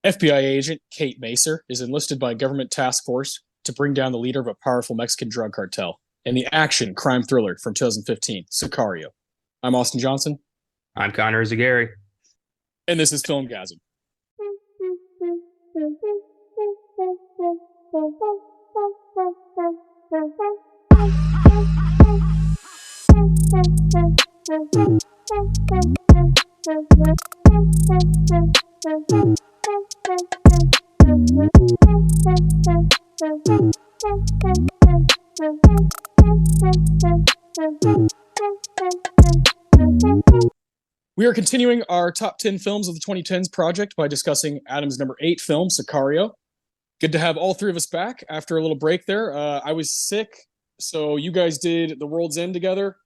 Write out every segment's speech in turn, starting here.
FBI agent Kate Macer is enlisted by a government task force to bring down the leader of a powerful Mexican drug cartel in the action crime thriller from 2015, Sicario. I'm Austin Johnson, I'm Connor Eyzaguirre. and this is Filmgazm. We are continuing our top 10 films of the 2010s project by discussing Adam's number 8 film, Sicario. Good to have all three of us back after a little break there. I was sick, so you guys did The World's End together,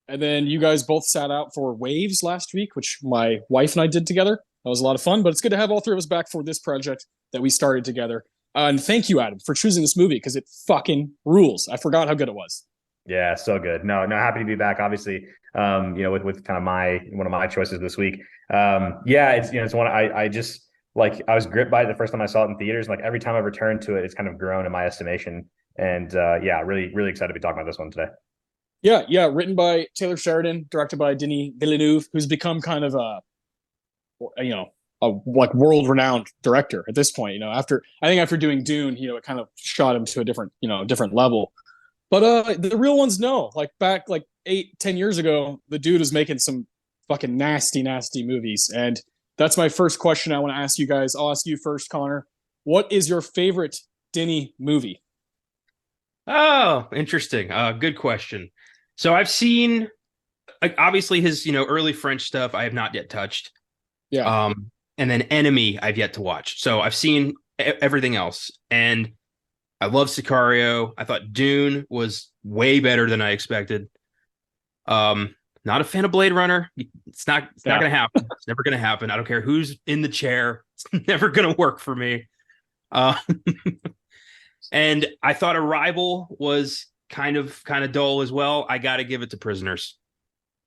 and then you guys both sat out for Waves last week, which my wife and I did together. That was a lot of fun, but it's good to have all three of us back for this project that we started together. And thank you, Adam, for choosing this movie because it fucking rules. I forgot how good it was. Yeah, so good. No, happy to be back. Obviously, with kind of one of my choices this week. Yeah, it's one I just like. I was gripped by it the first time I saw it in theaters. Like every time I return to it, it's kind of grown in my estimation. And yeah, really excited to be talking about this one today. Yeah. Written by Taylor Sheridan, directed by Denis Villeneuve, who's become kind of a like world-renowned director at this point. After doing Dune, it kind of shot him to a different level. But the real ones know, like back like 8-10 years ago, the dude was making some fucking nasty movies. And that's my first question I want to ask you guys. I'll ask you first, Connor. What is your favorite Denis movie? Oh, interesting. Good question. So I've seen, like, obviously his, early French stuff I have not yet touched. Yeah. And then Enemy I've yet to watch. So I've seen everything else. And I love Sicario. I thought Dune was way better than I expected. Not a fan of Blade Runner. It's not going to happen. It's never going to happen. I don't care who's in the chair. It's never going to work for me. Uh, and I thought Arrival was kind of dull as well. I got to give it to Prisoners.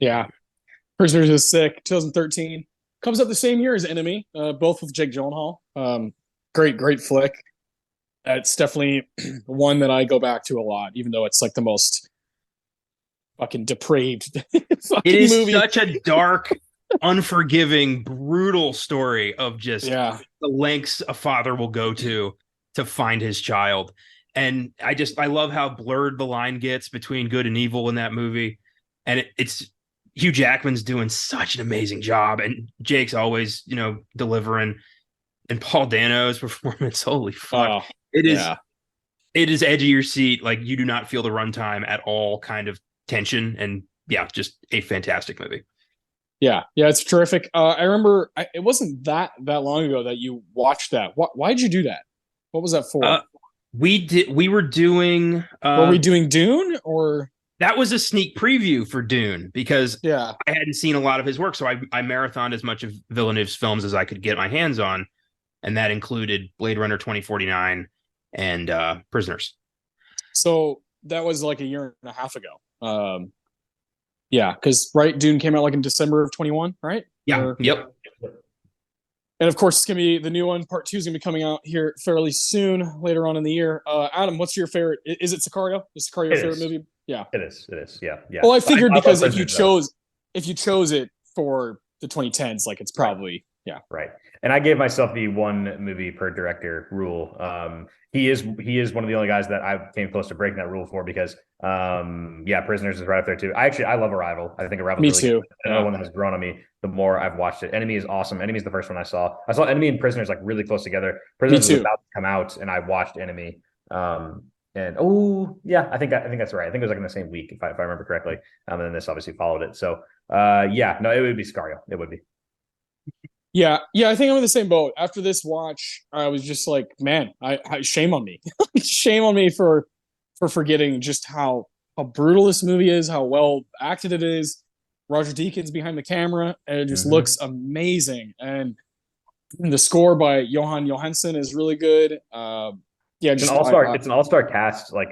Yeah. Prisoners is sick. 2013. Comes up the same year as Enemy, both with Jake Gyllenhaal. Great flick. It's definitely one that I go back to a lot, even though it's like the most fucking depraved fucking it is movie. Such a dark, unforgiving, brutal story of just the lengths a father will go to find his child. And I love how blurred the line gets between good and evil in that movie. And it's Hugh Jackman's doing such an amazing job, and Jake's always, delivering. And Paul Dano's performance, holy fuck. Oh, it is edge of your seat. Like, you do not feel the runtime at all, kind of tension. And yeah, just a fantastic movie. Yeah, it's terrific. I remember it wasn't that long ago that you watched that. Why'd you do that? What was that for? We were doing were we doing Dune, or that was a sneak preview for Dune, because I hadn't seen a lot of his work. So I marathoned as much of Villeneuve's films as I could get my hands on. And that included Blade Runner 2049 and Prisoners. So that was like a year and a half ago. Yeah, because Dune came out like in December of 21, right? Yeah. Yep. And of course, it's gonna be the new one. Part 2 is gonna be coming out here fairly soon, later on in the year. Adam, what's your favorite? Is it Sicario? Is Sicario your favorite movie? Yeah, it is. Yeah. Well, I figured because if you chose it for the 2010s, like it's probably right. And I gave myself the one movie per director rule. He is one of the only guys that I came close to breaking that rule for, because Prisoners is right up there too. I love Arrival. I think Arrival. Me too. Another one that has grown on me the more I've watched it. Enemy is awesome. Enemy is the first one I saw. I saw Enemy and Prisoners like really close together. Prisoners was about to come out, and I watched Enemy. And I think that's right. I think it was like in the same week, if I remember correctly. And then this obviously followed it. So it would be Sicario. It would be. Yeah, I think I'm in the same boat. After this watch, I was just like, man, I shame on me. Shame on me for forgetting just how brutal this movie is, how well acted it is. Roger Deakins behind the camera, and it just looks amazing. And the score by Johan Johansson is really good. It's an all-star. It's an all-star cast, like,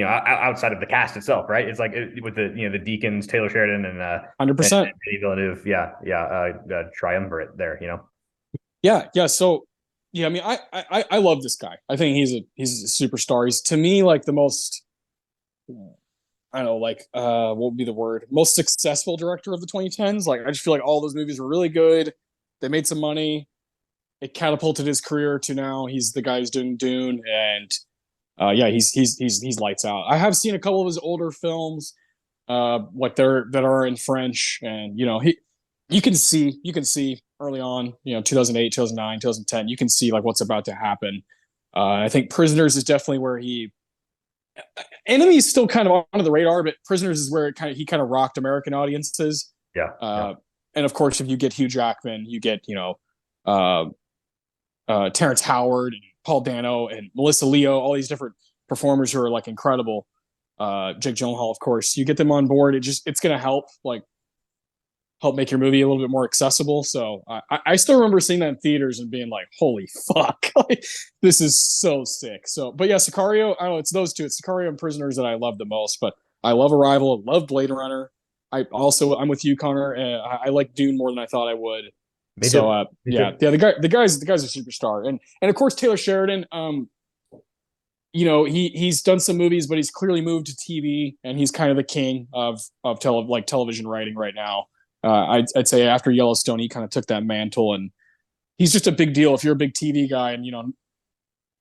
outside of the cast itself, right? It's like with the the Deakins, Taylor Sheridan, and 100%. Denis Villeneuve, triumvirate there, Yeah. So Yeah, I mean, I love this guy. I think he's a superstar. He's to me like the most, I don't know, like what would be the word? Most successful director of the 2010s. Like I just feel like all those movies were really good. They made some money. It catapulted his career to now he's the guy who's doing Dune, and yeah, he's lights out. I have seen a couple of his older films, what they're that are in French, and you can see early on, 2008, 2009, 2010, you can see like what's about to happen. I think Prisoners is definitely where Enemy is still kind of under the radar, but Prisoners is where he kind of rocked American audiences. Yeah, and of course, if you get Hugh Jackman, you get Terrence Howard and Paul Dano and Melissa Leo, all these different performers who are like incredible. Jake Gyllenhaal, of course, you get them on board. It's going to help make your movie a little bit more accessible. So I still remember seeing that in theaters and being like, holy fuck, this is so sick. So, but yeah, Sicario, I don't know, it's those two. It's Sicario and Prisoners that I love the most, but I love Arrival, I love Blade Runner. I'm with you, Connor. I like Dune more than I thought I would. So yeah, the guy's a superstar. And of course, Taylor Sheridan, he's done some movies, but he's clearly moved to TV, and he's kind of the king of television writing right now. I'd say after Yellowstone, he kind of took that mantle, and he's just a big deal if you're a big TV guy. And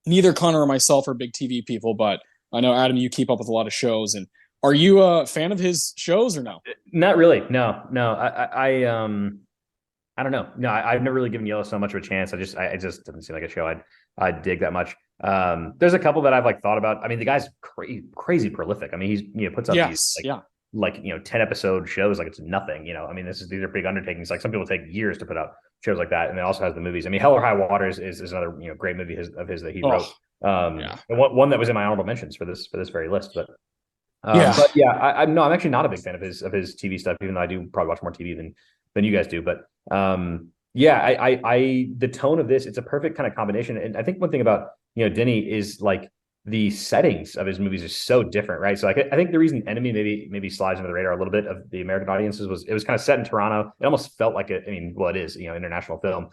neither Connor or myself are big TV people, but I know Adam, you keep up with a lot of shows. And are you a fan of his shows or no? Not really. No. I don't know. No, I've never really given Yellowstone much of a chance. I just doesn't seem like a show I'd dig that much. There's a couple that I've like thought about. I mean, the guy's crazy prolific. I mean, he's puts up these 10 episode shows like it's nothing. I mean, these are big undertakings. Like some people take years to put up shows like that, and it also has the movies. I mean, Hell or High Water is another great movie of his that he wrote. And one that was in my honorable mentions for this very list. But yeah, I'm actually not a big fan of his TV stuff, even though I do probably watch more TV than you guys do. But yeah, the tone of this, it's a perfect kind of combination. And I think one thing about Denny is like the settings of his movies are so different, right? So like I think the reason Enemy maybe slides under the radar a little bit of the American audiences was it was kind of set in Toronto. It almost felt like it is international film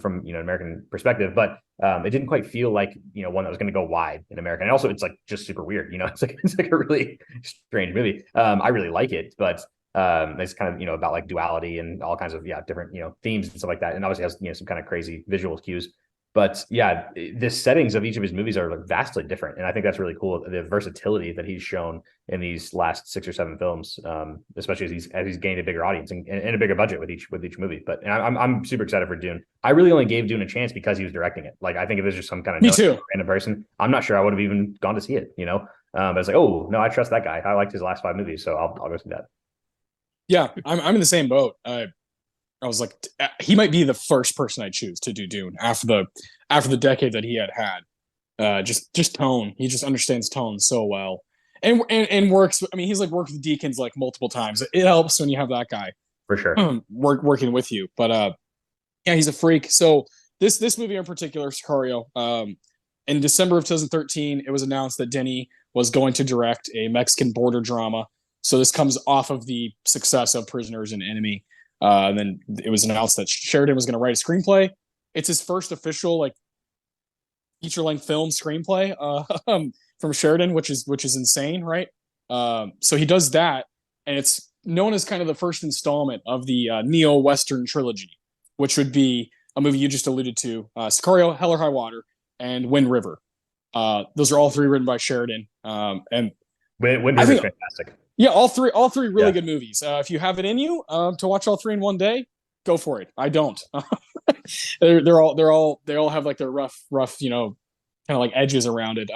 from American perspective, but it didn't quite feel like one that was going to go wide in America. And also it's like just super weird, it's like a really strange movie. I really like it, but it's kind of about like duality and all kinds of different themes and stuff like that, and obviously has some kind of crazy visual cues. But yeah, the settings of each of his movies are like vastly different, and I think that's really cool. The versatility that he's shown in these last 6 or 7 films, especially as he's gained a bigger audience and a bigger budget with each movie. But I'm super excited for Dune. I really only gave Dune a chance because he was directing it. Like I think if it was just some kind of random person, I'm not sure I would have even gone to see it. But it's like, oh no, I trust that guy. I liked his last 5 movies, so I'll go see that. Yeah, I'm in the same boat. I was like, he might be the first person I choose to do Dune after the decade that he had. Just tone. He just understands tone so well, and works. I mean, he's like worked with Deakins like multiple times. It helps when you have that guy for sure working with you. But yeah, he's a freak. So this movie in particular, Sicario, in December of 2013, it was announced that Denny was going to direct a Mexican border drama. So this comes off of the success of Prisoners and Enemy. And then it was announced that Sheridan was going to write a screenplay. It's his first official feature-length film screenplay from Sheridan, which is insane, right? So he does that, and it's known as kind of the first installment of the neo-Western trilogy, which would be a movie you just alluded to, Sicario, Hell or High Water, and Wind River. Those are all 3 written by Sheridan. And Wind River is fantastic. Yeah, all three really good movies. If you have it in you to watch all 3 in one day, go for it. I don't. they all have like their rough, kind of like edges around it.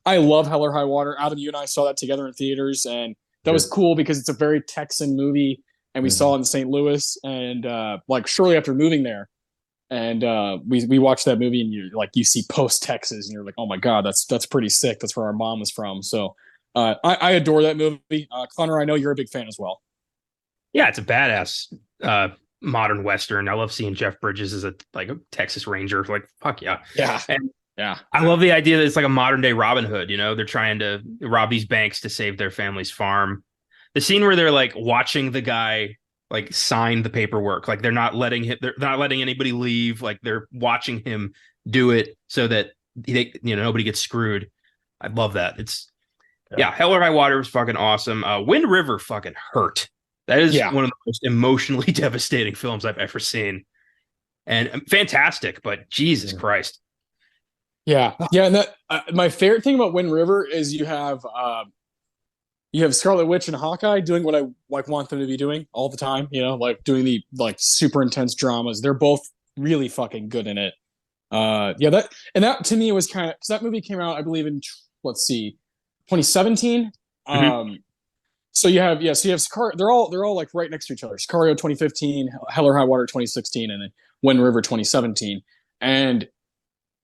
I love Hell or High Water. Adam, you and I saw that together in theaters, and that was cool because it's a very Texan movie, and we saw it in St. Louis, and like shortly after moving there, and we watched that movie, and you see post Texas, and you're like, oh my god, that's pretty sick. That's where our mom was from. So. I adore that movie. Connor, I know you're a big fan as well. Yeah, it's a badass modern Western. I love seeing Jeff Bridges as a Texas Ranger. Like, fuck yeah. Yeah. And yeah. I love the idea that it's like a modern day Robin Hood. They're trying to rob these banks to save their family's farm. The scene where they're like watching the guy like sign the paperwork. Like they're not letting anybody leave. Like they're watching him do it so that nobody gets screwed. I love that. It's Hell or High Water was fucking awesome. Wind River fucking hurt. That is one of the most emotionally devastating films I've ever seen. And fantastic, but Jesus Christ. Yeah. And that my favorite thing about Wind River is you have Scarlet Witch and Hawkeye doing what I want them to be doing all the time, like doing the super intense dramas. They're both really fucking good in it. That to me was kind of, because that movie came out, I believe, in 2017. So you have Sicario. They're all like right next to each other. Sicario 2015, Hell or High Water 2016, and then Wind River 2017. And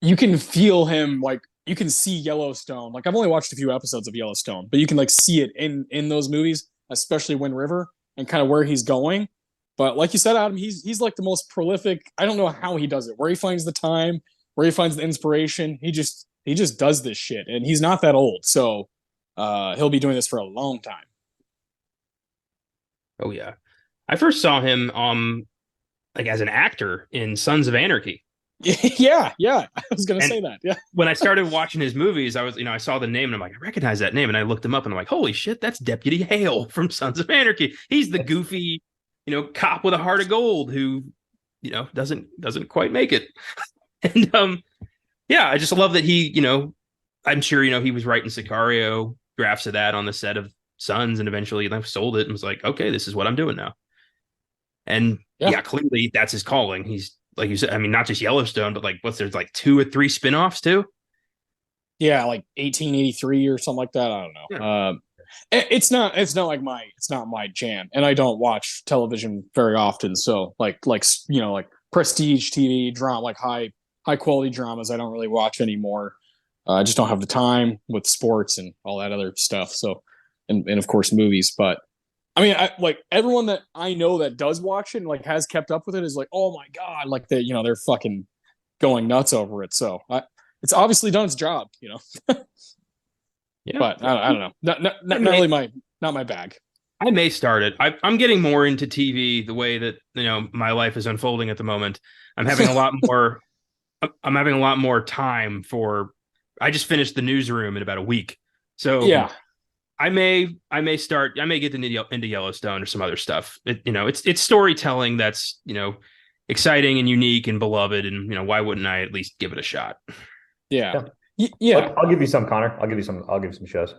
you can feel him, like you can see Yellowstone. Like I've only watched a few episodes of Yellowstone, but you can like see it in those movies, especially Wind River, and kind of where he's going. But like you said, Adam, he's like the most prolific. I don't know how he does it, where he finds the time, where he finds the inspiration. He just does this shit, and he's not that old, so he'll be doing this for a long time. Oh yeah, I first saw him like as an actor in Sons of Anarchy. Yeah, I was gonna say that. Yeah, when I started watching his movies, I saw the name and I'm like, I recognize that name, and I looked him up and I'm like, holy shit, that's Deputy Hale from Sons of Anarchy. He's the goofy, cop with a heart of gold who, doesn't quite make it. And I just love that he, I'm sure he was writing Sicario drafts of that on the set of Sons, and eventually sold it and was like, okay, this is what I'm doing now. And clearly that's his calling. He's, like you said, I mean, not just Yellowstone, but there's like 2 or 3 spinoffs too. Yeah, like 1883 or something like that. I don't know. Yeah. It's not my jam, and I don't watch television very often. So like prestige TV drama, like high quality dramas, I don't really watch anymore. I just don't have the time with sports and all that other stuff. So, and of course movies, but I mean, everyone that I know that does watch it and like has kept up with it is like, oh my god, like they're fucking going nuts over it. So it's obviously done its job, Yeah. But I don't know, not really not my bag. I may start it. I'm getting more into TV the way that my life is unfolding at the moment. I'm having a lot more. I'm having a lot more time for. I just finished The Newsroom in about a week, so yeah. I may get into Yellowstone or some other stuff. It's storytelling that's exciting and unique and beloved, and why wouldn't I at least give it a shot? Yeah. I'll give you some, Connor. I'll give you some shows.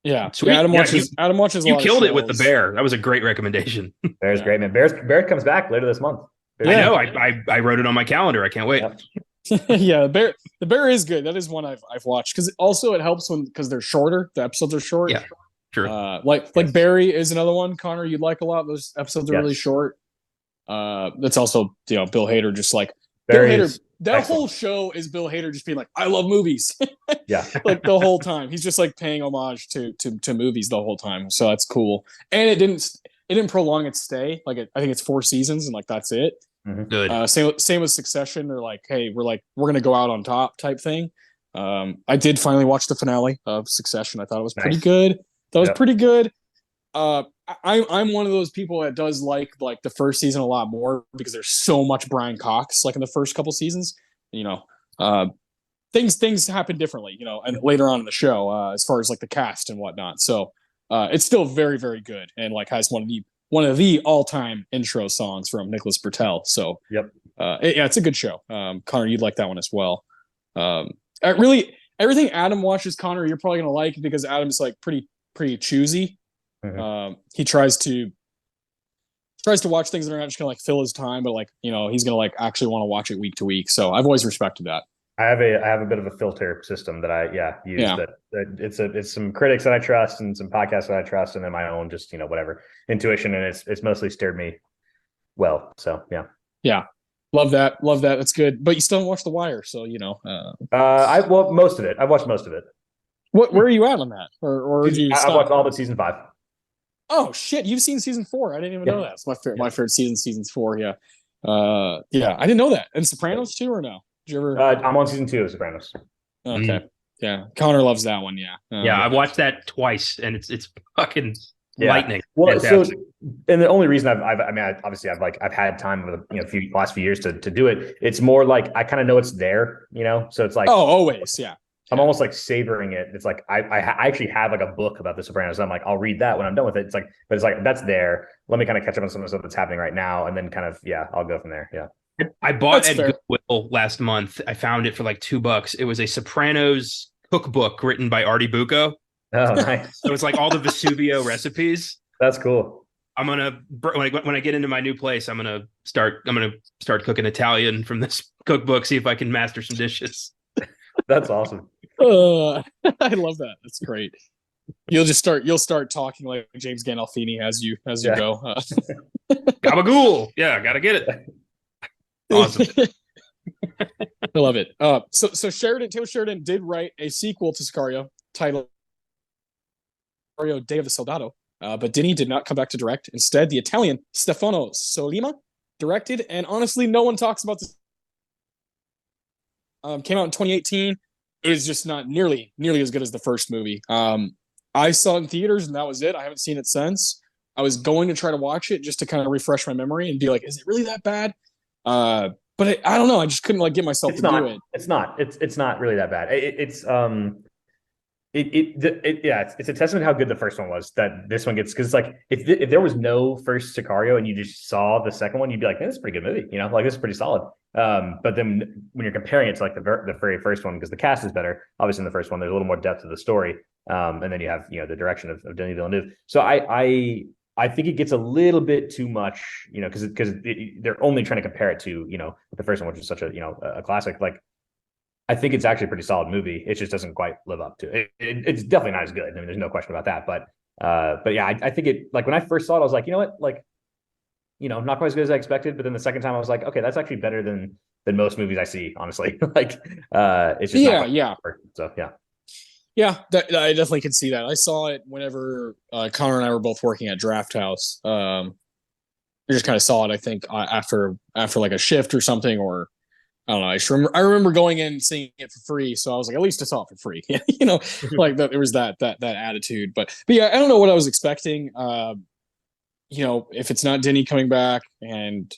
Yeah, sweet. Adam watches. You killed it with The Bear. That was a great recommendation. Bear's great, man. Bear comes back later this month. I know. I wrote it on my calendar. I can't wait. Yeah, the Bear is good. That is one I've watched, because also it helps because they're shorter. The episodes are short. Yeah, true. Like Barry is another one, Connor, you'd like a lot. Those episodes are really short. That's also Bill Hader, just like Barry Bill Hader. That excellent. Whole show is Bill Hader just being like, I love movies. Yeah. Like the whole time. He's just like paying homage to movies the whole time. So that's cool. And it didn't prolong its stay. Like I think it's 4 seasons and like that's it. Mm-hmm. Good. Same with Succession. They're like, hey, we're gonna go out on top type thing. I did finally watch the finale of Succession. I thought it was pretty good. Pretty good. I'm one of those people that does like the first season a lot more, because there's so much Brian Cox like in the first couple seasons. Things happen differently, and later on in the show, as far as like the cast and whatnot. So it's still very, very good, and like has one of the all-time intro songs from Nicholas Bertel. So it's a good show. Connor, you'd like that one as well. Really, everything Adam watches, Connor, you're probably gonna like, because Adam's like pretty choosy. Mm-hmm. He tries to watch things that are not just gonna like fill his time, but like he's gonna like actually want to watch it week to week. So I've always respected that. I have a bit of a filter system that I use. Yeah. That it's some critics that I trust and some podcasts that I trust, and then my own just whatever intuition, and it's mostly steered me well. So yeah, love that. That's good. But you still haven't watched The Wire, so most of it. I've watched most of it. Where are you at on that? Or did you? I watched all but season 5. Oh shit! You've seen season 4? I didn't even know that. It's my favorite season. Season 4. Yeah. I didn't know that. And Sopranos too, or no? Did you ever? I'm on season 2 of Sopranos. Okay. Yeah, Connor loves that one. Yeah. I've watched that twice, and it's fucking lightning. Well, Fantastic. and the only reason I've had time over the last few years to do it. It's more like I kind of know it's there, so it's like, oh, always. Yeah. I'm almost like savoring it. It's like I actually have like a book about The Sopranos. I'm like, I'll read that when I'm done with it. But it's like that's there. Let me kind of catch up on some of the stuff that's happening right now, and then kind of I'll go from there. Yeah. I bought That's at fair. Goodwill last month. I found it for like $2. It was a Sopranos cookbook written by Artie Bucco. Oh, nice. So it's like all the Vesuvio recipes. That's cool. I'm gonna when I get into my new place, I'm gonna start cooking Italian from this cookbook. See if I can master some dishes. That's awesome. I love that. That's great. You'll start talking like James Gandolfini as you go. Gabagool. Yeah, gotta get it. Awesome. I love it. So Taylor Sheridan did write a sequel to Sicario titled Sicario Day of the Soldado, but Denny did not come back to direct. Instead, the Italian Stefano Sollima directed, and honestly, no one talks about this. Came out in 2018. It was just not nearly as good as the first movie. I saw it in theaters, and that was it. I haven't seen it since. I was going to try to watch it just to kind of refresh my memory and be like, is it really that bad? But I don't know. I just couldn't get myself to do it. It's not really that bad. It's a testament to how good the first one was that this one gets, because like if there was no first Sicario and you just saw the second one, you'd be like, this is a pretty good movie, like this is pretty solid. But then when you're comparing it to like the very first one, because the cast is better, obviously in the first one, there's a little more depth to the story. And then you have the direction of Denis Villeneuve. So I think it gets a little bit too much, because they're only trying to compare it to the first one, which is such a classic. Like, I think it's actually a pretty solid movie. It just doesn't quite live up to it. It's definitely not as good. I mean, there's no question about that. But yeah, I think it, like when I first saw it, I was like, you know what, like, not quite as good as I expected. But then the second time I was like, okay, that's actually better than most movies I see, honestly. Like, it's just so yeah. Yeah, I definitely can see that. I saw it whenever Connor and I were both working at Draft House. We just kind of saw it, I think, after like a shift or something, or I don't know. I remember going in and seeing it for free, so I was like, at least I saw it for free. Like that. There was that attitude, but yeah, I don't know what I was expecting. If it's not Denny coming back and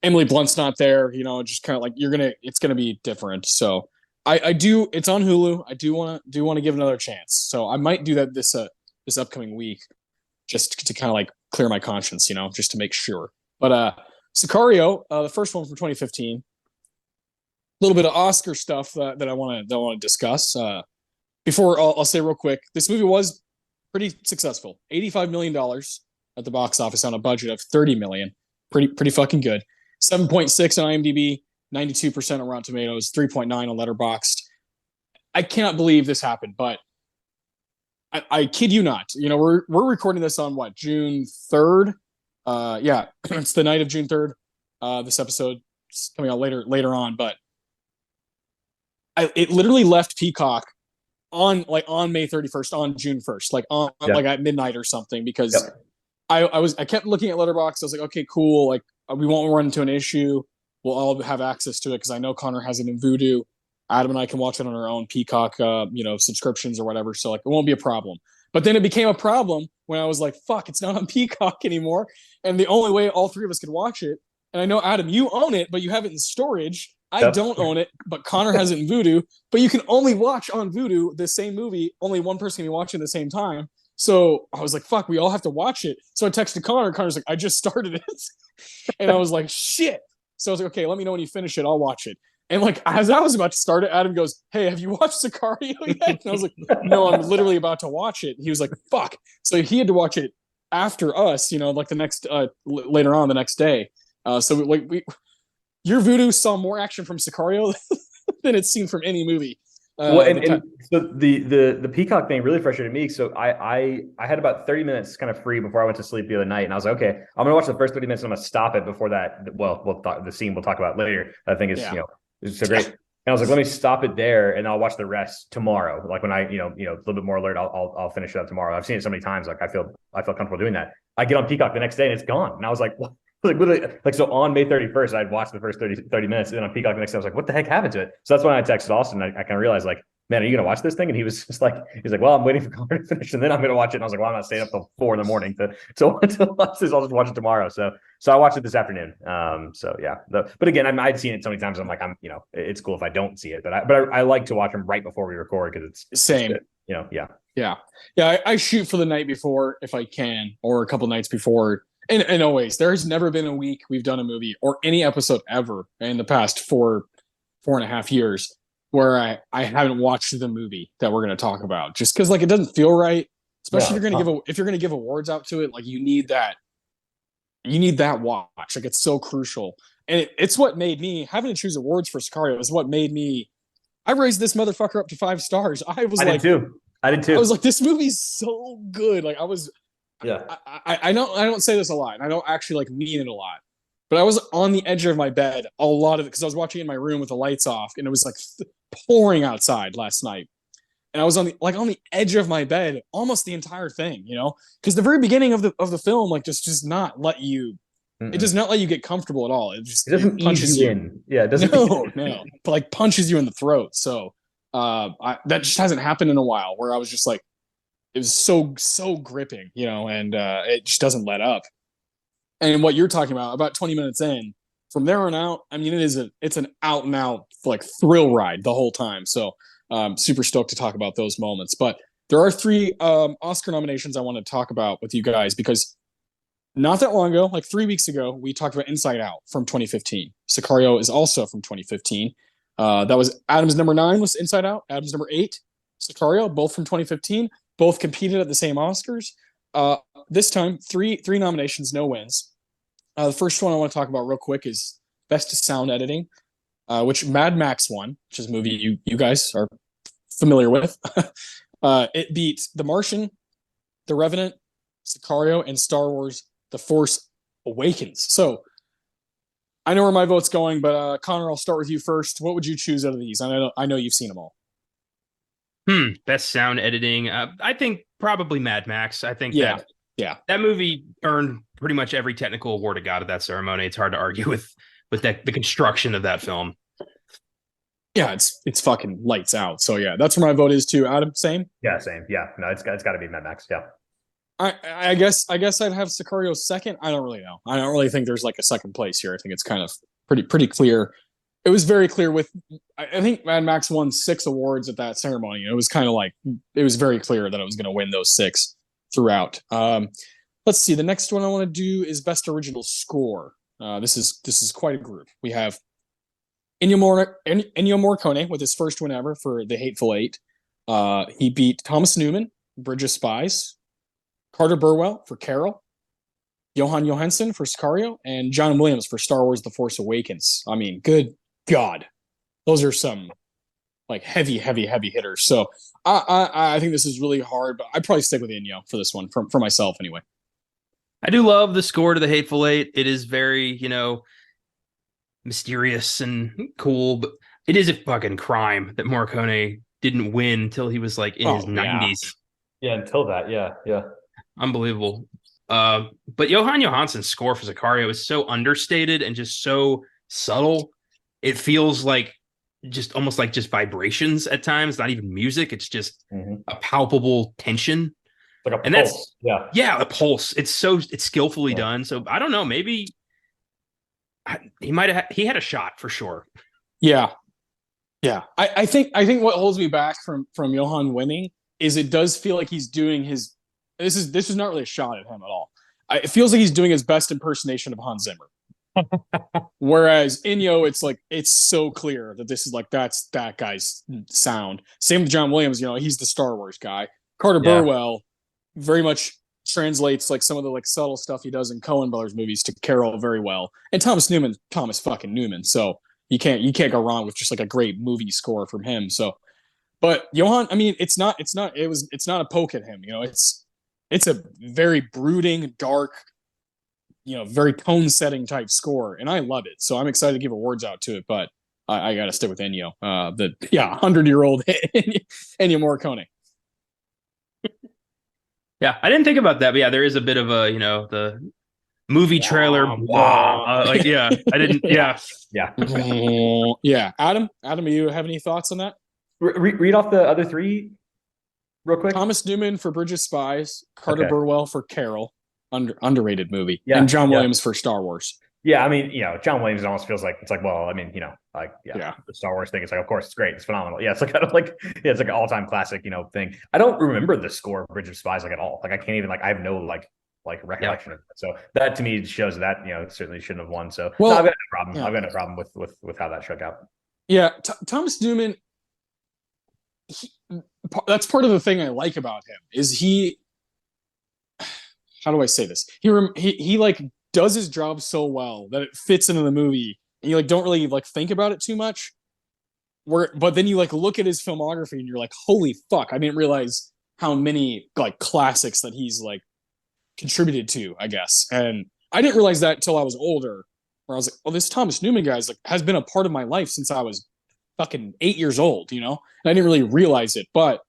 Emily Blunt's not there, just kind of like it's gonna be different. So I do. It's on Hulu. I do want to give it another chance. So I might do that this upcoming week, just to kind of like clear my conscience, just to make sure. But Sicario, the first one from 2015. A little bit of Oscar stuff that I want to discuss. Before I'll say real quick, this movie was pretty successful. $85 million at the box office on a budget of $30 million. Pretty fucking good. 7.6 on IMDb, 92% on Rotten Tomatoes, 3.9 on Letterboxd. I cannot believe this happened, but I kid you not. We're recording this on what, June 3rd? Yeah, it's the night of June 3rd. This episode is coming out later on, but it literally left Peacock on May 31st, on June 1st, like at midnight or something, because I kept looking at Letterboxd. I was like, okay, cool. Like, we won't run into an issue. We'll all have access to it because I know Connor has it in Vudu. Adam and I can watch it on our own Peacock, subscriptions or whatever. So like, it won't be a problem. But then it became a problem when I was like, fuck, it's not on Peacock anymore. And the only way all three of us could watch it, and I know, Adam, you own it, but you have it in storage. I don't own it, but Connor has it in Vudu. But you can only watch on Vudu the same movie. Only one person can be watching at the same time. So I was like, fuck, we all have to watch it. So I texted Connor. Connor's like, I just started it. And I was like, shit. So I was like, okay, let me know when you finish it. I'll watch it. And like, as I was about to start it, Adam goes, hey, have you watched Sicario yet? And I was like, no, I'm literally about to watch it. He was like, fuck. So he had to watch it after us, like the next, later on the next day. So like your Vudu saw more action from Sicario than it's seen from any movie. Well, and so the Peacock thing really frustrated me. So I had about 30 minutes kind of free before I went to sleep the other night, and I was like, okay, I'm gonna watch the first 30 minutes, and I'm gonna stop it before that. Well, the scene we'll talk about later. I think is is so great. And I was like, let me stop it there, and I'll watch the rest tomorrow. Like when I a little bit more alert, I'll finish it up tomorrow. I've seen it so many times, like I feel comfortable doing that. I get on Peacock the next day, and it's gone, and I was like, what? Like literally, like so on May 31st, I'd watched the first 30 minutes, and then on Peacock the next day, I was like, what the heck happened to it? So that's when I texted Austin. I kind of realized like man, are you gonna watch this thing? And he was just like, he's like, well, I'm waiting for Colton to finish, and then I'm gonna watch it. And I was like, well, I'm not staying up till 4 a.m. to watch this. I'll just watch it tomorrow. So I watched it this afternoon. So yeah, but again, I'd seen it so many times. I'm like, it's cool if I don't see it, but I like to watch them right before we record because it's same. Yeah. I shoot for the night before if I can, or a couple nights before. And always, there's never been a week we've done a movie or any episode ever in the past 4.5 years where I haven't watched the movie that we're going to talk about, just because like it doesn't feel right, especially if you're going to give awards out to it. Like you need that watch. Like it's so crucial, and it's what made me having to choose awards for Sicario is what made me. I raised this motherfucker up to 5 stars. I did too. I was like, this movie's so good. Like I was. Yeah. I don't say this a lot, and I don't actually like mean it a lot. But I was on the edge of my bed a lot of it because I was watching in my room with the lights off, and it was like pouring outside last night. And I was on the edge of my bed almost the entire thing, because the very beginning of the film like just not let you. Mm-mm. It does not let you get comfortable at all. It doesn't punches you in. Yeah, it doesn't. No, but like punches you in the throat. So that just hasn't happened in a while. Where I was just like, it was so gripping, and it just doesn't let up. And what you're talking about 20 minutes in, from there on out, I mean, it's an out and out like thrill ride the whole time. So super stoked to talk about those moments. But there are 3 Oscar nominations I want to talk about with you guys because not that long ago, like 3 weeks ago, we talked about Inside Out from 2015. Sicario is also from 2015. That was Adam's number 9 was Inside Out. Adam's number 8, Sicario, both from 2015. Both competed at the same Oscars. This time, three nominations, no wins. The first one I want to talk about real quick is Best Sound Editing, which Mad Max won, which is a movie you guys are familiar with. It beat The Martian, The Revenant, Sicario, and Star Wars The Force Awakens. So I know where my vote's going, but Connor, I'll start with you first. What would you choose out of these? I know you've seen them all. Best sound editing. I think probably Mad Max. I think that movie earned pretty much every technical award it got at that ceremony. It's hard to argue with the construction of that film. Yeah, it's fucking lights out. So yeah, that's where my vote is too. Adam, same? Yeah, same. Yeah, no, it's got to be Mad Max. Yeah. I guess I'd have Sicario second. I don't really know. I don't really think there's like a second place here. I think it's kind of pretty clear. It was very clear with, I think Mad Max won 6 awards at that ceremony. It was kind of like, it was very clear that I was going to win those 6 throughout. Let's see. The next one I want to do is Best Original Score. This is quite a group. We have Ennio Morricone with his first win ever for The Hateful Eight. He beat Thomas Newman, Bridge of Spies, Carter Burwell for Carol, Johan Johansson for Sicario, and John Williams for Star Wars The Force Awakens. I mean, good God. Those are some like heavy hitters. So I think this is really hard, but I'd probably stick with Ennio for this one, for myself anyway. I do love the score to The Hateful Eight. It is very, mysterious and cool, but it is a fucking crime that Morricone didn't win until he was like in his 90s. Yeah, until that. Yeah. Unbelievable. But Johan Johansson's score for Sicario is so understated and just so subtle. It feels like just almost like just vibrations at times, not even music. It's just a palpable tension. Like a pulse. A pulse. It's skillfully done. So I don't know, maybe he had a shot for sure. Yeah. I think what holds me back from Johan winning is it does feel like he's doing his, this is not really a shot at him at all. It feels like he's doing his best impersonation of Hans Zimmer. Whereas Ennio, it's so clear that this is like, that's that guy's sound. Same with John Williams, he's the Star Wars guy. Carter Burwell very much translates like some of the like subtle stuff he does in Coen Brothers movies to Carol very well. And Thomas fucking Newman. So you can't go wrong with just like a great movie score from him. So, but Johan, I mean, it's not a poke at him. It's a very brooding, dark, very tone setting type score. And I love it. So I'm excited to give awards out to it, but I got to stick with Ennio, 100-year-old Ennio Morricone. Yeah, I didn't think about that, but yeah, there is a bit of a, the movie trailer. I didn't. Yeah. Yeah. Adam, do you have any thoughts on that? Read off the other three real quick. Thomas Newman for Bridge of Spies, Carter Burwell for Carol, underrated movie, Yeah, and John Williams for Star Wars. Yeah, I mean, John Williams almost feels like it's like, well, I mean, Yeah. the Star Wars thing. It's like, of course, it's great, it's phenomenal. Yeah, it's like kind of like, yeah, it's like an all-time classic, thing. I don't remember the score of Bridge of Spies like at all. Like, I can't even I have no recollection of it. So that to me shows that it certainly shouldn't have won. So well, no, I've got no problem. I've got no problem with how that shook out. Yeah, Thomas Newman. That's part of the thing I like about him is he. How do I say this? He like does his job so well that it fits into the movie, and you don't really think about it too much. But then you look at his filmography and you're like, holy fuck! I didn't realize how many classics that he's contributed to, I guess. And I didn't realize that till I was older, where I was like, oh, this Thomas Newman guy has been a part of my life since I was fucking 8 years old, And I didn't really realize it, but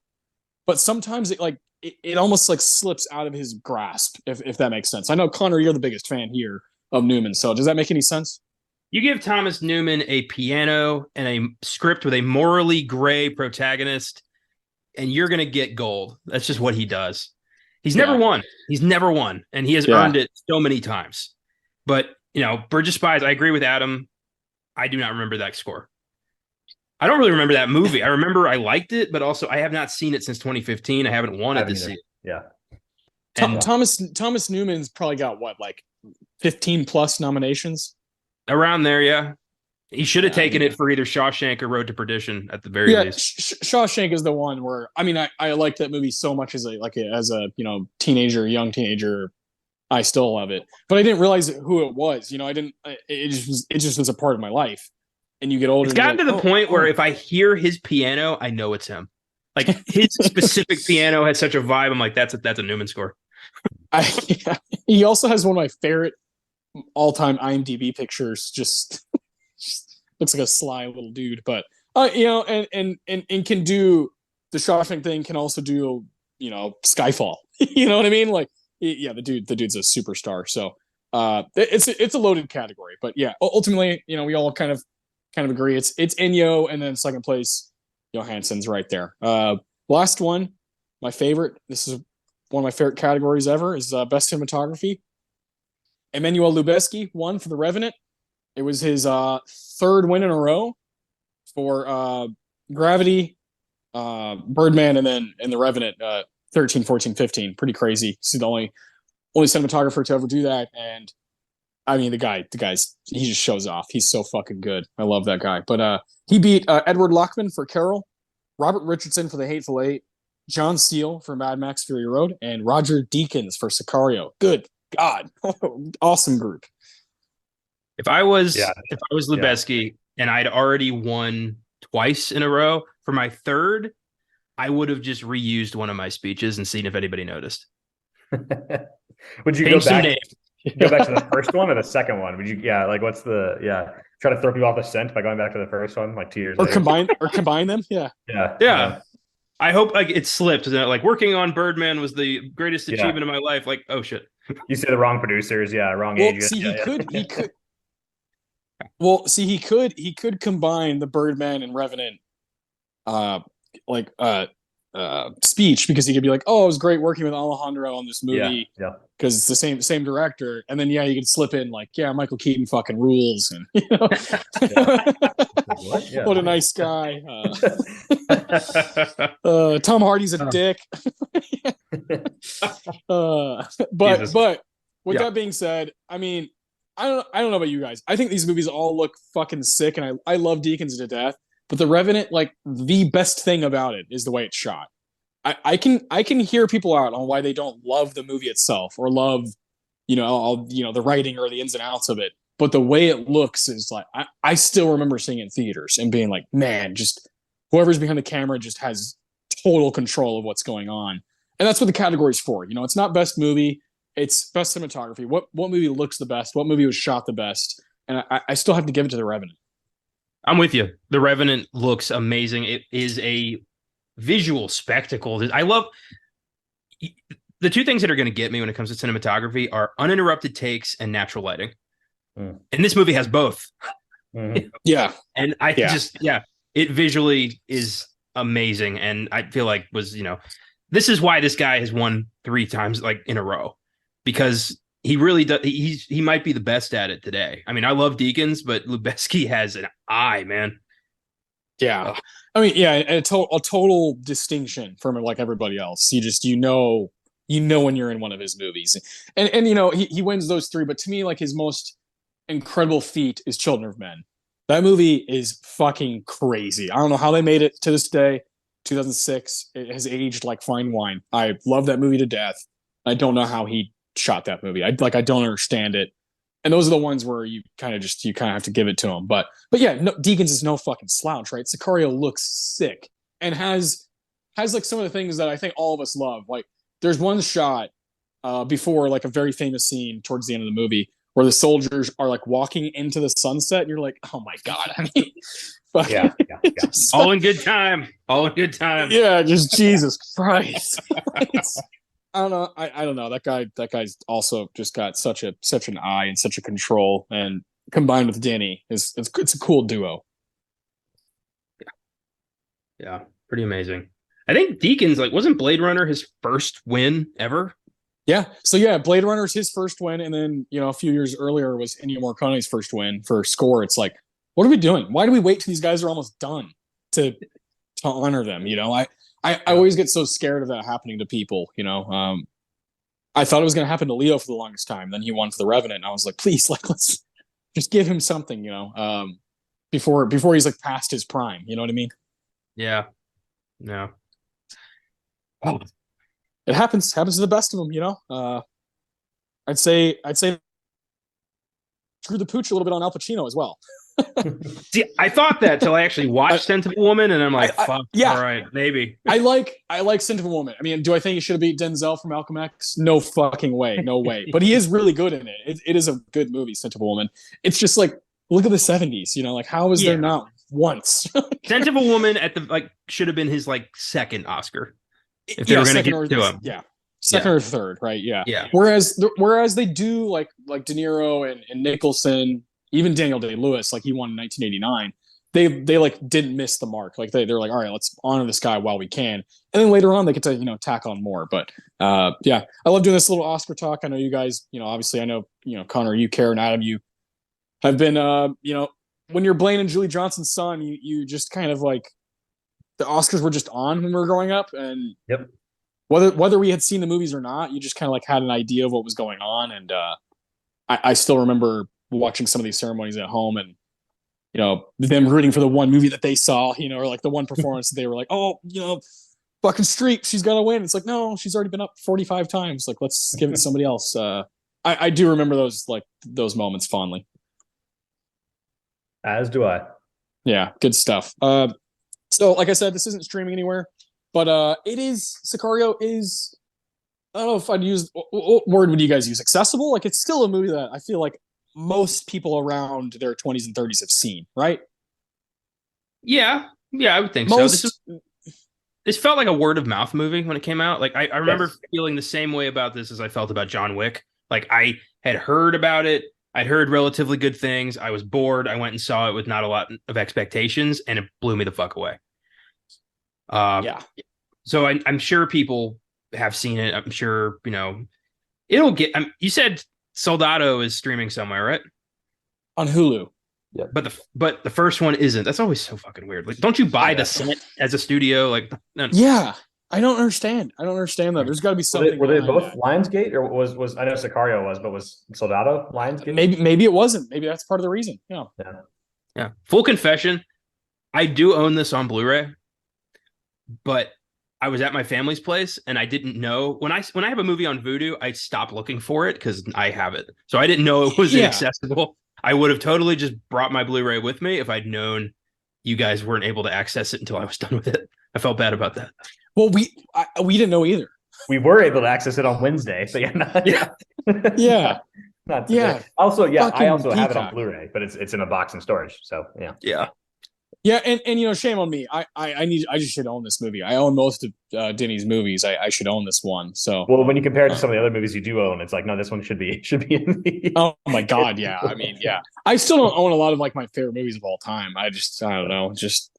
sometimes it almost slips out of his grasp, if that makes sense. I know, Connor, you're the biggest fan here of Newman, so does that make any sense? You give Thomas Newman a piano and a script with a morally gray protagonist, and you're going to get gold. That's just what he does. He's never won. He's never won, and he has earned it so many times. But, Bridge of Spies, I agree with Adam. I do not remember that score. I don't really remember that movie. I remember I liked it, but also I have not seen it since 2015. I haven't wanted to see it. Yeah. And Thomas Newman's probably got 15 plus nominations around there. Yeah, he should have taken it for either Shawshank or Road to Perdition at the very least. Shawshank is the one where I liked that movie so much as a young teenager. I still love it, but I didn't realize who it was. I didn't. It just was a part of my life. And you get older. It's gotten to the point where if I hear his piano, I know it's him. His specific piano has such a vibe. I'm like, that's a Newman score. He also has one of my favorite all-time IMDb pictures. Just looks like a sly little dude, but and can do the Shawshank thing. Can also do Skyfall. You know what I mean? The dude's a superstar. So it's a loaded category, but yeah, ultimately, we all kind of agree. It's Ennio, and then second place, Johansson's right there. Last one, my favorite. This is one of my favorite categories ever. Is best cinematography. Emmanuel Lubezki won for The Revenant. It was his third win in a row for Gravity, Birdman, and The Revenant. 13, 14, 15. Pretty crazy. He's the only cinematographer to ever do that, and I mean, the guy's he just shows off. He's so fucking good. I love that guy. But he beat Edward Lockman for Carol, Robert Richardson for The Hateful Eight, John Seale for Mad Max Fury Road, and Roger Deakins for Sicario. Good God. Awesome group. If I was Lubezki and I'd already won twice in a row, for my third, I would have just reused one of my speeches and seen if anybody noticed. Would you go back? Go back to the first one or the second one? Would you? Yeah, what's the? Yeah, try to throw people off the scent by going back to the first one, 2 years later. Combine them. Yeah. I hope it slipped. Working on Birdman was the greatest achievement of my life. Oh shit! You say the wrong producers. Yeah, wrong agent. See, he could. Well, see, he could combine the Birdman and Revenant, speech, because he could be like, "Oh, it was great working with Alejandro on this movie." Yeah. Because it's the same director, and then you could slip in Michael Keaton fucking rules, and what a nice guy. Tom Hardy's a dick. But with that being said, I mean, I don't know about you guys. I think these movies all look fucking sick, and I love Deakins to death. But The Revenant, the best thing about it is the way it's shot. I can hear people out on why they don't love the movie itself or love, the writing or the ins and outs of it. But the way it looks is I still remember seeing it in theaters and being like, man, just whoever's behind the camera just has total control of what's going on. And that's what the category's for. It's not best movie, it's best cinematography. What movie looks the best? What movie was shot the best? And I still have to give it to The Revenant. I'm with you. The Revenant looks amazing. It is a visual spectacle. I love the two things that are going to get me when it comes to cinematography are uninterrupted takes and natural lighting. And this movie has both. Mm-hmm. Yeah. And it visually is amazing, and I feel like this is why this guy has won 3 times like in a row, because he really does. He might be the best at it today. I mean, I love Deakins, but Lubezki has an eye, man. Yeah. I mean, yeah, a total distinction from like everybody else. You know when you're in one of his movies. And he wins those 3, but to me, like his most incredible feat is Children of Men. That movie is fucking crazy. I don't know how they made it to this day. 2006. It has aged like fine wine. I love that movie to death. I don't know how he shot that movie. I don't understand it. And those are the ones where you kind of have to give it to him. But yeah, no, Deakins is no fucking slouch, right? Sicario looks sick and has like some of the things that I think all of us love. Like there's one shot before like a very famous scene towards the end of the movie where the soldiers are like walking into the sunset, and you're like, oh my god! I mean, yeah. All in good time. All in good time. Yeah, just Jesus Christ. I don't know. I don't know. That guy's also just got such an eye and such a control, and combined with Danny, it's a cool duo. Yeah, pretty amazing. I think Deakins, like, wasn't Blade Runner his first win ever? Yeah. So yeah, Blade Runner is his first win, and then a few years earlier was Ennio Morricone's first win for score. It's like, what are we doing? Why do we wait till these guys are almost done to honor them? I always get so scared of that happening to people. I thought it was going to happen to Leo for the longest time. Then he won for The Revenant, and I was like, please, like, let's just give him something, before he's like past his prime. You know what I mean? Yeah. No. Oh. It happens to the best of them. I'd say screw the pooch a little bit on Al Pacino as well. See, I thought that till I actually watched Scent of a Woman, and I'm like, fuck, yeah, all right, maybe. I like Scent of a Woman. I mean, do I think he should have beat Denzel from Malcolm X? No fucking way, no way. But he is really good in it. It is a good movie, Scent of a Woman. It's just like, look at the 70s. Like, how is there not once? Scent of a Woman should have been his second Oscar if they were going to give to him. Yeah. Second or third, right? Yeah. Yeah. Whereas they do like De Niro and Nicholson, even Daniel Day-Lewis, like he won in 1989. They like didn't miss the mark. Like they're like, all right, let's honor this guy while we can, and then later on they get to tack on more. But yeah, I love doing this little Oscar talk. I know you guys, obviously I know Connor, you care, and Adam, you have been when you're Blaine and Julie Johnson's son, you just kind of like the Oscars were just on when we were growing up, and yep. Whether we had seen the movies or not, you just kind of like had an idea of what was going on. And I still remember watching some of these ceremonies at home, and them rooting for the one movie that they saw, or like the one performance that they were like, oh, fucking Streep, she's gonna win. It's like, no, she's already been up 45 times. Like, let's give it to somebody else. I do remember those moments fondly. As do I. Yeah, good stuff. So like I said, this isn't streaming anywhere. But Sicario is, I don't know if I'd use, what word would you guys use? Accessible? Like, it's still a movie that I feel like most people around their 20s and 30s have seen, right? Yeah, I would think so. This felt like a word of mouth movie when it came out. Like, I remember feeling the same way about this as I felt about John Wick. Like, I had heard about it. I'd heard relatively good things. I was bored. I went and saw it with not a lot of expectations, and it blew me the fuck away. Yeah. So I'm sure people have seen it. I'm sure, it'll get, you said Soldado is streaming somewhere, right? On Hulu. Yeah. But the first one isn't. That's always so fucking weird. Like, don't you buy the set as a studio? Like, no. Yeah. I don't understand that. There's got to be something. Were they both Lionsgate, or was I know Sicario was, but was Soldado Lionsgate? Maybe it wasn't. Maybe that's part of the reason. Yeah. Full confession, I do own this on Blu-ray. But I was at my family's place, and I didn't know when I have a movie on Vudu, I stop looking for it because I have it. So I didn't know it was inaccessible. I would have totally just brought my Blu-ray with me if I'd known you guys weren't able to access it until I was done with it. I felt bad about that. Well, we didn't know either. We were able to access it on Wednesday, so yeah. Not today. Also, I also have it on Peacock. Blu-ray, but it's in a box in storage. So Yeah, and shame on me. I just should own this movie. I own most of Denny's movies. I should own this one. So when you compare it to some of the other movies you do own, it's like, no, this one should be in the. Oh my god, yeah. I mean, yeah. I still don't own a lot of like my favorite movies of all time. I don't know. Just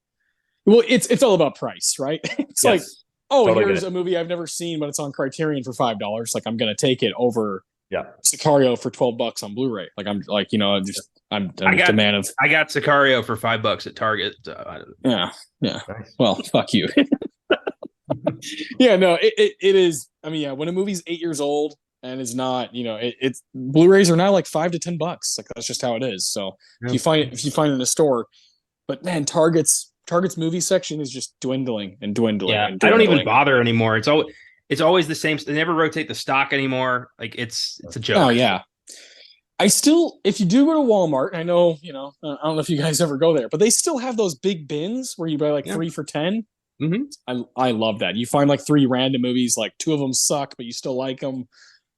Well, it's all about price, right? It's like, Yes. oh, Totally here's get it. a movie I've never seen, but it's on Criterion for $5. Like I'm gonna take it over Yeah. Sicario for $12 on Blu-ray. Like I'm like, I'm just I'm I just a got man of I got Sicario for $5 at Target. yeah. Nice. Well, fuck you. Yeah, no, it is. I mean, yeah, when a movie's 8 years old and is not, it's Blu-rays are now like $5 to $10. Like that's just how it is. So if you find it in a store, but man, Target's movie section is just dwindling and dwindling Yeah, and I don't even dwindling. bother anymore. It's always the same. They never rotate the stock anymore. Like it's a joke. Oh yeah. I still, if you do go to Walmart, I know, I don't know if you guys ever go there, but they still have those big bins where you buy like Yeah. 3 for 10. Mm-hmm. I love that. You find like 3 random movies, like 2 of them suck, but you still like them,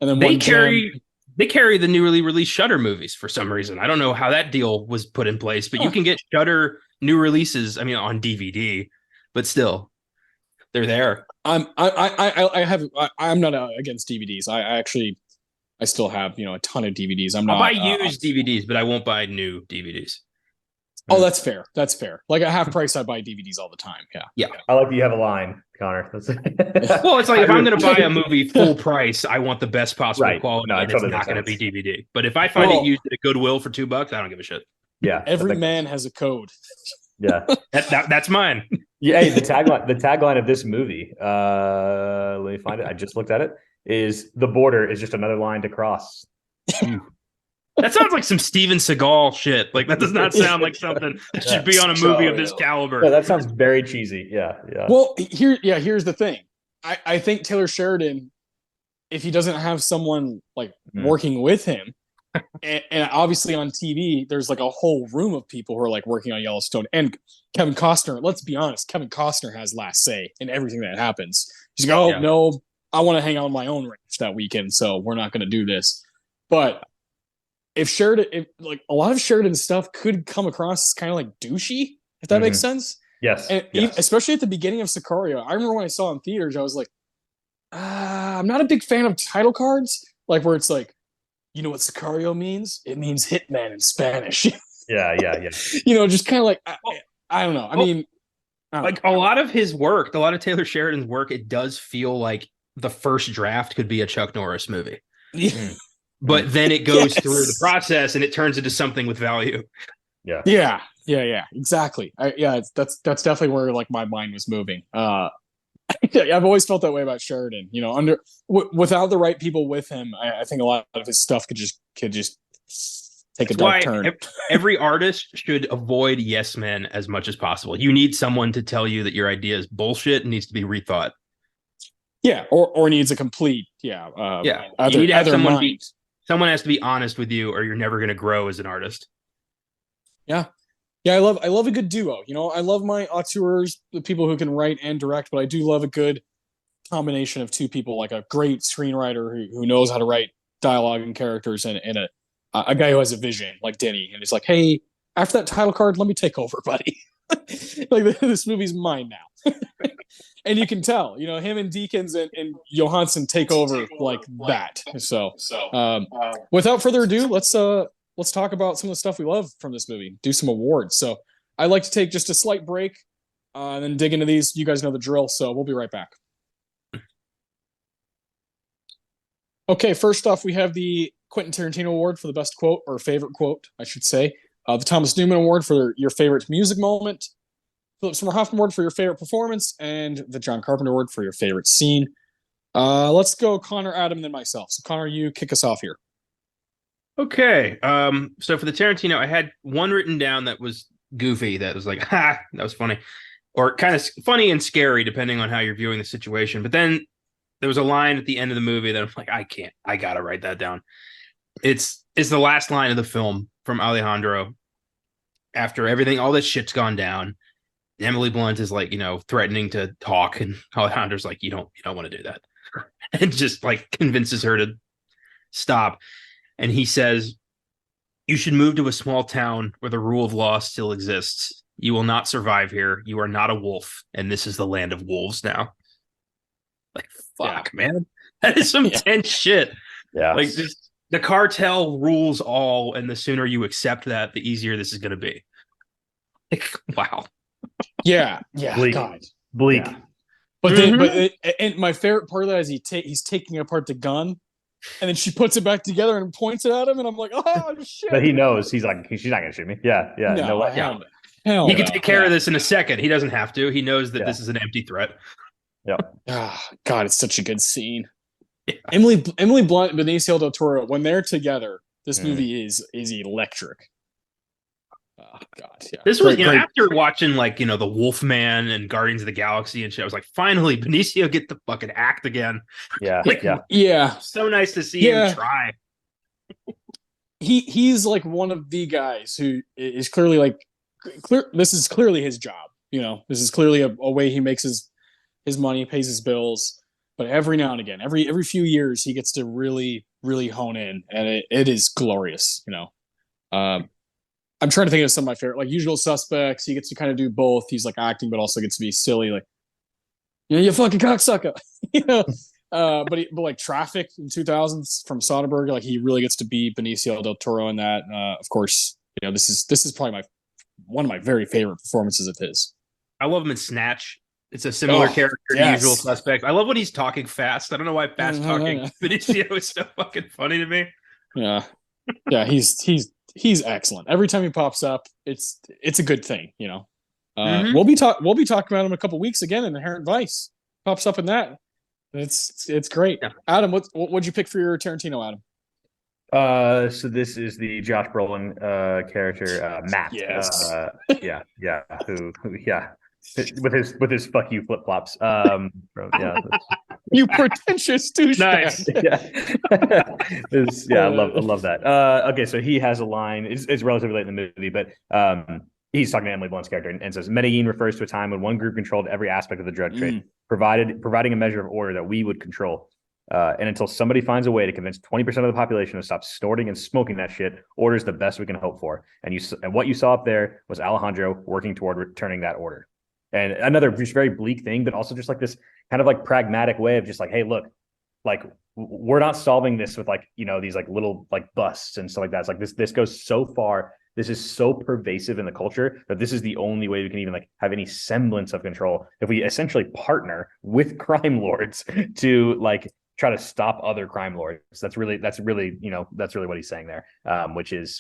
and then They one carry gem. they carry the newly released Shutter movies for some reason. I don't know how that deal was put in place, but you Huh. can get Shutter new releases. I mean, on DVD, but still, they're there. I'm not against DVDs. I actually I still have a ton of DVDs. I'm I'll buy not. used DVDs, but I won't buy new DVDs. Oh, that's fair. That's fair. Like at half price, I buy DVDs all the time. Yeah. Yeah. I like that you have a line, Connor. Well, it's like if I'm going to buy a I- movie full price, I want the best possible Right. quality, No, it and it's totally not makes going to be sense. DVD. But if I find it Well, used at a Goodwill for $2, I don't give a shit. Yeah. every man has a code. Yeah. That's mine. Yeah. Hey, the tagline of this movie, let me find it. I just looked at it. Is the border is just another line to cross. That sounds like some Steven Seagal shit. Like that does not sound like something that should be on a movie of this caliber. Yeah, that sounds very cheesy. Yeah. Yeah. Well, here's the thing. I think Taylor Sheridan, if he doesn't have someone like working with him, and obviously on TV, there's like a whole room of people who are like working on Yellowstone. And Kevin Costner, let's be honest, Kevin Costner has last say in everything that happens. He's like, oh, no, I want to hang out on my own ranch that weekend, so we're not going to do this. But if Sheridan, like a lot of Sheridan's stuff could come across as kind of like douchey, if that makes sense. Yes. And especially at the beginning of Sicario, I remember when I saw it in theaters, I was like, I'm not a big fan of title cards, like where it's like, you know what Sicario means? It means hitman in Spanish. Yeah. Just kind of like, I don't know. I mean, like a lot of his work, a lot of Taylor Sheridan's work, it does feel like the first draft could be a Chuck Norris movie. But then it goes through the process and it turns into something with value. Yeah. Exactly. That's definitely where like my mind was moving. I've always felt that way about Sheridan. Without the right people with him, I think a lot of his stuff could just take a dark turn. Every artist should avoid yes men as much as possible. You need someone to tell you that your idea is bullshit and needs to be rethought. Yeah, or needs a complete You need to have someone has to be honest with you, or you're never going to grow as an artist. Yeah. I love a good duo. I love my auteurs, the people who can write and direct, but I do love a good combination of two people, like a great screenwriter who knows how to write dialogue and characters, and a guy who has a vision, like Denny, and he's like, hey, after that title card, let me take over, buddy. Like this movie's mine now. And you can tell, him and Deakins and Johansson take over like that. So without further ado, let's talk about some of the stuff we love from this movie, do some awards. So I'd like to take just a slight break and then dig into these. You guys know the drill, so we'll be right back. Okay, first off, we have the Quentin Tarantino Award for the best quote, or favorite quote, I should say. The Thomas Newman Award for your favorite music moment. Philip Seymour Hoffman Award for your favorite performance, and the John Carpenter Award for your favorite scene. Let's go Connor, Adam, and then myself. So Connor, you kick us off here. Okay. So for the Tarantino, I had one written down that was goofy, that was like, that was funny. Or kind of funny and scary, depending on how you're viewing the situation. But then there was a line at the end of the movie that I'm like, I gotta write that down. It's the last line of the film from Alejandro. After everything, all this shit's gone down, Emily Blunt is like, threatening to talk, and Alejandro's like, you don't want to do that. And just like convinces her to stop. And he says, you should move to a small town where the rule of law still exists. You will not survive here. You are not a wolf. And this is the land of wolves now. Like, fuck, man. That is some tense shit. Yeah. Like, just the cartel rules all. And the sooner you accept that, the easier this is going to be. Like, wow. Yeah, Bleak. God, Bleak. Yeah. But then, and my favorite part of that is he's taking apart the gun, and then she puts it back together and points it at him, and I'm like, oh shit! But he knows she's not gonna shoot me. Yeah, no way. Hell he no. can take care of this in a second. He doesn't have to. He knows that this is an empty threat. Yeah. God, it's such a good scene. Yeah. Emily Blunt and Benicio del Toro, when they're together, this movie is electric. Oh God, yeah. This was, after watching the Wolfman and Guardians of the Galaxy and shit, I was like, finally, Benicio get the fucking act again. Yeah. So nice to see him try. He's like one of the guys who is clearly this is clearly his job. This is clearly a way he makes his money, pays his bills. But every now and again, every few years, he gets to really, really hone in, and it is glorious. I'm trying to think of some of my favorite, like Usual Suspects. He gets to kind of do both. He's like acting, but also gets to be silly, like you fucking cocksucker. But like Traffic in 2000s from Soderbergh, like he really gets to be Benicio del Toro in that. Of course, this is probably one of my very favorite performances of his. I love him in Snatch. It's a similar character to Usual Suspect. I love when he's talking fast. I don't know why fast talking Benicio is so fucking funny to me. Yeah, he's excellent. Every time he pops up, it's a good thing. We'll be talking about him in a couple weeks again in Inherent Vice. Pops up in that. It's great. Yeah. Adam, what'd you pick for your Tarantino, Adam? So this is the Josh Brolin character, Matt. Yes. With his fuck you flip flops. You pretentious douchebag. Nice. I love that. Okay, so he has a line. It's relatively late in the movie, but he's talking to Emily Blunt's character and says, Medellin refers to a time when one group controlled every aspect of the drug trade, providing a measure of order that we would control. And until somebody finds a way to convince 20% of the population to stop snorting and smoking that shit, order is the best we can hope for. And what you saw up there was Alejandro working toward returning that order. And another just very bleak thing, but also just like this kind of like pragmatic way of just like, hey, look, like we're not solving this with these like little like busts and stuff like that. It's like this goes so far. This is so pervasive in the culture that this is the only way we can even like have any semblance of control. If we essentially partner with crime lords to like try to stop other crime lords, that's really what he's saying there. Which is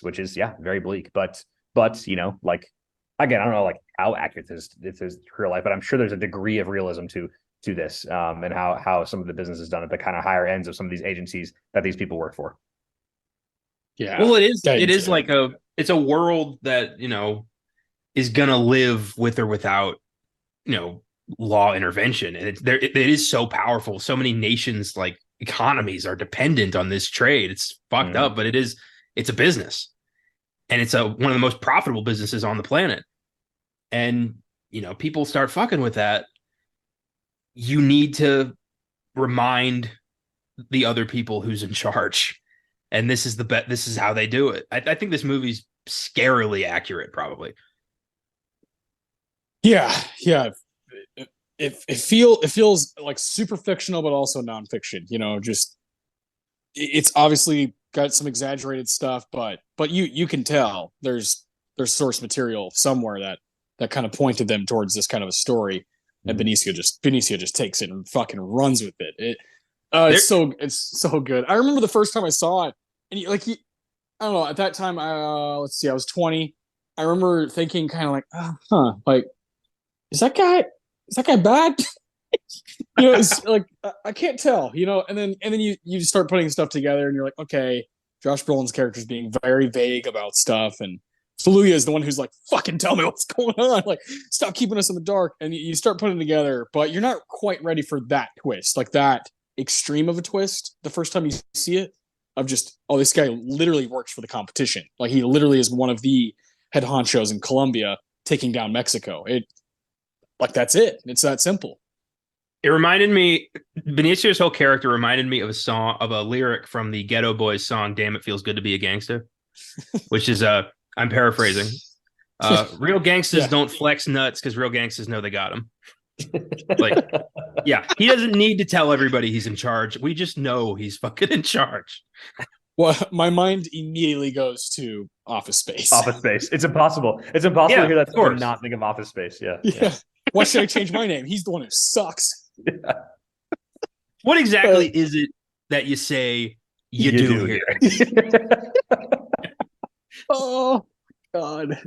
very bleak, but like, again, I don't know like how accurate this is real life, but I'm sure there's a degree of realism to this, and how some of the business is done at the kind of higher ends of some of these agencies that these people work for. Yeah. Well, it is like it's a world that, is gonna live with or without, law intervention. And it is so powerful. So many nations, like economies, are dependent on this trade. It's fucked up, but it's a business. And it's one of the most profitable businesses on the planet. And, people start fucking with that. You need to remind the other people who's in charge. And this is this is how they do it. I think this movie's scarily accurate, probably. Yeah. It feels like super fictional, but also nonfiction. Just it's obviously got some exaggerated stuff, but you can tell there's source material somewhere that kind of pointed them towards this kind of a story, and Benicio just takes it and fucking runs with it. It's so good. I remember the first time I saw it, and I don't know, at that time, let's see, I was 20. I remember thinking kind of like, like, is that guy bad? It's like I can't tell, and then you start putting stuff together, and you're like, okay, Josh Brolin's character is being very vague about stuff, and Fallujah is the one who's like, fucking tell me what's going on, like stop keeping us in the dark, and you start putting it together, but you're not quite ready for that twist, like that extreme of a twist the first time you see it, of just, oh, this guy literally works for the competition, like he literally is one of the head honchos in Colombia taking down Mexico. That's it. It's that simple. It reminded me, Benicio's whole character reminded me of a lyric from the Ghetto Boys song, Damn It Feels Good to Be a Gangster, which is, I'm paraphrasing. Real gangsters don't flex nuts because real gangsters know they got them. Like, yeah, he doesn't need to tell everybody he's in charge. We just know he's fucking in charge. Well, my mind immediately goes to Office Space. Office Space. It's impossible. It's impossible Yeah, to hear that of song and course. not think of Office Space. Yeah. Yeah. Why should I change my name? He's the one who sucks. What exactly is it that you say you do here? Oh God.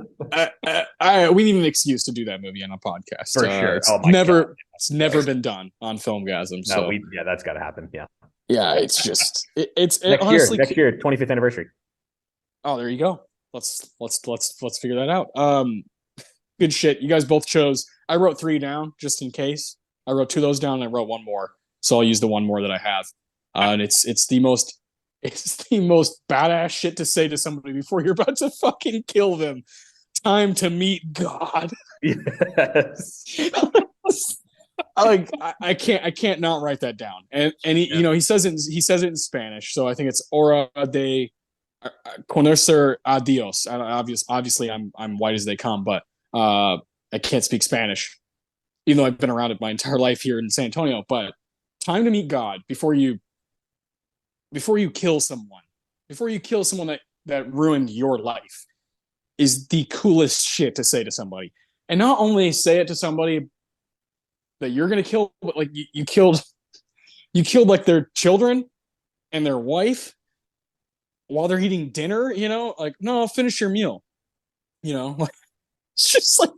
We need an excuse to do that movie on a podcast. For sure. It's Oh my God. it's never been done on Filmgazm. No, So that's got to happen. Yeah. yeah, it's just it's Next honestly year, 25th anniversary. Oh, there you go. Let's figure that out. Good shit. You guys both chose. I wrote 3 down just in case. I wrote 2 of those down and I wrote 1 more. So I'll use the 1 more that I have. And it's the most badass shit to say to somebody before you're about to fucking kill them. Time to meet God. Yes. I can't not write that down. And he, Yeah. he says it in Spanish. So I think it's hora de conocer a Dios. Obviously I'm white as they come, but I can't speak Spanish, even though I've been around it my entire life here in San Antonio. But time to meet God before you kill someone, that ruined your life, is the coolest shit to say to somebody. And not only say it to somebody that you're gonna kill, but like you killed like their children and their wife while they're eating dinner. Like, no, finish your meal. Like, it's just like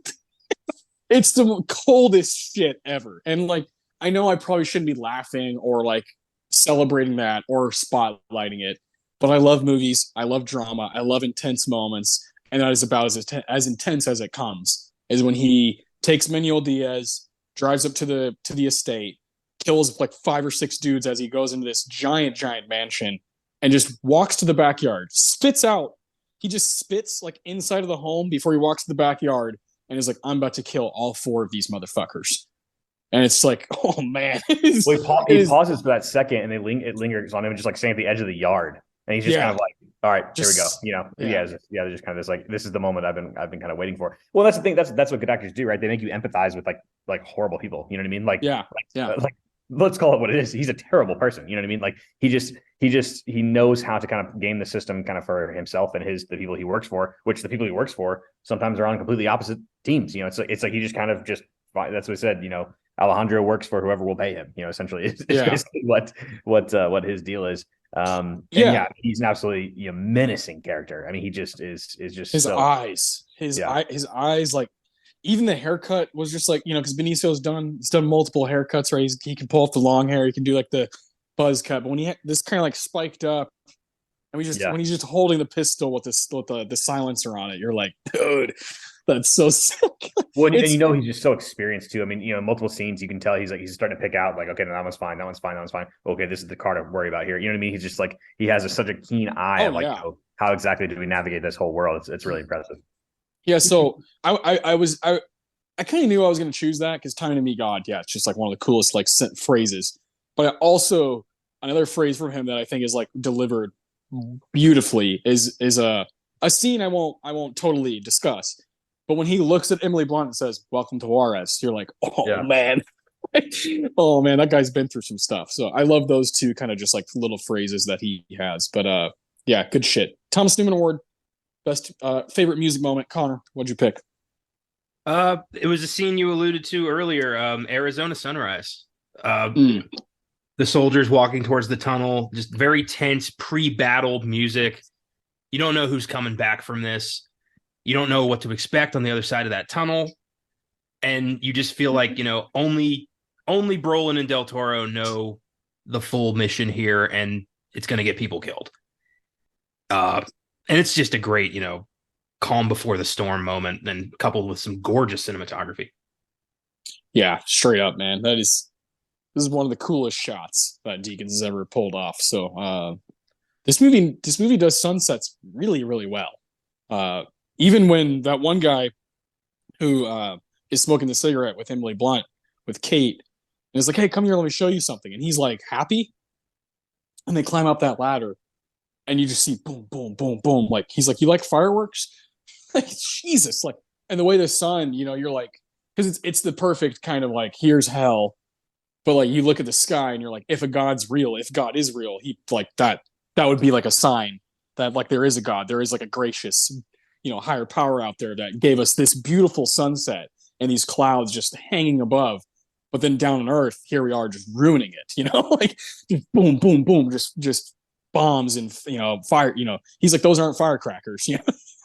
it's the coldest shit ever. And like, I know I probably shouldn't be laughing or like celebrating that or spotlighting it, but I love movies. I love drama. I love intense moments, and that is about as intense as it comes. Is when he takes Manuel Diaz, drives up to the estate, kills like 5 or 6 dudes as he goes into this giant mansion, and just walks to the backyard, spits out. He just spits like inside of the home before he walks to the backyard, and is like, "I'm about to kill all 4 of these motherfuckers." And it's like, oh man. He pauses for that second, and it lingers on him, just like staying at the edge of the yard, and he's just kind of like, "All right, here we go." They're just kind of this like, this is the moment I've been kind of waiting for. Well, that's the thing. That's what good actors do, right? They make you empathize with like horrible people. You know what I mean? Like, like let's call it what it is. He's a terrible person. You know what I mean? Like he knows how to kind of game the system kind of for himself and the people he works for, which the people he works for sometimes are on completely opposite teams. It's like he just kind of just, that's what he said, Alejandro works for whoever will pay him, essentially is basically what his deal is. He's an absolutely menacing character. I mean, he just is just his eyes, like even the haircut was just like, because Benicio's done multiple haircuts, right? He can pull off the long hair, he can do like the buzz cut, but when he had this kind of like spiked up, and when he's just holding the pistol with the silencer on it, you're like, dude, that's so sick. Well, and he's just so experienced too. I mean, multiple scenes, you can tell he's starting to pick out like, okay, no, that one's fine. Okay, this is the card to worry about here. You know what I mean? He's just like, he has such a keen eye of like, how exactly do we navigate this whole world? It's really impressive. Yeah. So I kind of knew I was going to choose that because "Time to Meet God," it's just like one of the coolest like phrases. But I also, another phrase from him that I think is like delivered beautifully is a scene I won't totally discuss. But when he looks at Emily Blunt and says, "Welcome to Juarez," you're like, oh man. Oh man, that guy's been through some stuff. So I love those 2 kind of just like little phrases that he has. But good shit. Thomas Newman Award, best favorite music moment. Connor, what'd you pick? It was a scene you alluded to earlier, Arizona Sunrise. The soldiers walking towards the tunnel, just very tense pre-battle music. You don't know who's coming back from this. You don't know what to expect on the other side of that tunnel. And you just feel like, only Brolin and Del Toro know the full mission here, and it's going to get people killed. And it's just a great, calm before the storm moment, and coupled with some gorgeous cinematography. Yeah, straight up, man. This is one of the coolest shots that Deakins has ever pulled off. So this movie does sunsets really, really well. Even when that one guy who is smoking the cigarette with Emily Blunt, with Kate, and is like, "Hey, come here, let me show you something." And he's like happy. And they climb up that ladder, and you just see boom, boom, boom, boom. Like, he's like, "You like fireworks?" Like, Jesus. Like, and the way the sun, you're like, because it's the perfect kind of like, here's hell. But like, you look at the sky and you're like, if God is real, he like that that would be like a sign that like there is a God, there is like a gracious, higher power out there that gave us this beautiful sunset and these clouds just hanging above. But then down on Earth, here we are just ruining it, like just boom, boom, boom, just bombs and fire. He's like, those aren't firecrackers,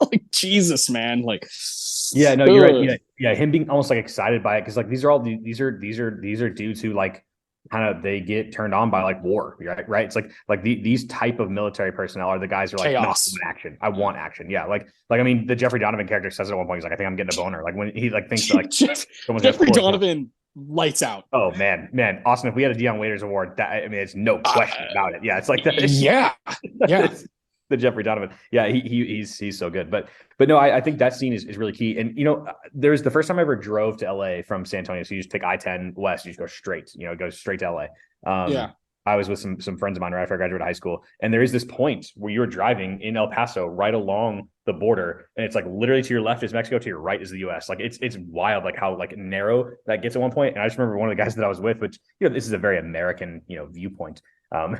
like Jesus, man, like. Yeah, no, you're right. Yeah, him being almost like excited by it because like these are dudes who like kind of they get turned on by like war, right? Right. It's like these type of military personnel are the guys who are like, chaos. No, action. I want action. Yeah, like I mean, the Jeffrey Donovan character says it at one point. He's like, I think I'm getting a boner. Like when he like thinks that, like Jeffrey Donovan lights out. Oh man, Austin, if we had a Dion Waiters award, that I mean, it's no question about it. Yeah, it's like that. Yeah, the Jeffrey Donovan. Yeah, he's so good. But no, I think that scene is really key. And there's the first time I ever drove to LA from San Antonio. So you just take I-10 west, you just go straight. It goes straight to LA. Yeah. I was with some friends of mine right after I graduated high school, and there is this point where you're driving in El Paso right along the border, and it's like literally to your left is Mexico, to your right is the U.S. Like it's wild, like how like narrow that gets at one point. And I just remember one of the guys that I was with, which this is a very American viewpoint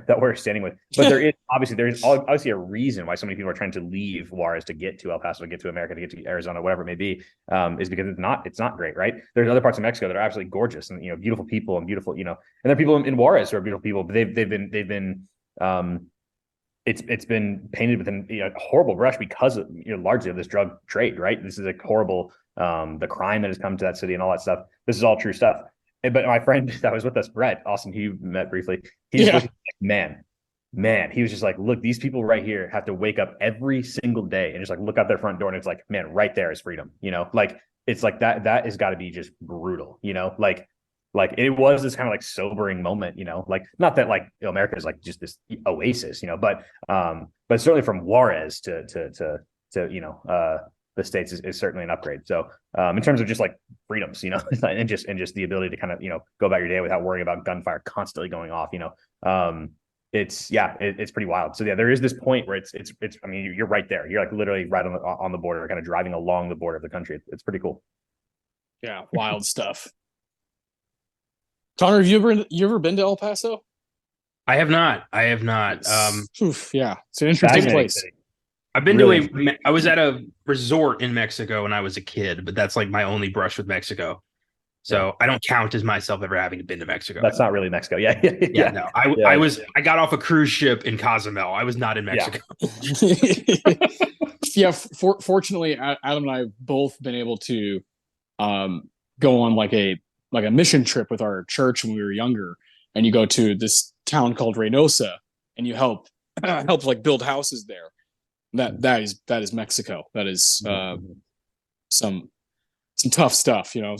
that we're standing with, but there is obviously a reason why so many people are trying to leave Juarez to get to El Paso, to get to America, to get to Arizona, whatever it may be, is because it's not great, right? There's other parts of Mexico that are absolutely gorgeous and beautiful people and beautiful, and there are people in Juarez who are beautiful people, but they've been it's been painted with a horrible brush because of largely of this drug trade, right? This is a horrible the crime that has come to that city and all that stuff. This is all true stuff. But my friend that was with us, Brett Austin, who you met briefly, he just was like, man, he was just like, look, these people right here have to wake up every single day and just like look out their front door, and it's like, man, right there is freedom. Like it's like that has got to be just brutal. Like it was this kind of like sobering moment, like not that like America is like just this oasis, but certainly from Juarez to the States is certainly an upgrade. So in terms of just like freedoms, and just the ability to kind of go about your day without worrying about gunfire constantly going off, it's pretty wild. So yeah, there is this point where it's I mean, you're right there. You're like literally right on the border, kind of driving along the border of the country. It's pretty cool. Yeah, wild stuff. Connor, have you ever been to El Paso? I have not. Oof, yeah, it's an interesting place. City. I've been to I was at a resort in Mexico when I was a kid, but that's like my only brush with Mexico. So I don't count as myself ever having been to Mexico. That's not really Mexico. Yeah. No, I got off a cruise ship in Cozumel. I was not in Mexico. Yeah. Fortunately, Adam and I have both been able to go on like a mission trip with our church when we were younger. And you go to this town called Reynosa, and you help like build houses there. That is Mexico. That is some tough stuff. Some of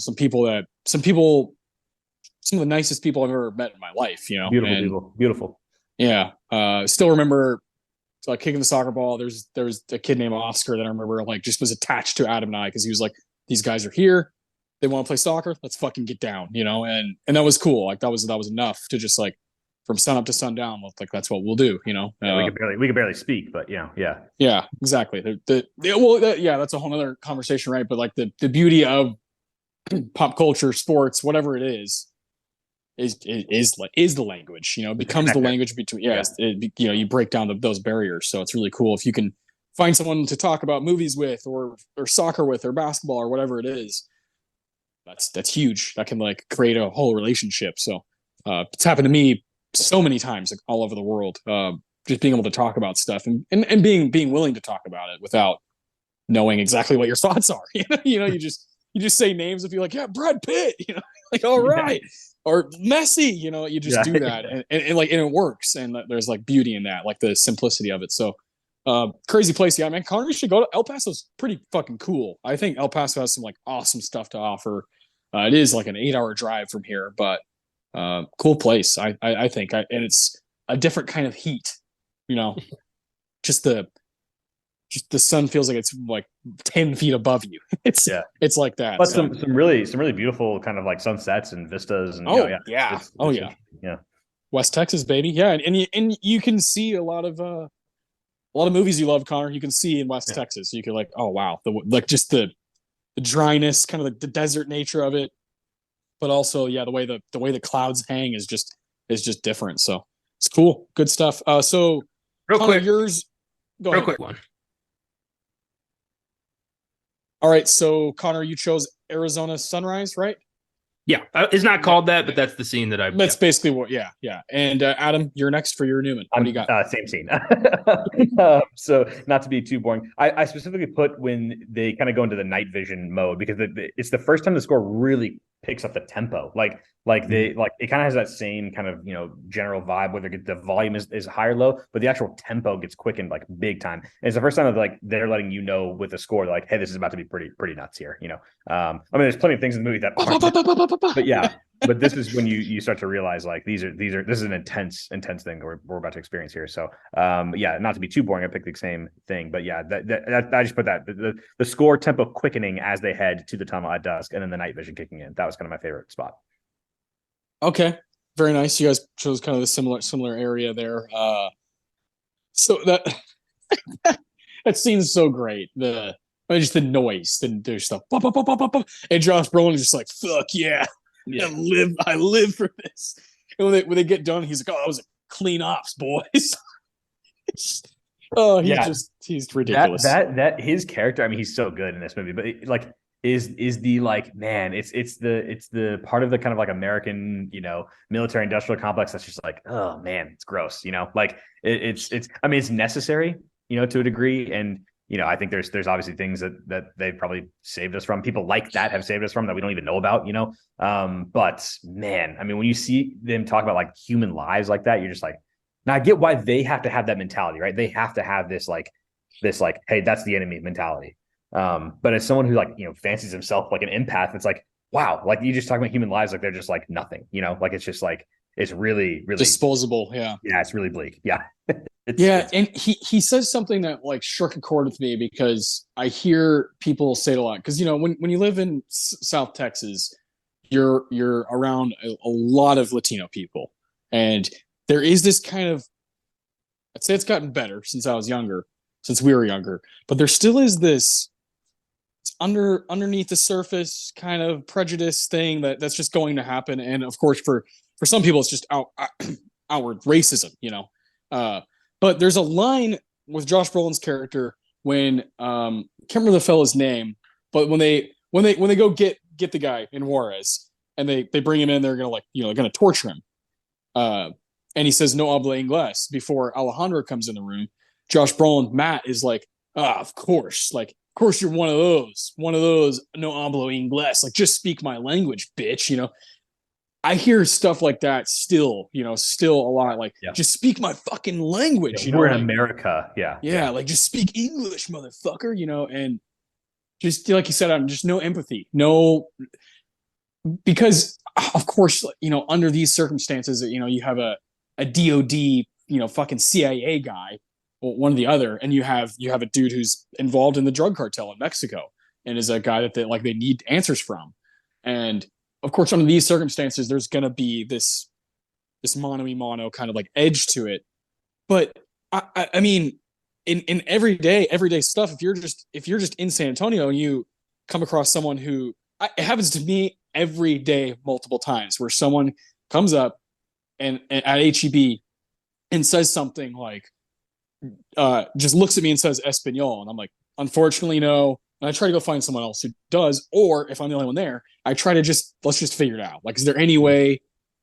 the nicest people I've ever met in my life. Beautiful. Yeah. Still remember like kicking the soccer ball. There was a kid named Oscar that I remember like just was attached to Adam and I because he was like, these guys are here. They want to play soccer. Let's fucking get down. And that was cool. Like that was enough to just like, from sun up to sundown, like that's what we'll do, we could barely speak, but yeah, exactly. That's a whole other conversation, right? But like the beauty of pop culture, sports, whatever it is the language. Becomes the language between. You break down those barriers. So it's really cool if you can find someone to talk about movies with, or soccer with, or basketball, or whatever it is. That's huge. That can like create a whole relationship. So it's happened to me so many times, like all over the world, just being able to talk about stuff and being willing to talk about it without knowing exactly what your thoughts are. You just say names if you're like, yeah, Brad Pitt, like, all right. Or Messi, you just do that and it works. And there's like beauty in that, like the simplicity of it. So crazy place. Yeah, man, Connor, you should go to El Paso's pretty fucking cool. I think El Paso has some like awesome stuff to offer. It is like an 8-hour drive from here, but cool place. I think, and it's a different kind of heat, just the sun feels like it's like 10 feet above you. It's like that. But some really beautiful kind of like sunsets and vistas and West Texas, baby. Yeah. And you can see a lot of movies you love, Connor, you can see in West Texas. You can like, oh wow. Just the dryness, kind of like the desert nature of it. But also, the way the clouds hang is just different. So it's cool. Good stuff. So Real Connor, quick, yours. Go real ahead. quick one. All right, so Connor, you chose Arizona Sunrise, right? Yeah, it's not Yeah, called that, but that's the scene that I. that's Yeah. basically what. Yeah, yeah. And Adam, you're next for your Newman. What do you got? Same scene. So not to be too boring, I specifically put when they kind of go into the night vision mode because it's the first time the score really picks up the tempo. Like they like it kind of has that same kind of general vibe where the volume is high or low, but the actual tempo gets quickened like big time. And it's the first time that like they're letting you know with the score like, hey, this is about to be pretty nuts here. I mean, there's plenty of things in the movie that aren't, but yeah. But this is when you start to realize like this is an intense thing we're about to experience here. So yeah, not to be too boring, I picked the same thing, but yeah, that I just put that the score tempo quickening as they head to the tunnel at dusk, and then the night vision kicking in. That was kind of my favorite spot. Okay, very nice. You guys chose kind of the similar area there. So that that scene's so great. Just the noise, there's stuff, and Josh Brolin is just like, "Fuck yeah, Yeah. I live for this." And when they get done, he's like, "Oh, that was a clean ops, boys." Oh, he's ridiculous. That his character. I mean, he's so good in this movie, but like is the like man, it's the part of the kind of like American military industrial complex that's just like, oh man, it's gross. Like it's I mean, it's necessary to a degree, and I think there's obviously things that they've probably saved us from. People like that have saved us from that we don't even know about. But man, I mean, when you see them talk about like human lives like that, you're just like. Now I get why they have to have that mentality, right? They have to have this like, hey, that's the enemy mentality. But as someone who like, fancies himself like an empath, it's like, wow, like you just talk about human lives like they're just like nothing, like it's just like it's really, really disposable. Yeah, yeah, it's really bleak. Yeah, and he says something that like struck a chord with me because I hear people say it a lot because when you live in South Texas, you're around a lot of Latino people, and there is this kind of, I'd say it's gotten better since we were younger, but there still is this underneath the surface kind of prejudice thing that's just going to happen. And of course, for some people, it's just outward racism, but there's a line with Josh Brolin's character when can't remember the fella's name, but when they go get the guy in Juarez and they bring him in, they're gonna gonna torture him. And he says no habla inglés before Alejandro comes in the room. Josh Brolin, Matt is like, of course, you're one of those no habla inglés, like just speak my language, bitch. I hear stuff like that still a lot, like just speak my fucking language. We're in America, yeah, like just speak English, motherfucker. And just like you said, I'm just no empathy, no, because of course, under these circumstances, you have a DOD, fucking CIA guy, or one or the other, and you have a dude who's involved in the drug cartel in Mexico and is a guy that they need answers from. And of course, under these circumstances, there's gonna be this mano a mano kind of like edge to it. But I mean, in everyday stuff, if you're just in San Antonio and you come across someone who it happens to me every day, multiple times, where someone comes up and at HEB and says something like, just looks at me and says Espanol, and I'm like, unfortunately, no. And I try to go find someone else who does, or if I'm the only one there, I try to let's just figure it out. Like, is there any way,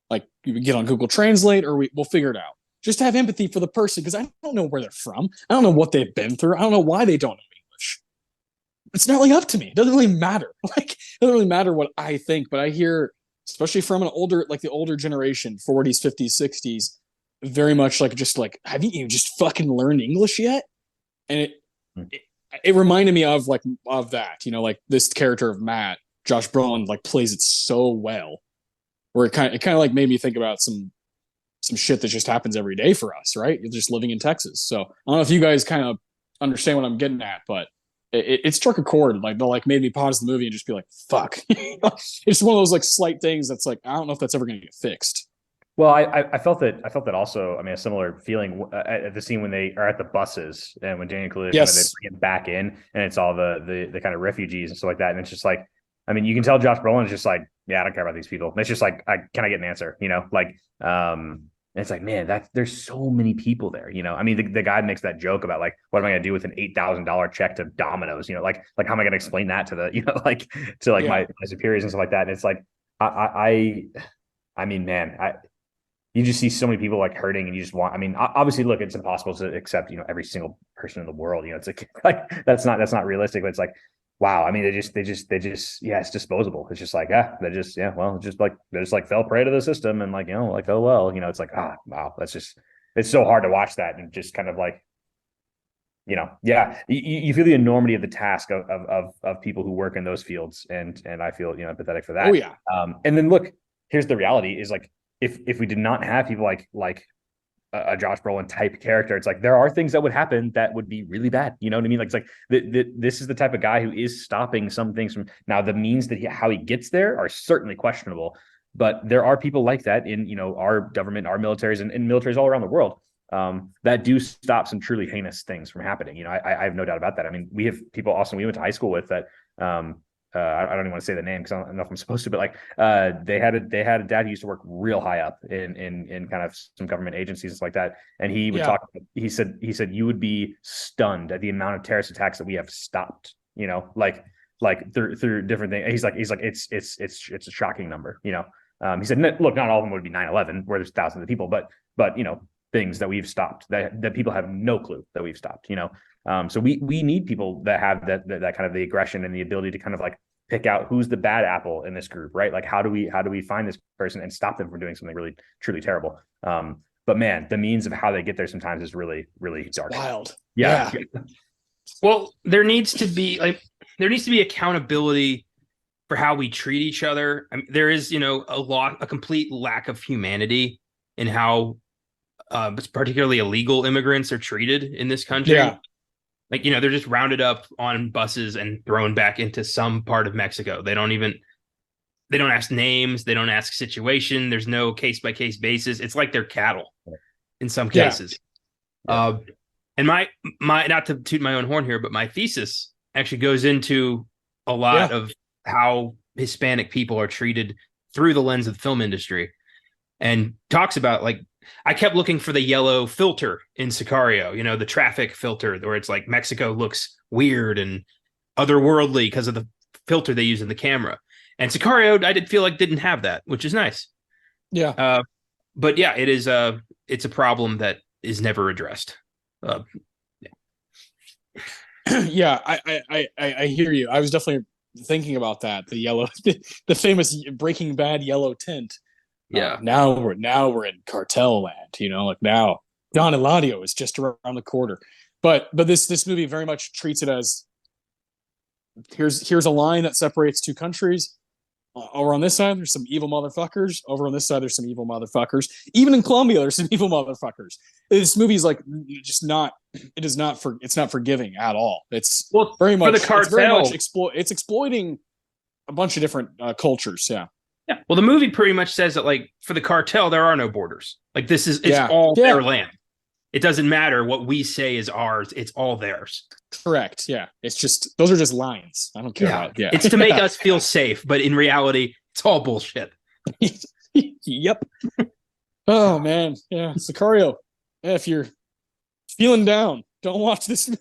like, you can get on Google Translate, or we'll figure it out. Just to have empathy for the person, because I don't know where they're from. I don't know what they've been through. I don't know why they don't know English. It's not really up to me. It doesn't really matter. Like, it doesn't really matter what I think, but I hear, especially from the older generation, 40s, 50s, 60s, very much like, just like, haven't you just fucking learned English yet? And it reminded me of that, like this character of Matt, Josh Brolin, like plays it so well, where it kind of like made me think about some shit that just happens every day for us, right? You're just living in Texas. So I don't know if you guys kind of understand what I'm getting at, but it struck a chord, like made me pause the movie and just be like, fuck. It's one of those like slight things that's like, I don't know if that's ever going to get fixed. Well, I felt that also. I mean, a similar feeling at the scene when they are at the buses and when Daniel Kaluuya kind of they bring him back in, and it's all the kind of refugees and stuff like that, and it's just like, I mean, you can tell Josh Brolin is just like, yeah, I don't care about these people. And it's just like, can I get an answer? And it's like, man, there's so many people there. I mean, the guy makes that joke about like, what am I gonna do with an $8,000 check to Domino's? Like how am I gonna explain that to the, like to like my superiors and stuff like that? And it's like, I mean, man, you just see so many people like hurting, and you just want. I mean, obviously, look, it's impossible to accept every single person in the world. It's like that's not realistic. But it's like, wow. I mean, they just yeah, it's disposable. It's just like well, they just like fell prey to the system, and like like, oh well, it's like, wow, it's so hard to watch that, and just kind of like, yeah, you feel the enormity of the task of people who work in those fields, and I feel empathetic for that. Oh yeah. And then look, here's the reality: is like, if we did not have people like a Josh Brolin type character, it's like there are things that would happen that would be really bad. You know what I mean? Like, it's like this is the type of guy who is stopping some things from. Now the means that how he gets there are certainly questionable, but there are people like that in our government, our militaries, and militaries all around the world, that do stop some truly heinous things from happening. I have no doubt about that. I mean, we have people also we went to high school with that. I don't even want to say the name because I don't know if I'm supposed to, but like, they had a dad who used to work real high up in kind of some government agencies and stuff like that. And he would talk, he said, you would be stunned at the amount of terrorist attacks that we have stopped, like through different things. He's like, it's a shocking number, he said, look, not all of them would be 9/11 where there's thousands of people, but things that we've stopped that people have no clue that we've stopped, so we need people that have that kind of the aggression and the ability to kind of like pick out who's the bad apple in this group, right? Like how do we find this person and stop them from doing something really truly terrible? But man, the means of how they get there sometimes is really, really dark. Wild. Yeah. Well, there needs to be accountability for how we treat each other. I mean, there is, a complete lack of humanity in how particularly illegal immigrants are treated in this country. Yeah. Like, they're just rounded up on buses and thrown back into some part of Mexico. They don't ask names. They don't ask situation. There's no case by case basis. It's like they're cattle in some cases. Yeah. And my not to toot my own horn here, but my thesis actually goes into a lot of how Hispanic people are treated through the lens of the film industry, and talks about like, I kept looking for the yellow filter in Sicario, the traffic filter, where it's like Mexico looks weird and otherworldly because of the filter they use in the camera. And Sicario, I did feel like didn't have that, which is nice. Yeah. But yeah, it's a problem that is never addressed. Yeah, I hear you. I was definitely thinking about that. The yellow, the famous Breaking Bad yellow tint. Yeah. Now we're in cartel land, like now Don Eladio is just around the corner. But this movie very much treats it as here's a line that separates two countries. Over on this side, there's some evil motherfuckers. Over on this side, there's some evil motherfuckers. Even in Colombia, there's some evil motherfuckers. This movie's like just not. It's not forgiving at all. It's very much for the cartel. It's very much it's exploiting a bunch of different cultures. Yeah. Yeah. Well, the movie pretty much says that, like, for the cartel, there are no borders. Like, it's all their land. It doesn't matter what we say is ours. It's all theirs. Correct. Yeah. It's just, those are just lines. I don't care about it. Yeah. It's to make us feel safe, but in reality, it's all bullshit. Yep. Oh man. Yeah. Sicario. Yeah, if you're feeling down, don't watch this.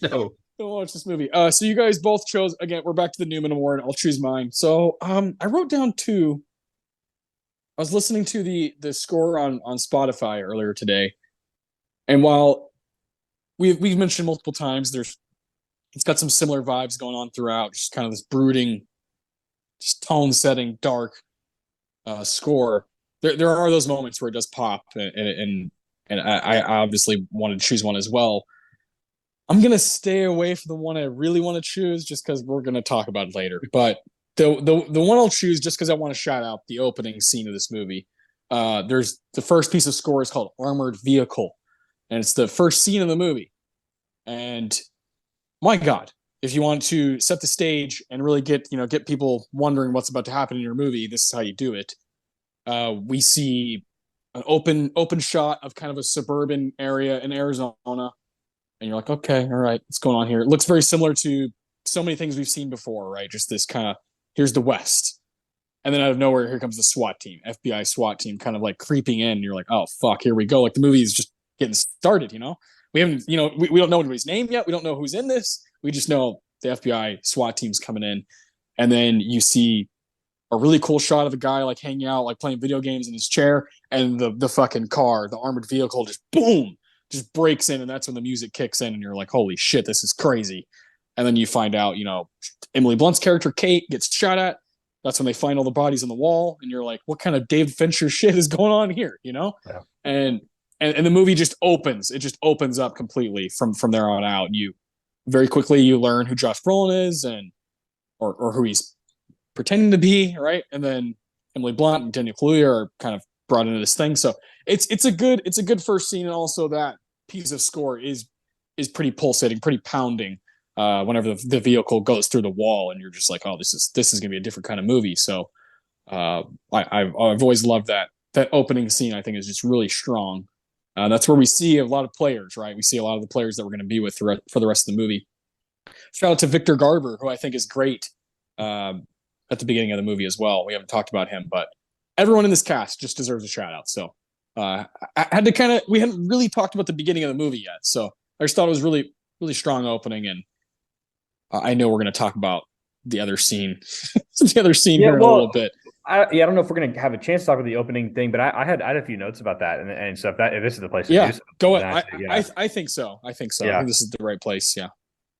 No. Don't watch this movie. So you guys both chose, again, we're back to the Newman Award. I'll choose mine. So I wrote down two. I was listening to the score on Spotify earlier today. And while we've mentioned multiple times, it's got some similar vibes going on throughout, just kind of this brooding, just tone setting, dark score. There are those moments where it does pop, and I obviously wanted to choose one as well. I'm gonna stay away from the one I really want to choose, just because we're gonna talk about it later. But the one I'll choose, just because I want to shout out the opening scene of this movie. There's the first piece of score is called "Armored Vehicle," and it's the first scene of the movie. And my God, if you want to set the stage and really get people wondering what's about to happen in your movie, this is how you do it. We see an open shot of kind of a suburban area in Arizona. And you're like, okay, all right, what's going on here? It looks very similar to so many things we've seen before, right? Just this kind of, here's the West. And then out of nowhere, here comes the SWAT team, FBI SWAT team, kind of like creeping in. And you're like, oh fuck, here we go. Like the movie is just getting started. We haven't, we don't know anybody's name yet. We don't know who's in this. We just know the FBI SWAT team's coming in, and then you see a really cool shot of a guy like hanging out, like playing video games in his chair, and the fucking car, the armored vehicle, just boom, just breaks in, and that's when the music kicks in, and you're like, holy shit, this is crazy. And then you find out, Emily Blunt's character Kate gets shot at. That's when they find all the bodies on the wall, and you're like, what kind of David Fincher shit is going on here? Yeah. And the movie just opens. It just opens up completely from there on out. You very quickly you learn who Josh Brolin is, and or who he's pretending to be, right? And then Emily Blunt and Daniel Kaluuya are kind of brought into this thing. So it's a good first scene, and also that piece of score is pretty pulsating, pretty pounding. Whenever the vehicle goes through the wall, and you're just like, oh, this is gonna be a different kind of movie. So I've always loved that opening scene. I think is just really strong. That's where we see a lot of players, right? We see a lot of the players that we're going to be with for the rest of the movie. Shout out to Victor Garber, who I think is great at the beginning of the movie as well. We haven't talked about him, but everyone in this cast just deserves a shout out. So I had to we hadn't really talked about the beginning of the movie yet. So I just thought it was really, really strong opening. And I know we're going to talk about the other scene, here in a little bit. I don't know if we're going to have a chance to talk about the opening thing, but I had a few notes about that, and so if this is the place to do so, go ahead. I think so. Yeah. I think this is the right place. Yeah.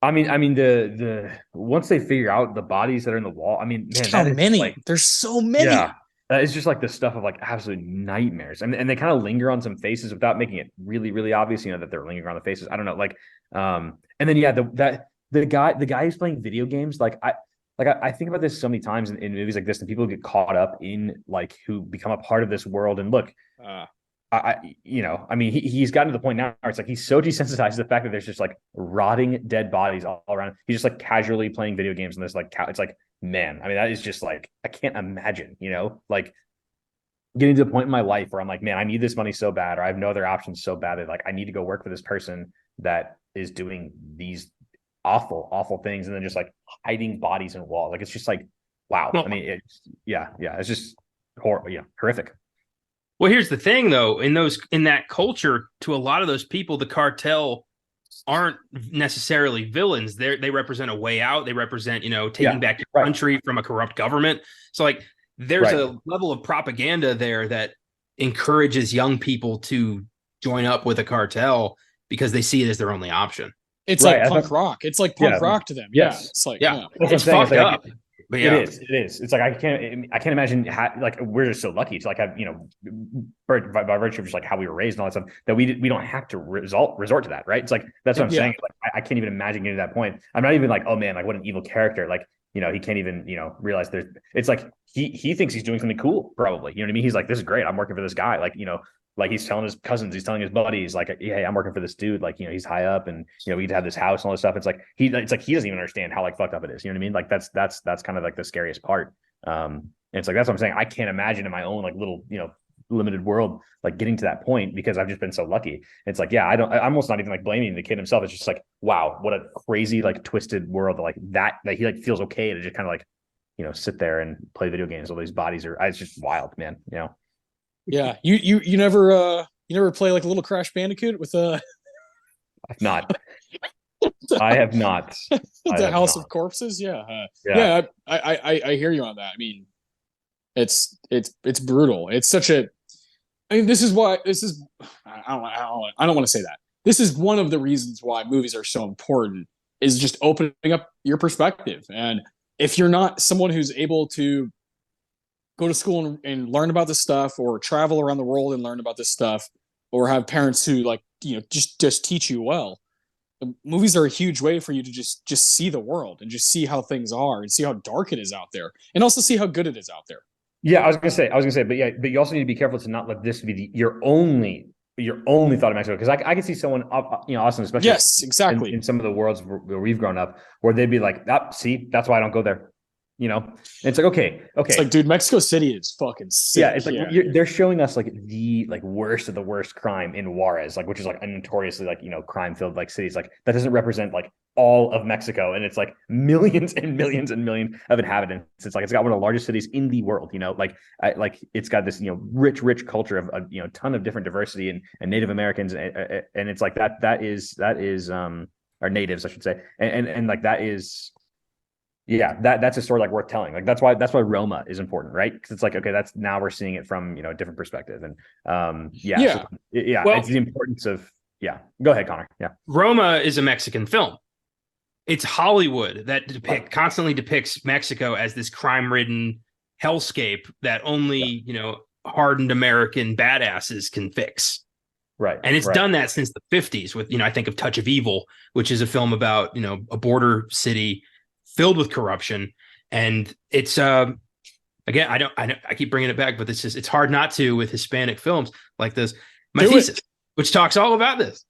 I mean the once they figure out the bodies that are in the wall, I mean, man, how many? There's so many. Yeah, that is just like the stuff of like absolute nightmares, and they kind of linger on some faces without making it really, really obvious, that they're lingering on the faces. I don't know, like, and then the guy who's playing video games, I think about this so many times in movies like this, and people get caught up in like who become a part of this world. And look, he's gotten to the point now where it's like he's so desensitized to the fact that there's just like rotting dead bodies all around. He's just like casually playing video games, and there's like it's like, man, I mean, that is just like, I can't imagine, like getting to the point in my life where I'm like, man, I need this money so bad, or I have no other options so bad that like I need to go work for this person that is doing these awful things, and then just like hiding bodies in walls. Like, it's just like, wow. I mean, it's just horrific. Well, here's the thing though, in that culture, to a lot of those people, the cartel aren't necessarily villains. They represent a way out. They represent, taking back your country from a corrupt government. So like there's a level of propaganda there that encourages young people to join up with a cartel because they see it as their only option. It's like punk rock. It's like punk rock to them. Yes. Yeah. It's like, it's fucked up. But yeah, it is. It's like I can't imagine like we're just so lucky to like have by virtue of just like how we were raised and all that stuff, that we don't have to resort to that, right? It's like that's what I'm saying. Like I can't even imagine getting to that point. I'm not even like, oh man, like what an evil character. Like he can't even realize there's. It's like he thinks he's doing something cool, probably. You know what I mean? He's like, this is great. I'm working for this guy. Like he's telling his cousins, he's telling his buddies, like, hey, I'm working for this dude. Like, he's high up, and we get to have this house and all this stuff. It's like he doesn't even understand how like fucked up it is. You know what I mean? Like that's kind of like the scariest part. And it's like that's what I'm saying. I can't imagine in my own like little limited world like getting to that point, because I've just been so lucky. It's like, I'm almost not even like blaming the kid himself. It's just like, wow, what a crazy like twisted world that he like feels okay to just kind of like sit there and play video games. All these bodies are. It's just wild, man. Yeah, you never play like a little Crash Bandicoot with I've not. I have not. The House of Corpses. Yeah. I hear you on that. I mean, it's brutal. It's such a. I mean, this is why I don't want to say that. This is one of the reasons why movies are so important, is just opening up your perspective. And if you're not someone who's able to go to school and learn about this stuff, or travel around the world and learn about this stuff, or have parents who like, just teach you well, the movies are a huge way for you to just see the world and just see how things are and see how dark it is out there, and also see how good it is out there. Yeah, I was gonna say, but you also need to be careful to not let this be your only thought of Mexico, because I can see someone, Austin, especially, yes, exactly, in some of the worlds where we've grown up, where they'd be like, see, that's why I don't go there. you know, and it's like, okay. It's like, dude, Mexico City is fucking sick. Yeah, it's like they're showing us like the like worst of the worst crime in Juarez, like which is like a notoriously like crime filled like cities. Like that doesn't represent like all of Mexico, and it's like millions and millions and millions of inhabitants. It's like it's got one of the largest cities in the world. Like it's got this rich culture of a ton of different diversity and Native Americans, and it's like that is or natives, I should say, and like that is. Yeah, that's a story like worth telling. Like that's why Roma is important, right? Because it's like, okay, that's now we're seeing it from a different perspective. And Well, it's the importance of Go ahead, Connor. Yeah. Roma is a Mexican film. It's Hollywood that constantly depicts Mexico as this crime-ridden hellscape that only, hardened American badasses can fix. Right. And it's done that since the 50s with, I think of Touch of Evil, which is a film about, a border city filled with corruption. And it's again, I keep bringing it back, but it's hard not to with Hispanic films like this. My thesis, which talks all about this.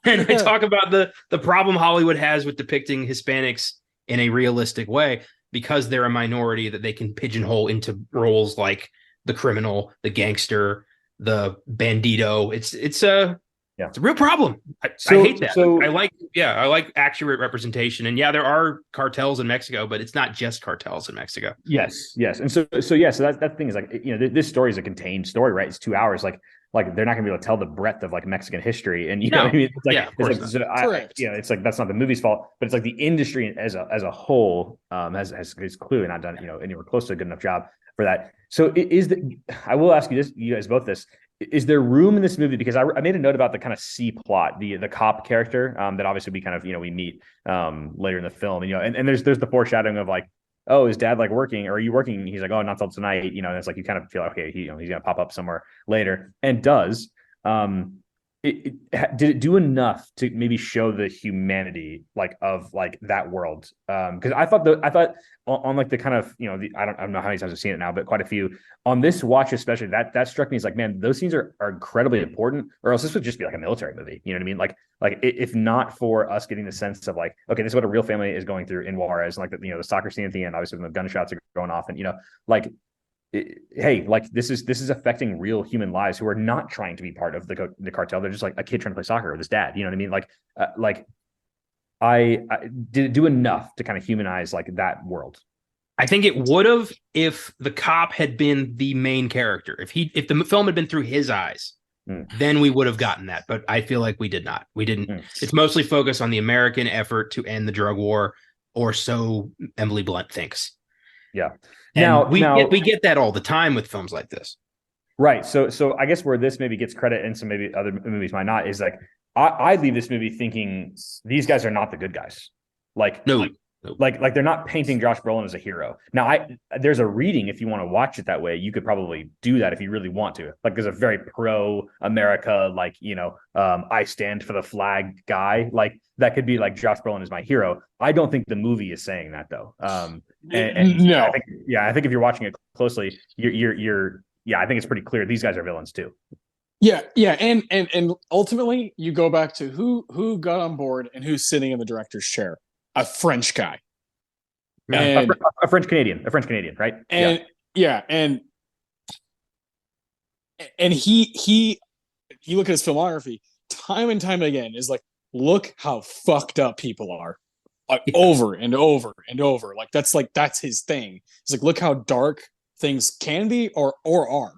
And I talk about the problem Hollywood has with depicting Hispanics in a realistic way because they're a minority that they can pigeonhole into roles like the criminal, the gangster, the bandito. It's a real problem. I hate that. I like accurate representation. And there are cartels in Mexico, but it's not just cartels in Mexico. Yes. And so that's the thing is like, this story is a contained story, right? It's 2 hours. Like they're not gonna be able to tell the breadth of like Mexican history. And what I mean? It's like, it's like, that's not the movie's fault, but it's like the industry as a whole has clearly not done, anywhere close to a good enough job for that. So I will ask you guys both this. Is there room in this movie? Because I made a note about the kind of C plot, the cop character that obviously we kind of, we meet later in the film, and there's the foreshadowing of like, oh, is dad like working or are you working? He's like, oh, not till tonight. And it's like, you kind of feel like, okay, he's going to pop up somewhere later and does. Did it do enough to maybe show the humanity of that world? Because I thought on like the kind of I don't know how many times I've seen it now, but quite a few on this watch especially that struck me as like, man, those scenes are incredibly important, or else this would just be like a military movie. You know what I mean? Like if not for us getting the sense of like, okay, this is what a real family is going through in Juarez, and like the soccer scene at the end, obviously when the gunshots are going off, and hey, like this is affecting real human lives who are not trying to be part of the cartel. They're just like a kid trying to play soccer with his dad. You know what I mean? I did it do enough to kind of humanize like that world? I think it would have if the cop had been the main character. If the film had been through his eyes, then we would have gotten that. But I feel like we did not. We didn't. It's mostly focused on the American effort to end the drug war, or so Emily Blunt thinks. Yeah. And we get that all the time with films like this. Right. So I guess where this maybe gets credit and some maybe other movies might not is like, I leave this movie thinking these guys are not the good guys. Like they're not painting Josh Brolin as a hero. Now there's a reading, if you want to watch it that way, you could probably do that if you really want to. Like there's a very pro America, I stand for the flag guy. Like that could be like Josh Brolin is my hero. I don't think the movie is saying that though. No, I think if you're watching it closely, I think it's pretty clear these guys are villains too. Yeah, and ultimately you go back to who got on board and who's sitting in the director's chair. A French guy. Yeah, a French Canadian, right? And and he you look at his filmography time and time again is like, look how fucked up people are. Over and over and over. That's his thing. It's like, look how dark things can be or are.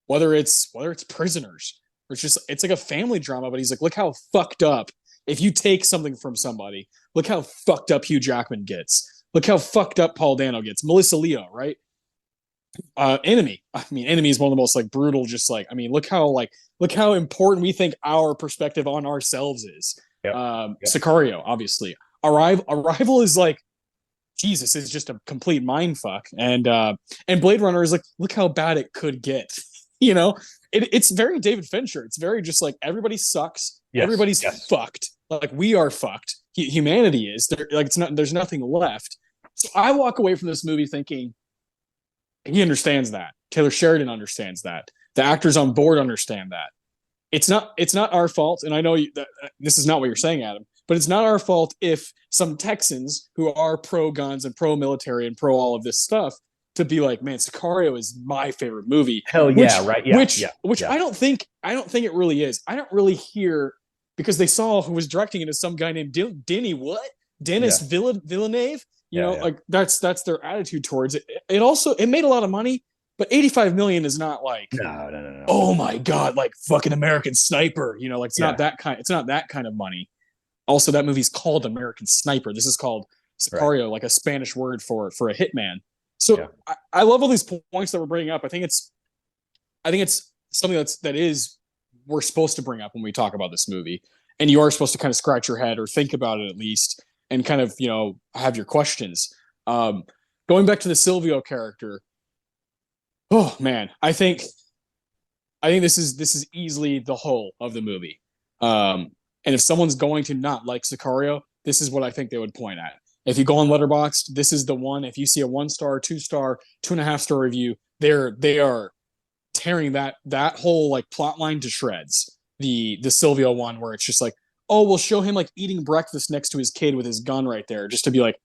Whether it's Prisoners, or it's like a family drama, but he's like, look how fucked up. If you take something from somebody, look how fucked up Hugh Jackman gets. Look how fucked up Paul Dano gets. Melissa Leo, right? Enemy. Enemy is one of the most brutal. Look how important we think our perspective on ourselves is. Sicario, obviously. Arrival is like, Jesus, is just a complete mind fuck. And Blade Runner is like, look how bad it could get. It's very David Fincher. It's very just like, everybody sucks. Yes, everybody's fucked. Like, we are fucked. Humanity is there. Like, there's nothing left. So I walk away from this movie thinking he understands that. Taylor Sheridan understands that. The actors on board understand that. It's not our fault. And I know that this is not what you're saying, Adam, but it's not our fault if some Texans who are pro guns and pro military and pro all of this stuff to be like, man, Sicario is my favorite movie. Hell yeah, right? Yeah, Which I don't think it really is. I don't really hear, because they saw who was directing it as some guy named Dennis Villeneuve. Like that's their attitude towards it. It made a lot of money, but 85 million is not like no. Oh my god, like fucking American Sniper. Like it's not that kind of money. Also, that movie's called American Sniper. This is called Sicario, like a Spanish word for a hitman. So I love all these points that we're bringing up. I think it's something that is we're supposed to bring up when we talk about this movie, and you are supposed to kind of scratch your head or think about it at least, and kind of have your questions. Going back to the Silvio character, oh man, I think this is easily the whole of the movie. And if someone's going to not like Sicario, this is what I think they would point at. If you go on Letterboxd, this is the one. If you see a 1-star, 2-star, 2.5-star review, they are tearing that whole like plot line to shreds. The Silvio one, where it's just like, oh, we'll show him like eating breakfast next to his kid with his gun right there, just to be like,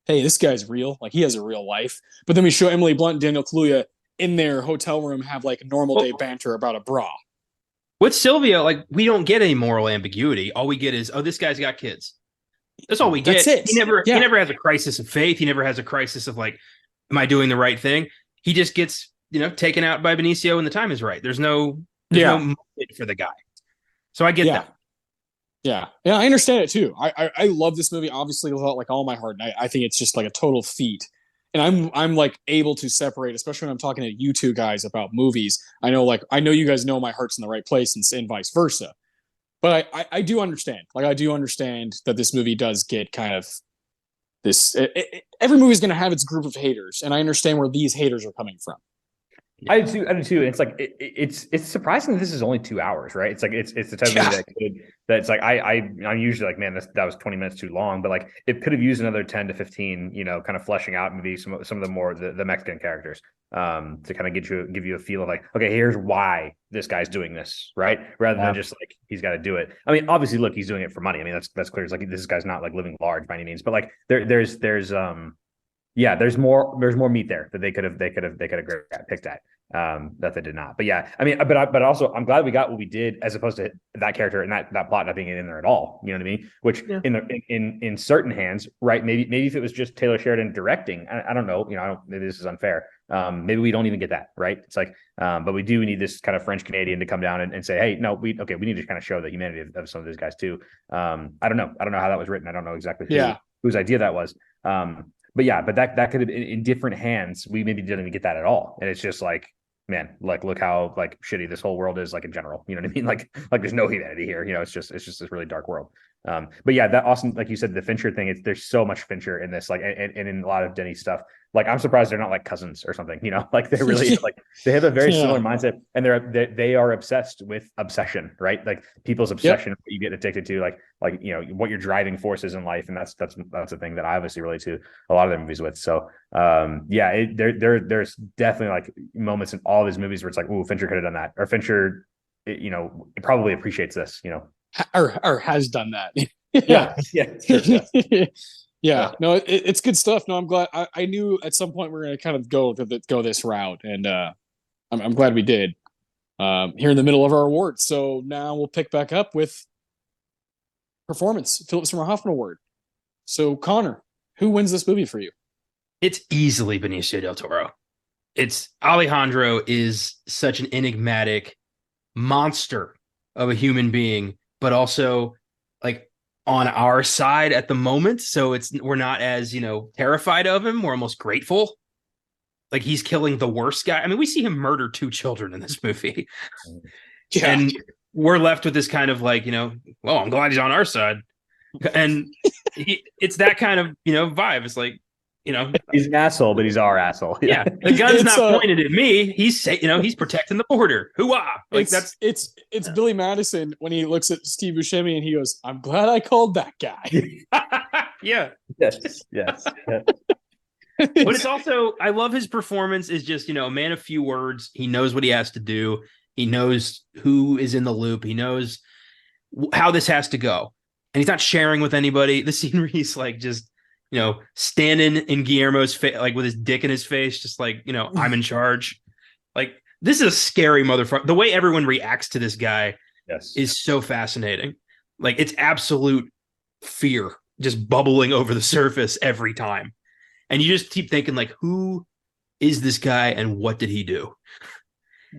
hey, this guy's real. Like, he has a real life. But then we show Emily Blunt and Daniel Kaluuya in their hotel room have like normal day banter about a bra. With Silvio, like, we don't get any moral ambiguity. All we get is, oh, this guy's got kids. That's all we get. That's it. He never has a crisis of faith. He never has a crisis of like, am I doing the right thing? He just gets, taken out by Benicio when the time is right. There's no motive for the guy. So I get that. Yeah, I understand it too. I love this movie, obviously, with like all my heart, and I think it's just like a total feat. And I'm like able to separate, especially when I'm talking to you two guys about movies. I know you guys know my heart's in the right place, and vice versa. But I do understand. Like, I do understand that this movie does get kind of this. Every movie is going to have its group of haters, and I understand where these haters are coming from. I do too. And it's like it's surprising that this is only 2 hours, right? It's like it's the type of movie that it's like I'm usually like, man, that was 20 minutes too long, but like it could have used another 10 to 15, kind of fleshing out maybe some of the more the Mexican characters, to kind of give you a feel of like, okay, here's why this guy's doing this, right? Rather than just like he's got to do it. I mean, obviously, look, he's doing it for money. I mean, that's clear. It's like this guy's not like living large by any means, but like there's more meat there that they could have picked at, that they did not. But yeah, I mean, but also I'm glad we got what we did, as opposed to that character and that plot not being in there at all. You know what I mean? Which in certain hands, right? Maybe if it was just Taylor Sheridan directing, I don't know. Maybe this is unfair. Maybe we don't even get that, right? It's like, but we do need this kind of French Canadian to come down and say, hey, no, we need to kind of show the humanity of some of these guys too. I don't know how that was written. I don't know exactly whose idea that was. But that could have been in different hands. We maybe didn't even get that at all. And it's just like, man, like, look how like shitty this whole world is, like in general, you know what I mean? Like there's no humanity here, it's just this really dark world. But yeah, that awesome, like you said, the Fincher thing, there's so much Fincher in this, like, and in a lot of Denny's stuff. Like, I'm surprised they're not like cousins or something, like they're really like, they have a very similar mindset, and they are obsessed with obsession, right? Like people's obsession, what you get addicted to, like what your driving force is in life. And that's a thing that I obviously relate to a lot of their movies with. So there's definitely like moments in all of his movies where it's like, ooh, Fincher could have done that, or Fincher, probably appreciates this, or has done that. Yeah. No, it's good stuff. No, I'm glad. I knew at some point we are going to kind of go this route, and I'm glad we did. Here in the middle of our awards, so now we'll pick back up with performance, Philip Seymour Hoffman Award. So Connor, who wins this movie for you? It's easily Benicio del Toro. It's Alejandro is such an enigmatic monster of a human being, but also like on our side at the moment. So we're not as, terrified of him. We're almost grateful. Like, he's killing the worst guy. I mean, we see him murder 2 children in this movie. Yeah. And we're left with this kind of like, well, I'm glad he's on our side. And it's that kind of, vibe. It's like, he's an asshole, but he's our asshole. Yeah. The gun's not pointed at me. He's protecting the border. Hooah. Like, it's Billy Madison when he looks at Steve Buscemi and he goes, I'm glad I called that guy. Yeah. Yes. But it's also, I love his performance is just, a man of few words. He knows what he has to do. He knows who is in the loop. He knows how this has to go. and he's not sharing with anybody. The scene where he's like just, standing in Guillermo's face, like with his dick in his face, just like, I'm in charge. Like, this is a scary motherfucker. The way everyone reacts to this guy is so fascinating. Like, it's absolute fear just bubbling over the surface every time. And you just keep thinking, like, who is this guy and what did he do?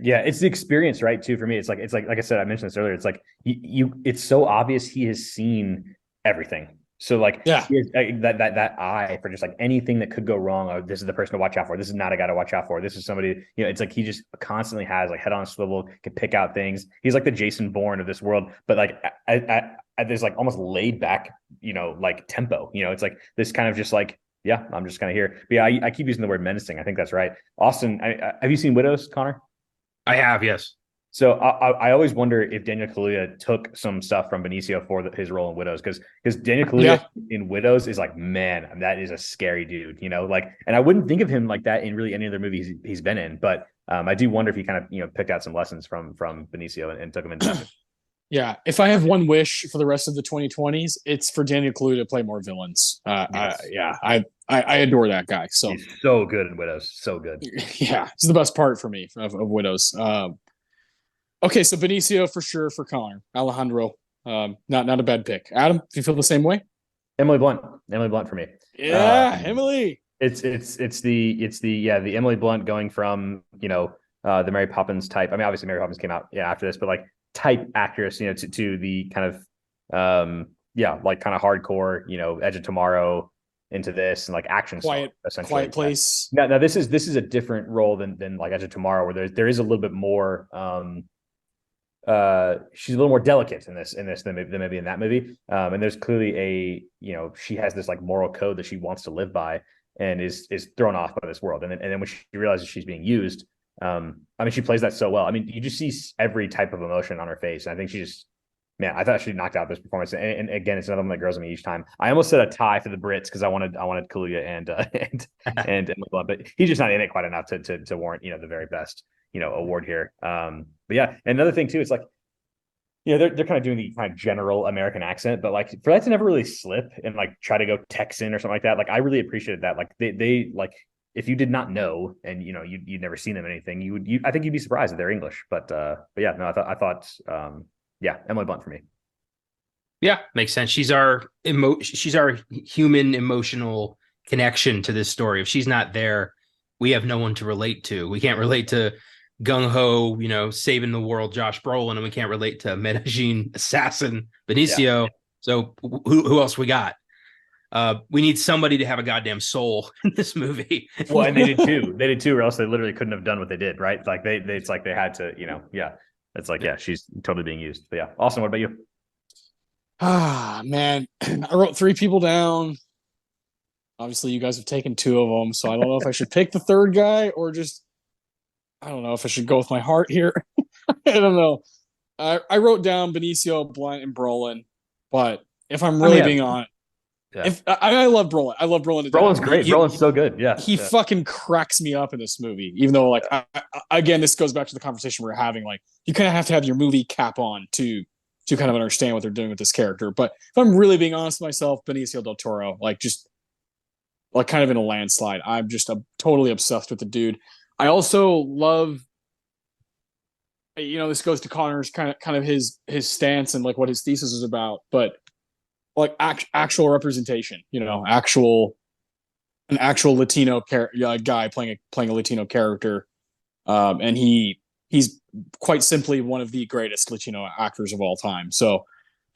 Yeah, it's the experience, right? Too, for me, it's like I said, I mentioned this earlier. It's like it's so obvious he has seen everything. So like, yeah, that eye for just like anything that could go wrong. Oh, this is the person to watch out for. This is not a guy to watch out for. This is somebody, it's like he just constantly has like head on a swivel, can pick out things. He's like the Jason Bourne of this world, but like at this like almost laid back, like tempo. It's like this kind of just like, yeah, I'm just kind of here. But yeah, I keep using the word menacing. I think that's right. Austin, have you seen Widows, Connor? I have, yes. So I always wonder if Daniel Kaluuya took some stuff from Benicio for his role in Widows, because Daniel Kaluuya in Widows is like, man, that is a scary dude, like, and I wouldn't think of him like that in really any other movies he's been in, but I do wonder if he kind of picked out some lessons from Benicio and took him into that. Yeah, if I have one wish for the rest of the 2020s, it's for Daniel Kaluuya to play more villains. I adore that guy. So he's so good in Widows, so good. Yeah, it's the best part for me of Widows. Okay, so Benicio for sure for Connor. Alejandro, not a bad pick. Adam, do you feel the same way? Emily Blunt for me. Yeah, Emily. It's the Emily Blunt going from the Mary Poppins type. I mean, obviously Mary Poppins came out after this, but like type actress, to the kind of like kind of hardcore, Edge of Tomorrow into this, and like action Quiet, song, essentially. Quiet Place. Now this is a different role than like Edge of Tomorrow, where there is a little bit more she's a little more delicate in this than maybe in that movie. And there's clearly she has this like moral code that she wants to live by, and is thrown off by this world. And then when she realizes she's being used, I mean, she plays that so well. I mean, you just see every type of emotion on her face. And I think she just, man, I thought she knocked out this performance. And again, it's another one that grows on me each time. I almost said a tie for the Brits because I wanted Kaluuya and Emily Blunt, but he's just not in it quite enough to warrant the very best award here. But yeah, another thing too, it's like, they're kind of doing the kind of general American accent, but like for that to never really slip and like try to go Texan or something like that, like I really appreciated that. Like they like, if you did not know and you'd never seen them in anything, I think you'd be surprised that they're English. But yeah, no, I thought yeah, Emily Blunt for me. Yeah, makes sense. She's our human emotional connection to this story. If she's not there, we have no one to relate to. We can't relate to gung ho, saving the world, Josh Brolin, and we can't relate to Medellin assassin Benicio. Yeah. So who else we got? We need somebody to have a goddamn soul in this movie. Well, and they did too, or else they literally couldn't have done what they did, right? Like it's like they had to, yeah. It's like, yeah, she's totally being used. But yeah, Austin, what about you? Ah, man, I wrote 3 people down. Obviously, you guys have taken 2 of them, so I don't know if I should pick the third guy or just, I don't know if I should go with my heart here. I don't know. I wrote down Benicio, Blunt, and Brolin, but if I'm really being honest, if I love Brolin. I love Brolin. Brolin's great. Brolin's so good. Yeah. He fucking cracks me up in this movie, even though like, again, this goes back to the conversation we're having. Like you kind of have to have your movie cap on to kind of understand what they're doing with this character. But if I'm really being honest with myself, Benicio del Toro, like just like kind of in a landslide. I'm totally obsessed with the dude. I also love, this goes to Connor's kind of his stance and like what his thesis is about, but like actual representation, an actual Latino guy playing a Latino character, and he's quite simply one of the greatest Latino actors of all time. So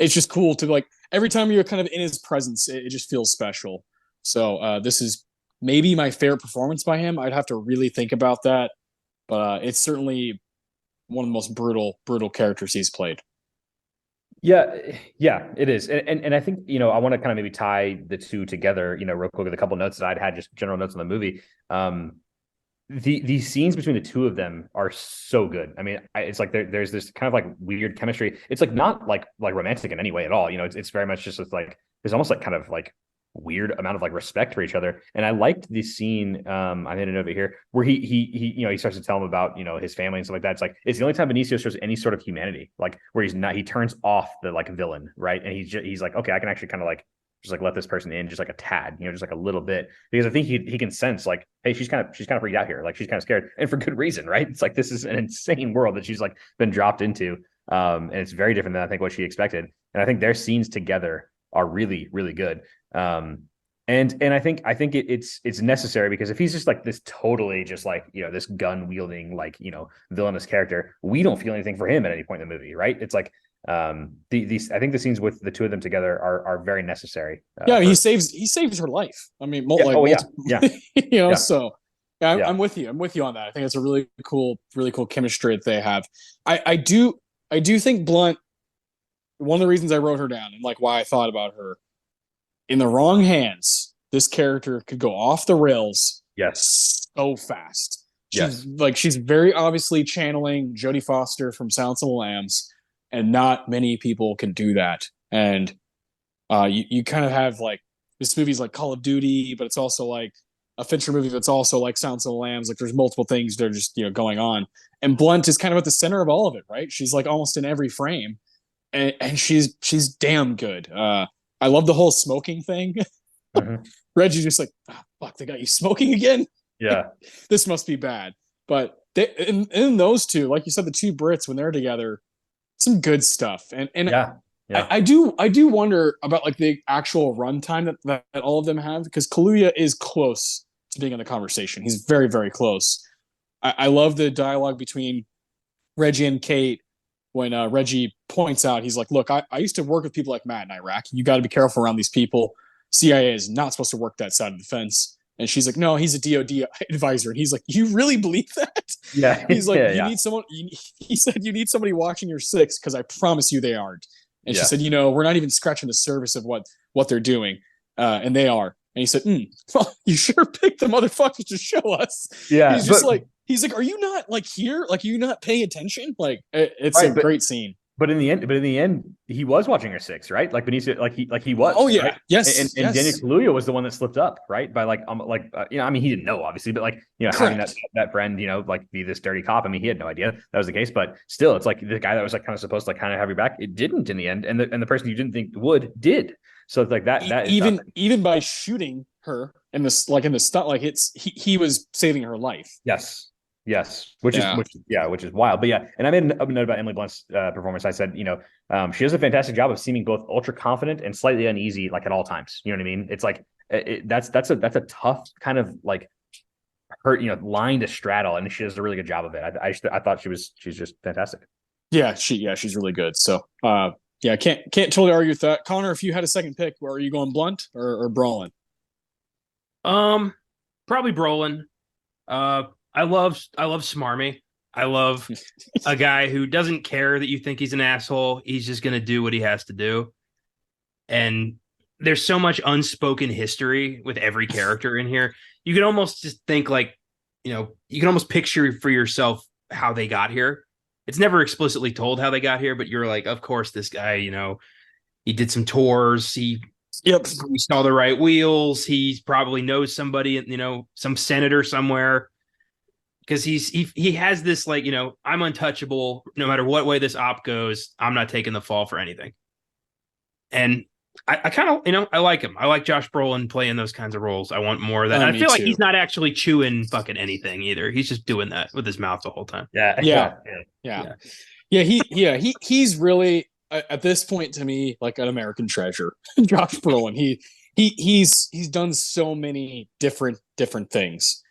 it's just cool to like every time you're kind of in his presence, it just feels special. So this is maybe my favorite performance by him. I'd have to really think about that, but it's certainly one of the most brutal characters he's played. Yeah, it is. And I think, I want to kind of maybe tie the two together, real quick with a couple of notes that I'd had, just general notes on the movie. The scenes between the two of them are so good. I mean, it's like there's this kind of like weird chemistry. It's like not like romantic in any way at all. It's very much just like, there's almost like kind of like weird amount of like respect for each other. And I liked the scene, I made a note of it here, where he starts to tell him about, his family and stuff like that. It's like, it's the only time Benicio shows any sort of humanity, like where he turns off the like villain, right? And he's like, okay, I can actually kind of like just like let this person in just like a tad, just like a little bit, because I think he can sense like, hey, she's kind of freaked out here, like she's kind of scared, and for good reason, right? It's like, this is an insane world that she's like been dropped into, and it's very different than I think what she expected. And I think their scenes together are really, really good. And I think it's necessary, because if he's just like this totally just like, this gun wielding, like, villainous character, we don't feel anything for him at any point in the movie, right? It's like, these I think the scenes with the two of them together are very necessary. He saves her life. I mean, yeah. So I'm with you. I'm with you on that. I think it's a really cool chemistry that they have. I do think Blunt, one of the reasons I wrote her down and like why I thought about her, in the wrong hands, this character could go off the rails. Yes. So fast. She's very obviously channeling Jodie Foster from Silence of the Lambs, and not many people can do that. And you kind of have like, this movie's like Call of Duty, but it's also like a Fincher movie that's also like Silence of the Lambs. Like there's multiple things that are just, going on. And Blunt is kind of at the center of all of it, right? She's like almost in every frame. And she's damn good. I love the whole smoking thing. Mm-hmm. Reggie's just like, oh, fuck, they got you smoking again? Yeah. This must be bad. But in those two, like you said, the two Brits, when they're together, some good stuff. And yeah. I do wonder about like the actual runtime that all of them have, because Kaluuya is close to being in the conversation. He's very, very close. I love the dialogue between Reggie and Kate, when Reggie points out, he's like, look, I used to work with people like Matt in Iraq. You got to be careful around these people. CIA is not supposed to work that side of the fence. And she's like, no, he's a DOD advisor. And he's like, you really believe that? Yeah. He's like, need someone. He said, you need somebody watching your six, because I promise you they aren't. And she said, we're not even scratching the surface of what they're doing. And they are. And he said, well, you sure picked the motherfuckers to show us. Yeah. He's just like, are you not like here? Like, are you not paying attention? Like, it's a great scene. But in the end, he was watching her six, right? Like Benicio, like he was. Oh yeah, right? yes. And Daniel Kaluuya was the one that slipped up, right? By I mean, he didn't know obviously, but like, having that friend, like be this dirty cop. I mean, he had no idea that was the case, but still, it's like the guy that was like kind of supposed to like kind of have your back, it didn't in the end, and the person you didn't think would did. So it's like that even by shooting her in the stunt, like he was saving her life. Yes, which is wild. But yeah, and I made a note about Emily Blunt's performance. I said, she does a fantastic job of seeming both ultra confident and slightly uneasy, like at all times. You know what I mean? It's like that's a tough kind of like her line to straddle, and she does a really good job of it. I thought she's just fantastic. Yeah, she's really good. So can't totally argue with that. Connor, if you had a second pick, where are you going, Blunt or Brolin? Probably Brolin. I love Smarmy. I love a guy who doesn't care that you think he's an asshole. He's just going to do what he has to do. And there's so much unspoken history with every character in here. You can almost just think like, you can almost picture for yourself how they got here. It's never explicitly told how they got here, but you're like, of course, this guy, he did some tours. He saw the right wheels. He probably knows somebody, some senator somewhere. Because he has this like, I'm untouchable no matter what way this op goes. I'm not taking the fall for anything. And I kind of, I like him. I like Josh Brolin playing those kinds of roles. I want more of that. I feel like he's not actually chewing fucking anything either. He's just doing that with his mouth the whole time. Yeah. He's really at this point to me like an American treasure. Josh Brolin. He's done so many different things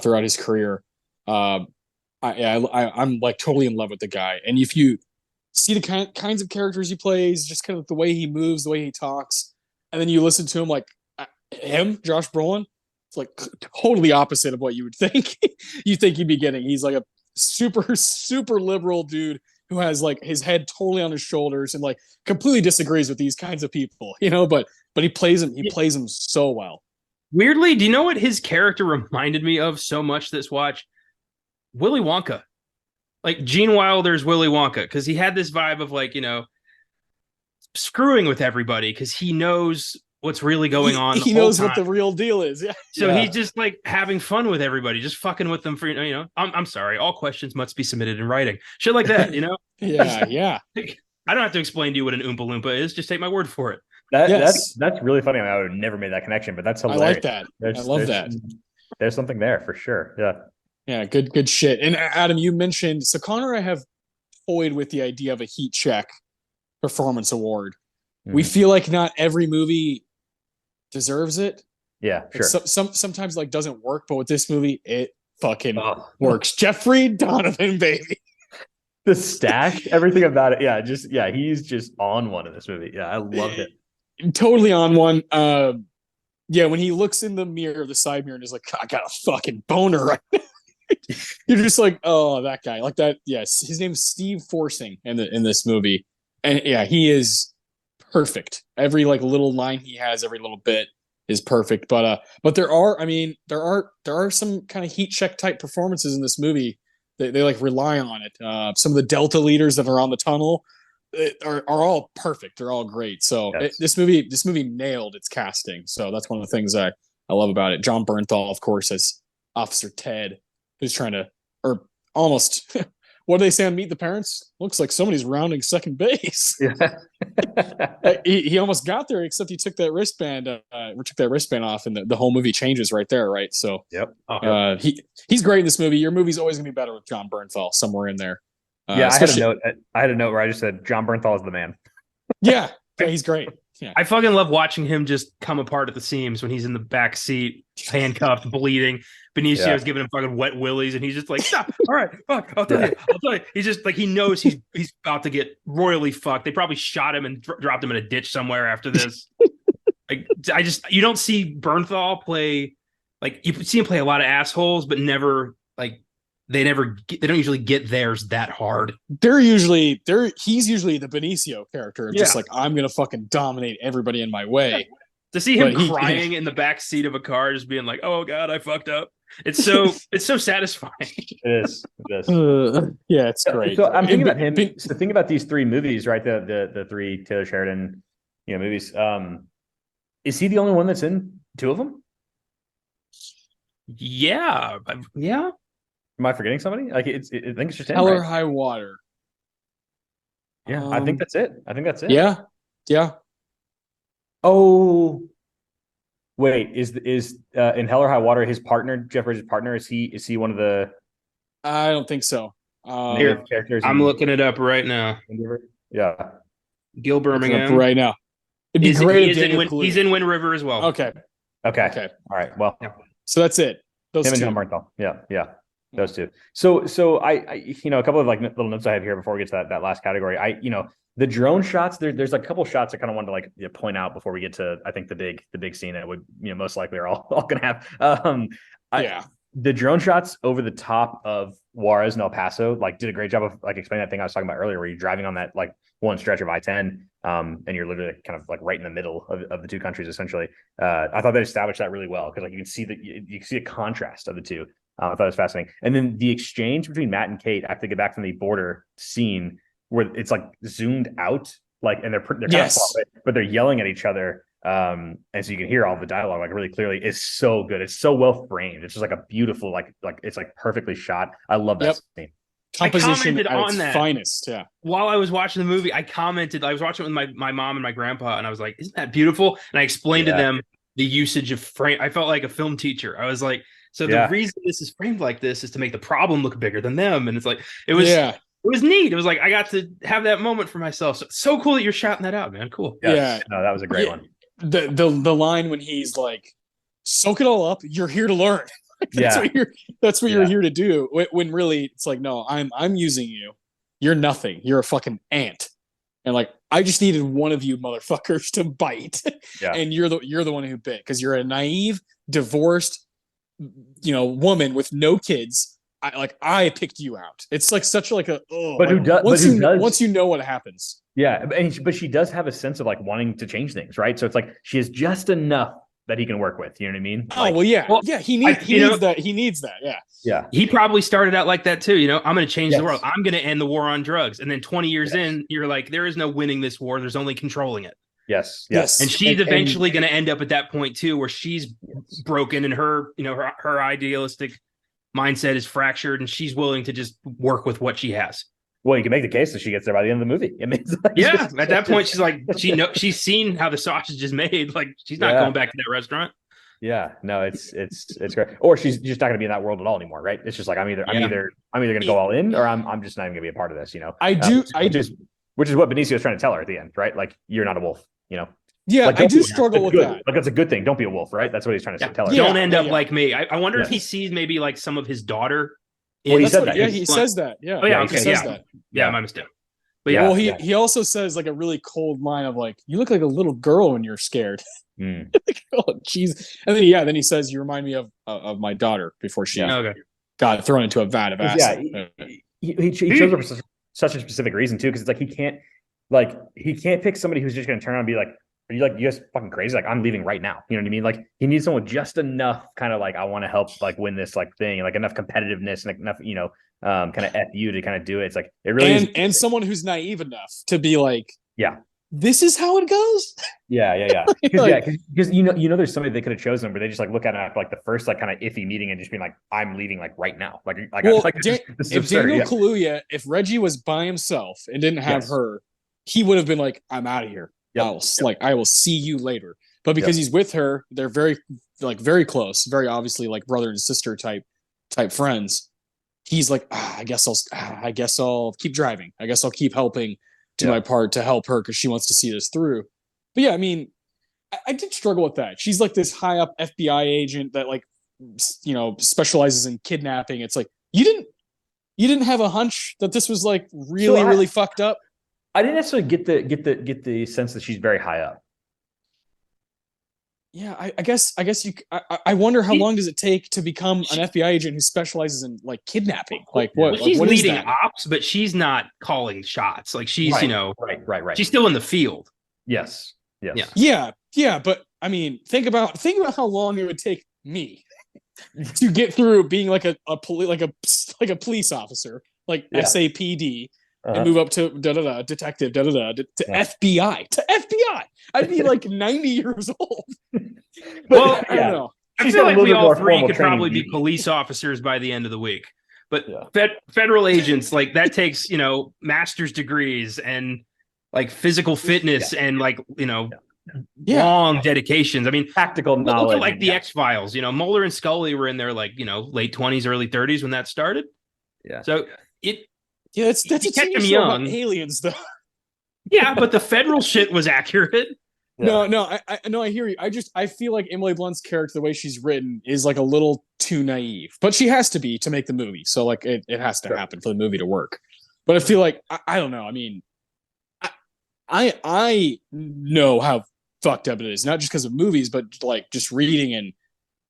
throughout his career. I'm like totally in love with the guy, and if you see the kinds of characters he plays, just kind of the way he moves, the way he talks, and then you listen to him like Josh Brolin, it's like totally opposite of what you would think. You think he'd be getting. He's like a super liberal dude who has like his head totally on his shoulders and like completely disagrees with these kinds of people, but he plays them so well. Weirdly, do you know what his character reminded me of so much this watch? Willy Wonka. Like Gene Wilder's Willy Wonka, because he had this vibe of like, screwing with everybody because he knows what's really going on. He knows what the real deal is. Yeah. So he's just like having fun with everybody, just fucking with them for, I'm sorry. All questions must be submitted in writing. Shit like that, Yeah. I don't have to explain to you what an Oompa Loompa is. Just take my word for it. That's really funny. I would have never made that connection, but that's hilarious. I like that. I love that. There's something there for sure. Yeah. Yeah. Good shit. And Adam, you mentioned, so Connor, I have toyed with the idea of a heat check performance award. We feel like not every movie deserves it. Yeah, sure. Sometimes like doesn't work, but with this movie, it fucking works. Jeffrey Donovan, baby. The stash, everything about it. Yeah, he's just on one in this movie. Yeah, I loved it. Totally on one. When he looks in the mirror, the side mirror, and is like, I got a fucking boner right now. You're just like, oh, that guy. Like that. Yes. His name's Steve Forsing in this movie. And yeah, he is perfect. Every like little line he has, every little bit is perfect. But there are some kind of heat check type performances in this movie. They like rely on it. Some of the Delta leaders that are on the tunnel are all perfect. They're all great. So this movie nailed its casting. So that's one of the things I love about it. John Bernthal, of course, as Officer Ted, who's trying to, or almost, what do they say on Meet the Parents? Looks like somebody's rounding second base. Yeah. he almost got there, except he took that wristband, off, and the whole movie changes right there, right? So he's great in this movie. Your movie's always gonna be better with John Bernthal somewhere in there. I had a note where I just said John Bernthal is the man. Yeah, he's great. Yeah. I fucking love watching him just come apart at the seams when he's in the back seat, handcuffed, bleeding. Benicio's giving him fucking wet willies, and he's just like, stop. All right, fuck. I'll tell you. He's just like, he knows he's about to get royally fucked. They probably shot him and dropped him in a ditch somewhere after this. You don't see Bernthal play, like, you see him play a lot of assholes, but never, like, they don't usually get theirs that hard. He's usually the Benicio character of just like, I'm gonna fucking dominate everybody in my way. To see him crying in the back seat of a car, just being like, "Oh God, I fucked up." It's so satisfying. It is. Yeah, it's great. So I'm thinking about him. The thing about these three movies, right? The three Taylor Sheridan, movies. Is he the only one that's in two of them? Yeah. Am I forgetting somebody? Like I think it's just him. Hell or High Water. Yeah, I think that's it. Yeah. Oh, wait, is in Hell or High Water his partner, Jeff Bridges' partner? Is he one of the? I don't think so. Characters. I'm looking it up right now. Yeah, Gil Birmingham right now. It'd be great if he's in Wind River as well. Okay. All right. Well, so that's it. Those him two. And John Bernthal. Yeah. Those two. So I a couple of like little notes I have here before we get to that last category. The drone shots, there's like a couple of shots I kind of wanted to like point out before we get to, I think, the big scene that would, most likely are all gonna have. The drone shots over the top of Juarez and El Paso like did a great job of like explaining that thing I was talking about earlier, where you're driving on that like one stretch of I-10, and you're literally kind of like right in the middle of the two countries essentially. I thought they established that really well, because like you can see a contrast of the two. I thought it was fascinating. And then the exchange between Matt and Kate after they get back from the border scene, where it's like zoomed out, like, and they're kind of far away, but they're yelling at each other. And so you can hear all the dialogue like really clearly. It's so good. It's so well framed. It's just like a beautiful, like it's like perfectly shot. I love that scene. Composition at its finest. Yeah. While I was watching the movie, I was watching it with my mom and my grandpa, and I was like, isn't that beautiful? And I explained to them the usage of frame. I felt like a film teacher. I was like, so the reason this is framed like this is to make the problem look bigger than them. And it's like, it was neat. It was like, I got to have that moment for myself. So cool that you're shouting that out, man. Cool. Yeah. No, that was a great one. The line when he's like, soak it all up. You're here to learn. That's what you're here to do. When really it's like, no, I'm using you. You're nothing. You're a fucking ant. And like, I just needed one of you motherfuckers to bite. And you're the one who bit, because you're a naive, divorced, woman with no kids. I picked you out. It's like such like a once you know what happens. Yeah, but she does have a sense of like wanting to change things, right? So it's like she has just enough that he can work with. You know what I mean? He needs that. He needs that. Yeah. He probably started out like that too. I'm going to change the world. I'm going to end the war on drugs. And then 20 years in, you're like, there is no winning this war. There's only controlling it. Yes. And she's eventually going to end up at that point too, where she's broken and her, her idealistic mindset is fractured, and she's willing to just work with what she has. Well, you can make the case that she gets there by the end of the movie. It means at that point, she's like, she's seen how the sausage is made. Like, she's not going back to that restaurant. Yeah, no, it's great. Or she's just not going to be in that world at all anymore, right? It's just like I'm either going to go all in, or I'm just not even going to be a part of this. Which is what Benicio was trying to tell her at the end, right? Like, you're not a wolf, Yeah, like, I do struggle with that. Like, that's a good thing. Don't be a wolf, right? That's what he's trying to tell her. Don't end up like me. I wonder if he sees maybe like some of his daughter. Well, he said that. Yeah, he says that. Yeah. Oh, yeah. Okay. He says that. Yeah, my mistake. But well, he also says like a really cold line of like, "You look like a little girl when you're scared." Like, oh, jeez. And then he says, "You remind me of my daughter before she got thrown into a vat of acid." Yeah, he shows up for such a specific reason too, because it's like he can't pick somebody who's just going to turn around and be like, "Are you guys fucking crazy? Like, I'm leaving right now." You know what I mean? Like, he needs someone with just enough kind of like, I want to help like win this like thing, like enough competitiveness and like enough kind of you to kind of do it. It's like it really and someone who's naive enough to be like, this is how it goes. Because there's somebody they could have chosen, but they just like look at it after like the first like kind of iffy meeting and just being like, I'm leaving like right now. If Daniel Kaluuya, if Reggie was by himself and didn't have her, he would have been like, I'm out of here. I will see you later. But because he's with her, they're very close, very obviously like brother and sister type friends. He's like, I guess I'll keep driving. I guess I'll keep helping do my part to help her because she wants to see this through. But yeah, I mean, I did struggle with that. She's like this high up FBI agent that like, specializes in kidnapping. It's like, you didn't have a hunch that this was like really fucked up. I didn't necessarily get the sense that she's very high up. Yeah, I guess I wonder how long does it take to become an FBI agent who specializes in like kidnapping? Like what? Well, she's what leading ops, but she's not calling shots. Like she's right. She's still in the field. Yes. Yeah. But I mean, think about how long it would take me to get through being like a police officer, like SAPD. And move up to detective to FBI. I'd be like 90 years old. Well, I don't know. I feel like we all three could probably be police officers by the end of the week. But federal agents, like that takes, master's degrees and like physical fitness and like, long dedications. I mean, tactical knowledge. Look at like the X-Files, Mulder and Scully were in their like, late 20s, early 30s when that started. Yeah. So that's a kept him young. Aliens though. Yeah, but the federal shit was accurate. Yeah. No, I hear you. I feel like Emily Blunt's character, the way she's written, is like a little too naive. But she has to be to make the movie. So like it has to happen for the movie to work. But I feel like I don't know. I mean, I know how fucked up it is, not just because of movies, but like just reading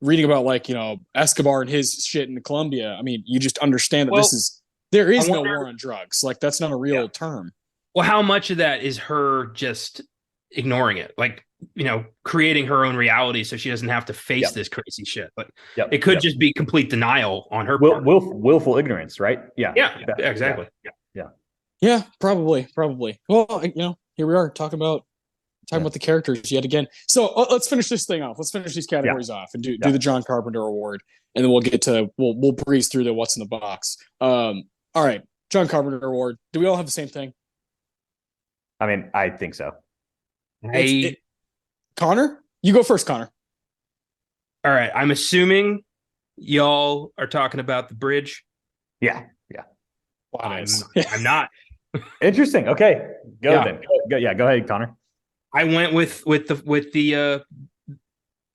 about like, Escobar and his shit in Colombia. I mean, you just understand that there is no war on drugs. Like that's not a real term. Well, how much of that is her just ignoring it? Like, creating her own reality so she doesn't have to face this crazy shit. But it could just be complete denial on her part. Willful ignorance, right? Yeah, exactly. Yeah, probably. Well, here we are talking about the characters yet again. So let's finish this thing off. Let's finish these categories off and do the John Carpenter Award, and then we'll breeze through the what's in the box. All right, John Carpenter Award. Do we all have the same thing? I mean, I think so. Connor, you go first, Connor. All right, I'm assuming y'all are talking about the bridge. Yeah. I'm not. Interesting. Okay, then. Go ahead, Connor. I went with the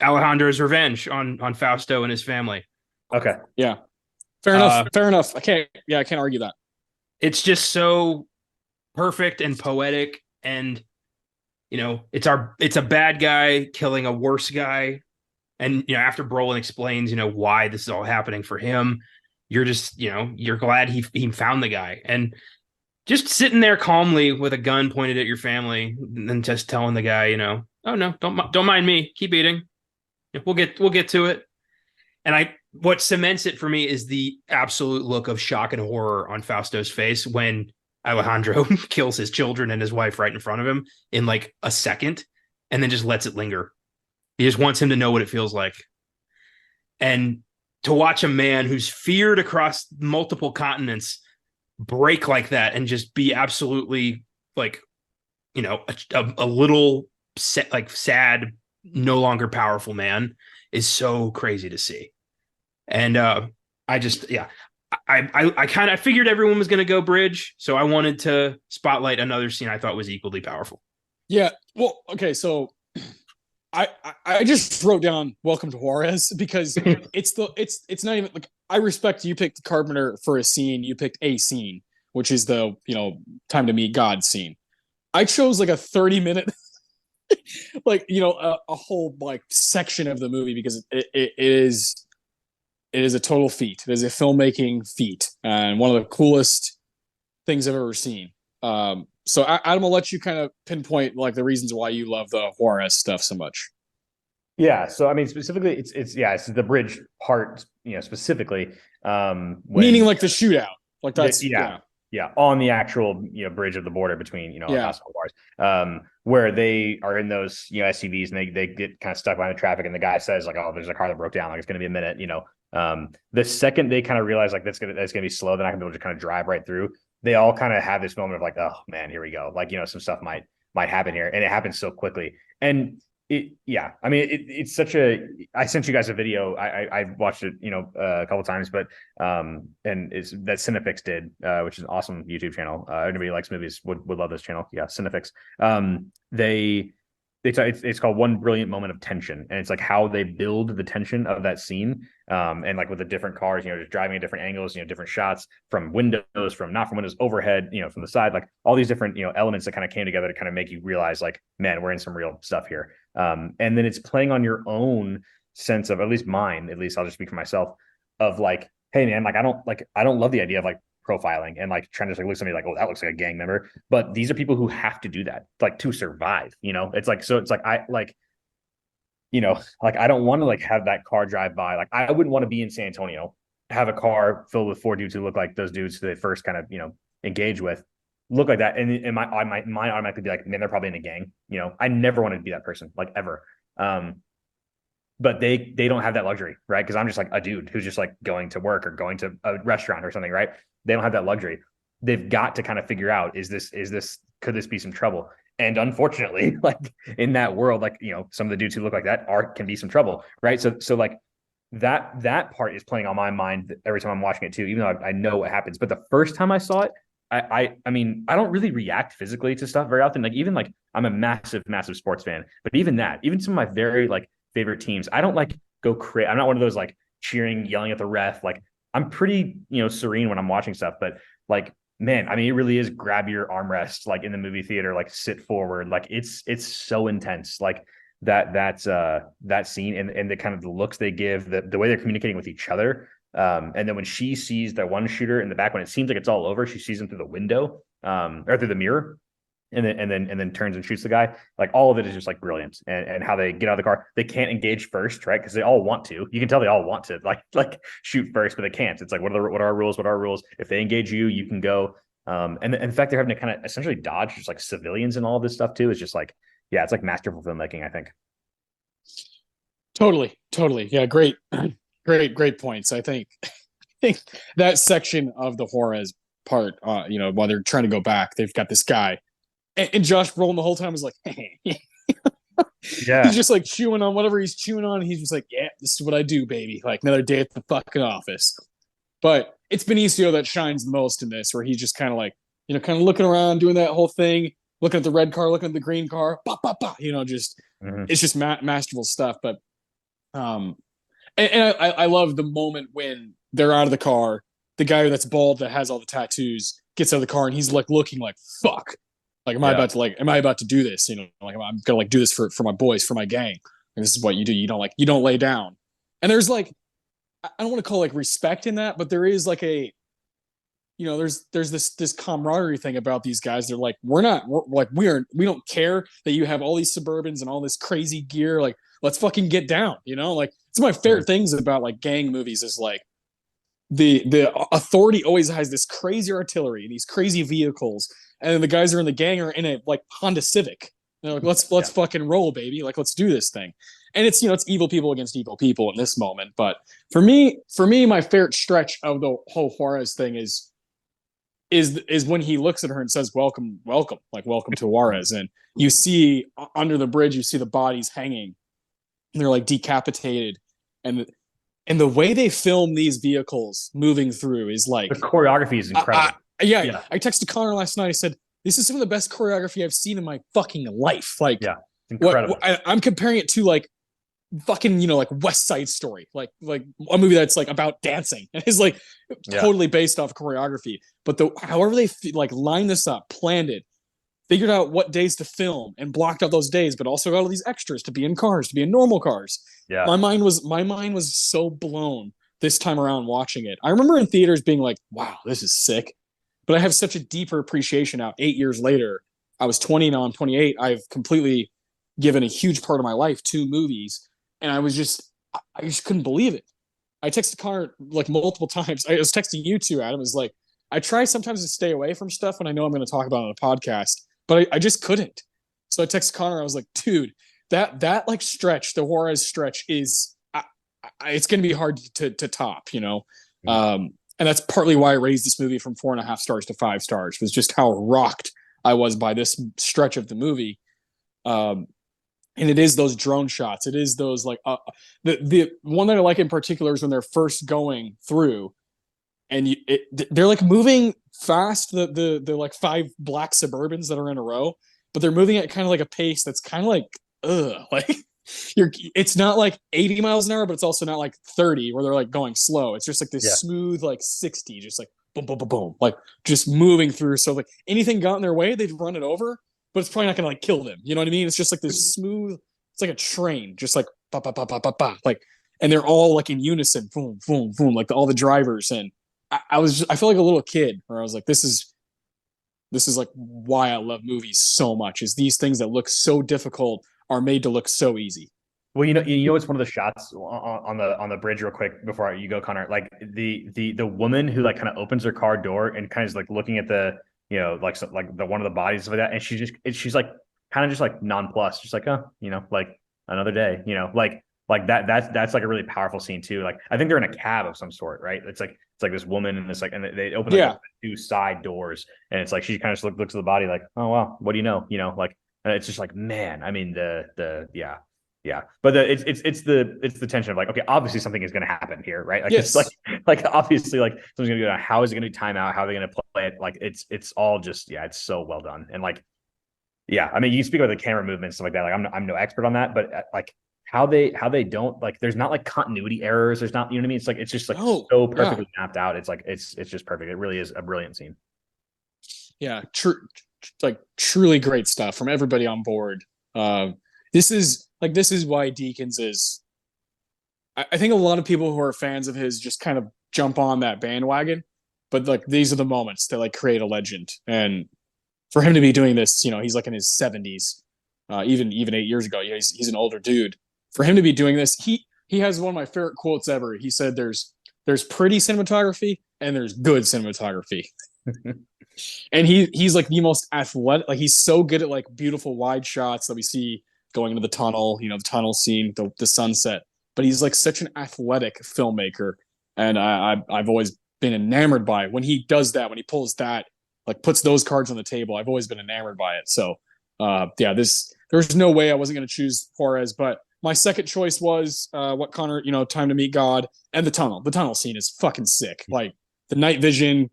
Alejandro's revenge on Fausto and his family. Okay. Yeah. Fair enough. I can't argue that. It's just so perfect and poetic, and it's a bad guy killing a worse guy, and after Brolin explains why this is all happening for him, you're just you're glad he found the guy, and just sitting there calmly with a gun pointed at your family and just telling the guy, oh no, don't mind me, keep eating, we'll get to it. And what cements it for me is the absolute look of shock and horror on Fausto's face when Alejandro kills his children and his wife right in front of him in like a second. and then just lets it linger. He just wants him to know what it feels like. And to watch a man who's feared across multiple continents break like that and just be absolutely like, a little sad, no longer powerful man is so crazy to see. And I just, yeah, I kind of figured everyone was going to go bridge. So I wanted to spotlight another scene I thought was equally powerful. Yeah. Well, okay. So I just wrote down Welcome to Juarez because it's not even like, I respect you picked Carpenter for a scene. You picked a scene, which is the, time to meet God scene. I chose like a 30-minute, like, a whole like section of the movie because it is a total feat. It is a filmmaking feat and one of the coolest things I've ever seen. So Adam, I'll let you kind of pinpoint like the reasons why you love the Juarez stuff so much. Yeah. So I mean, specifically, it's the bridge part, specifically. Meaning like the shootout, like that's yeah, on the actual bridge of the border between El Paso and Juarez, where they are in those SUVs and they get kind of stuck behind the traffic, and the guy says like, "Oh, there's a car that broke down. Like it's going to be a minute." The second they kind of realize like that's gonna be slow, they're not gonna be able to kind of drive right through. They all kind of have this moment of like, "Oh man, here we go." Like some stuff might happen here, and it happens so quickly. And I mean, it's such a. I sent you guys a video. I watched it, a couple times, but and it's that Cinefix did, which is an awesome YouTube channel. Anybody who likes movies would love this channel. Yeah, Cinefix. It's called One Brilliant Moment of Tension, and it's like how they build the tension of that scene, and like with the different cars, just driving at different angles, different shots from windows, from not from windows, overhead, from the side, like all these different elements that kind of came together to kind of make you realize like, man, we're in some real stuff here. And then it's playing on your own sense of, at least mine, at least I'll just speak for myself, of like, hey man, like I don't love the idea of like profiling and like trying to just like look at somebody like, oh, that looks like a gang member. But these are people who have to do that like to survive, It's like, so it's like I like, like I don't want to like have that car drive by. Like I wouldn't want to be in San Antonio, have a car filled with 4 dudes who look like those dudes who they first kind of, engage with, look like that. And my automatically be like, man, they're probably in a gang. I never wanted to be that person, like ever. But they don't have that luxury, right? Because I'm just like a dude who's just like going to work or going to a restaurant or something, right? They don't have that luxury. They've got to kind of figure out, could this be some trouble? And unfortunately, like in that world, like, some of the dudes who look like that can be some trouble, right? So like that part is playing on my mind every time I'm watching it too, even though I know what happens. But the first time I saw it, I mean, I don't really react physically to stuff very often. Like even like I'm a massive sports fan, but even some of my very like favorite teams, I don't like go crazy. I'm not one of those like cheering, yelling at the ref. Like I'm pretty, serene when I'm watching stuff, but like, man, I mean, it really is grab your armrest, like in the movie theater, like sit forward. Like it's so intense. Like that scene and the kind of the looks they give, the way they're communicating with each other. And then when she sees that one shooter in the back, when it seems like it's all over, she sees him through the window, or through the mirror, and then turns and shoots the guy. Like all of it is just like brilliant. And how they get out of the car, they can't engage first, right? Because they all want to. You can tell they all want to like shoot first, but they can't. It's like what are our rules? What are our rules? If they engage you, you can go. And in fact, they're having to kind of essentially dodge just like civilians and all of this stuff too. It's just like, yeah, it's like masterful filmmaking, I think. Totally. Yeah, great points. I think that section of the Juarez part, while they're trying to go back, they've got this guy, and Josh Brolin the whole time was like, hey. Yeah, he's just like chewing on whatever he's chewing on. He's just like, yeah, this is what I do, baby. Like another day at the fucking office. But it's Benicio that shines the most in this, where he's just kind of like, kind of looking around, doing that whole thing, looking at the red car, looking at the green car, bah, bah, bah, just it's just masterful stuff. But and I love the moment when they're out of the car, the guy that's bald that has all the tattoos gets out of the car and he's like looking like, fuck, like am I about to do this? Like I'm gonna like do this for my boys, for my gang. And this is what you do. You don't lay down. And there's like, I don't want to call like respect in that, but there is like a, there's this camaraderie thing about these guys. They're like, we don't care that you have all these Suburbans and all this crazy gear. Like, let's fucking get down. Like it's my favorite things about like gang movies is like the authority always has this crazy artillery, these crazy vehicles, and then the guys are in the gang are in a like Honda Civic. They're like, let's fucking roll, baby. Like, let's do this thing. And it's, it's evil people against evil people in this moment. But for me, my favorite stretch of the whole Juarez thing is when he looks at her and says, welcome, like, welcome to Juarez. And you see under the bridge, you see the bodies hanging, and they're like decapitated. And the way they film these vehicles moving through is like, the choreography is incredible. I texted Connor last night. I said, this is some of the best choreography I've seen in my fucking life. Like, incredible. I'm comparing it to like fucking, like West Side Story, like a movie that's like about dancing and is like totally based off of choreography. But however they like lined this up, planned it, figured out what days to film and blocked out those days, but also got all these extras to be in cars, to be in normal cars. Yeah. My mind was so blown this time around watching it. I remember in theaters being like, wow, this is sick. But I have such a deeper appreciation now. 8 years later, I was 20, now I'm 28. I've completely given a huge part of my life to movies. And I just couldn't believe it. I texted Connor like multiple times. I was texting you too, Adam. Is like, I try sometimes to stay away from stuff when I know I'm going to talk about it on a podcast, but I just couldn't. So I texted Connor. I was like, dude, that like stretch, the Juarez stretch is, it's going to be hard to top, and that's partly why I raised this movie from 4.5 stars to 5 stars, was just how rocked I was by this stretch of the movie. And it is those drone shots. It is those like the one that I like in particular is when they're first going through, and they're like moving fast. The like 5 black Suburbans that are in a row, but they're moving at kind of like a pace that's kind of like like it's not like 80 miles an hour, but it's also not like 30 where they're like going slow. It's just like this smooth like 60, just like boom, boom, boom, boom, like just moving through. So like anything got in their way, they'd run it over, but it's probably not gonna like kill them. You know what I mean? It's just like this smooth. It's like a train, just like ba ba ba ba ba ba, like, and they're all like in unison, boom, boom, boom, like all the drivers. And I feel like a little kid where I was like, this is like why I love movies so much. Is these things that look so difficult are made to look so easy. Well, it's one of the shots on the bridge real quick before you go, Connor. Like the woman who like kind of opens her car door and kind of is like looking at the like the one of the bodies of that, and she's like kind of just like nonplussed, just like like another day, like that's like a really powerful scene too. Like I think they're in a cab of some sort, right? It's like this woman and this like, and they open like 2 side doors, and it's like she kind of just looks at the body like, oh wow, what do you know, like. And it's just like, man, I mean, but it's the tension of like, okay, obviously something is going to happen here, right? Like it's like obviously like something's going to go down. How is it going to be timeout? How are they going to play it? Like it's all just it's so well done. And like I mean, you speak about the camera movement stuff like that. Like I'm no expert on that, but like how they don't like, there's not like continuity errors. There's not, you know what I mean? It's like it's just like so perfectly mapped out. It's like it's just perfect. It really is a brilliant scene. Yeah, true. Like truly great stuff from everybody on board. This is why Deakins is. I think a lot of people who are fans of his just kind of jump on that bandwagon, but like these are the moments that like create a legend. And for him to be doing this, he's like in his 70s, even 8 years ago. He's an older dude. For him to be doing this, he has one of my favorite quotes ever. He said, "There's pretty cinematography and there's good cinematography." And he's like the most athletic, like he's so good at like beautiful wide shots that we see going into the tunnel, the tunnel scene, the sunset, but he's like such an athletic filmmaker. And I've always been enamored by it. When he does that, when he pulls that, like puts those cards on the table, I've always been enamored by it. So there's no way I wasn't going to choose Juarez, but my second choice was what Connor, Time to Meet God, and the tunnel scene is fucking sick. Like the night vision,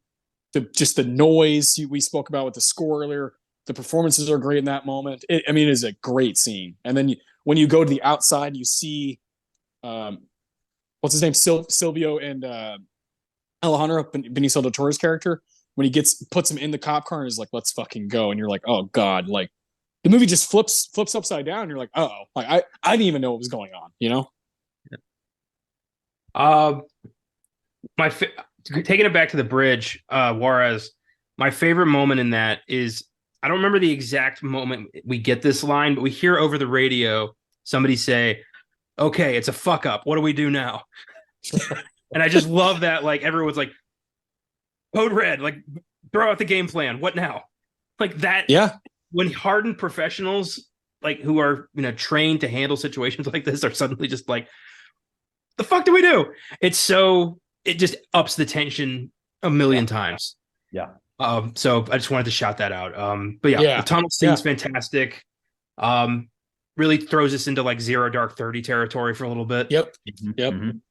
just the noise we spoke about with the score earlier. The performances are great in that moment. It is a great scene. And then when you go to the outside, you see, what's his name? Silvio and Alejandro, Benicio del Toro's character. When he puts him in the cop car and is like, let's fucking go. And you're like, oh God, like the movie just flips upside down. And you're like, oh, like I didn't even know what was going on, Taking it back to the bridge, Juarez, my favorite moment in that is, I don't remember the exact moment we get this line, but we hear over the radio somebody say, okay, it's a fuck up. What do we do now? And I just love that. Like everyone's like, code red, like throw out the game plan. What now? Like that. Yeah. When hardened professionals like who are trained to handle situations like this are suddenly just like, the fuck do we do? It just ups the tension a million times. Yeah. So I just wanted to shout that out. But yeah, the tunnel scene's fantastic. Really throws us into like Zero Dark 30 territory for a little bit. Yep.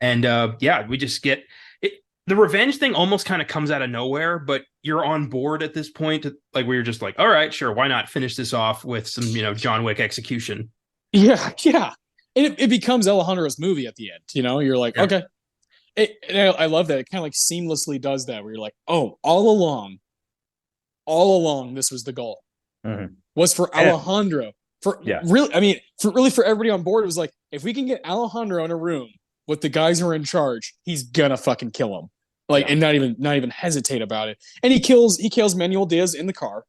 And we just get it. The revenge thing almost kind of comes out of nowhere, but you're on board at this point. Like we were just like, all right, sure, why not finish this off with some, John Wick execution? Yeah. And it becomes Alejandro's movie at the end. You're like, okay. I love that. It kind of like seamlessly does that, where you're like, oh, all along, this was the goal. Was for Alejandro. For everybody on board, it was like, if we can get Alejandro in a room with the guys who are in charge, he's gonna fucking kill him. And not even hesitate about it. And he kills Manuel Diaz in the car.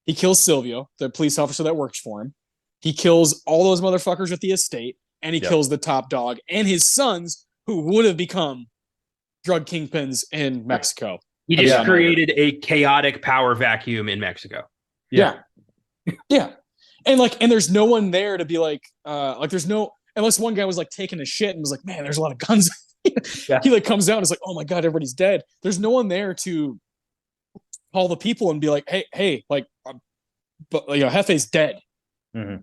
He kills Silvio, the police officer that works for him. He kills all those motherfuckers at the estate, and he kills the top dog and his sons, who would have become drug kingpins in Mexico. He just created a chaotic power vacuum in Mexico. Yeah. And there's no one there to be there's no, unless one guy was like taking a shit and was like, man, there's a lot of guns. He like comes out and is like, oh my God, everybody's dead. There's no one there to call the people and be like, hey, Jefe's dead.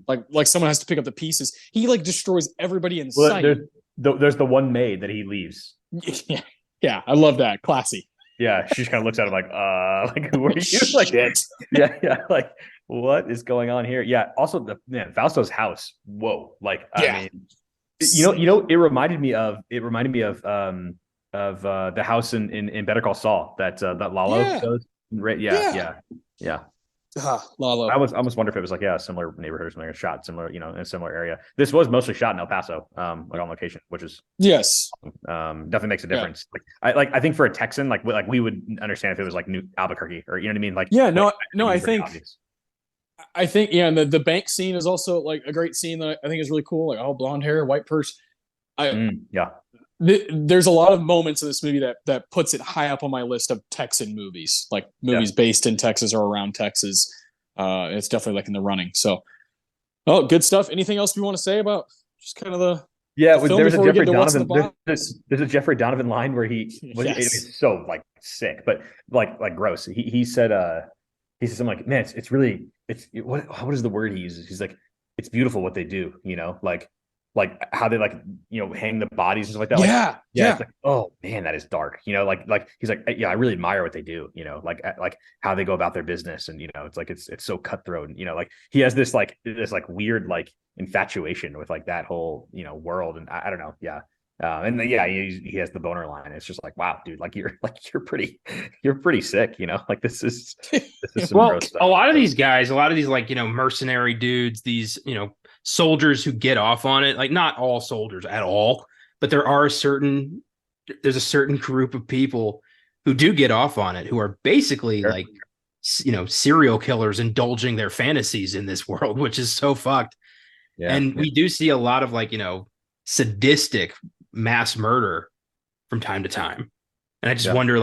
Like someone has to pick up the pieces. He like destroys everybody in sight. There's the one maid that he leaves. Yeah, I love that. Classy. Yeah, she just kind of looks at him like who are you? Like, shit. Yeah, like what is going on here? Yeah. Also, Fausto's house. Whoa, like I mean, it reminded me of the house in Better Call Saul that Lalo does. Right? Yeah. Lalo. I almost wonder if it was like a similar neighborhood or something, shot similar, in a similar area. This was mostly shot in El Paso, like on location, which is definitely makes a difference. I think for a Texan, like we would understand if it was like New Albuquerque or you know what I mean. Like I think and the bank scene is also like a great scene that I think is really cool. Like blonde hair, white purse. There's a lot of moments in this movie that puts it high up on my list of Texan movies, like movies based in Texas or around Texas. It's definitely like in the running. So, good stuff. Anything else we want to say about just kind of the there's a Jeffrey Donovan. There's a Jeffrey Donovan line where it's so like sick, but like gross. He said something like, man, it's really what is the word he uses? He's like, it's beautiful what they do, like how they hang the bodies and stuff like that. It's like, oh man, that is dark. Like he's like, yeah, I really admire what they do. Like how they go about their business, and it's like it's so cutthroat. And like he has this weird like infatuation with like that whole world. And I don't know, and he has the boner line. It's just like, wow, dude, you're pretty sick. Like this is some gross stuff. A lot of these guys, mercenary dudes, these soldiers who get off on it, like not all soldiers at all, but there's a certain group of people who do get off on it, who are basically serial killers indulging their fantasies in this world, which is so fucked. We do see a lot of sadistic mass murder from time to time. And I just wonder,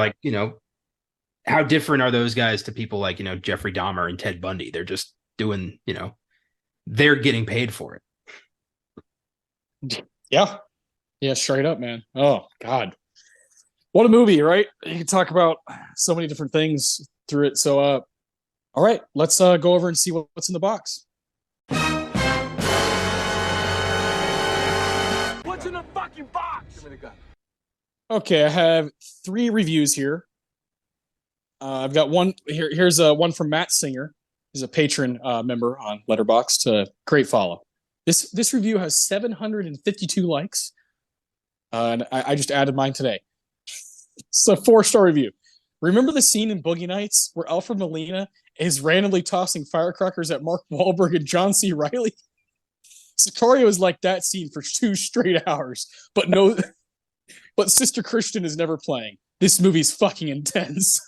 how different are those guys to people like, Jeffrey Dahmer and Ted Bundy? They're just doing, they're getting paid for it. Yeah, straight up, man. Oh God, what a movie, right? You can talk about so many different things through it. So all right, let's go over and see what's in the box. What's in the fucking box? Give me the gun. Okay, I have 3 reviews here. I've got one here. Here's one from Matt Singer. He's a patron member on Letterboxd. Great follow. This review has 752 likes, and I just added mine today. It's a 4-star review. Remember the scene in Boogie Nights where Alfred Molina is randomly tossing firecrackers at Mark Wahlberg and John C. Reilly? Sicario is like that scene for 2 straight hours, but Sister Christian is never playing. This movie's fucking intense.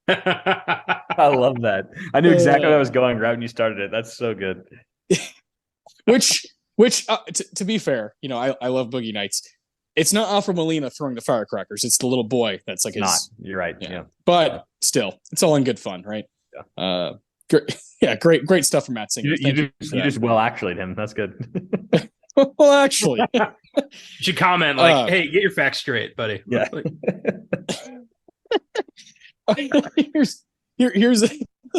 I love that. I knew exactly where I was going right when you started it. That's so good. Which to be fair, I love Boogie Nights. It's not Alfred Molina throwing the firecrackers. It's the little boy that's like his. You're right. Yeah. But still, it's all in good fun, right? Yeah. great stuff from Matt Singer. You just well actually him. That's good. Well, actually, you should comment like, "Hey, get your facts straight, buddy." Yeah. here's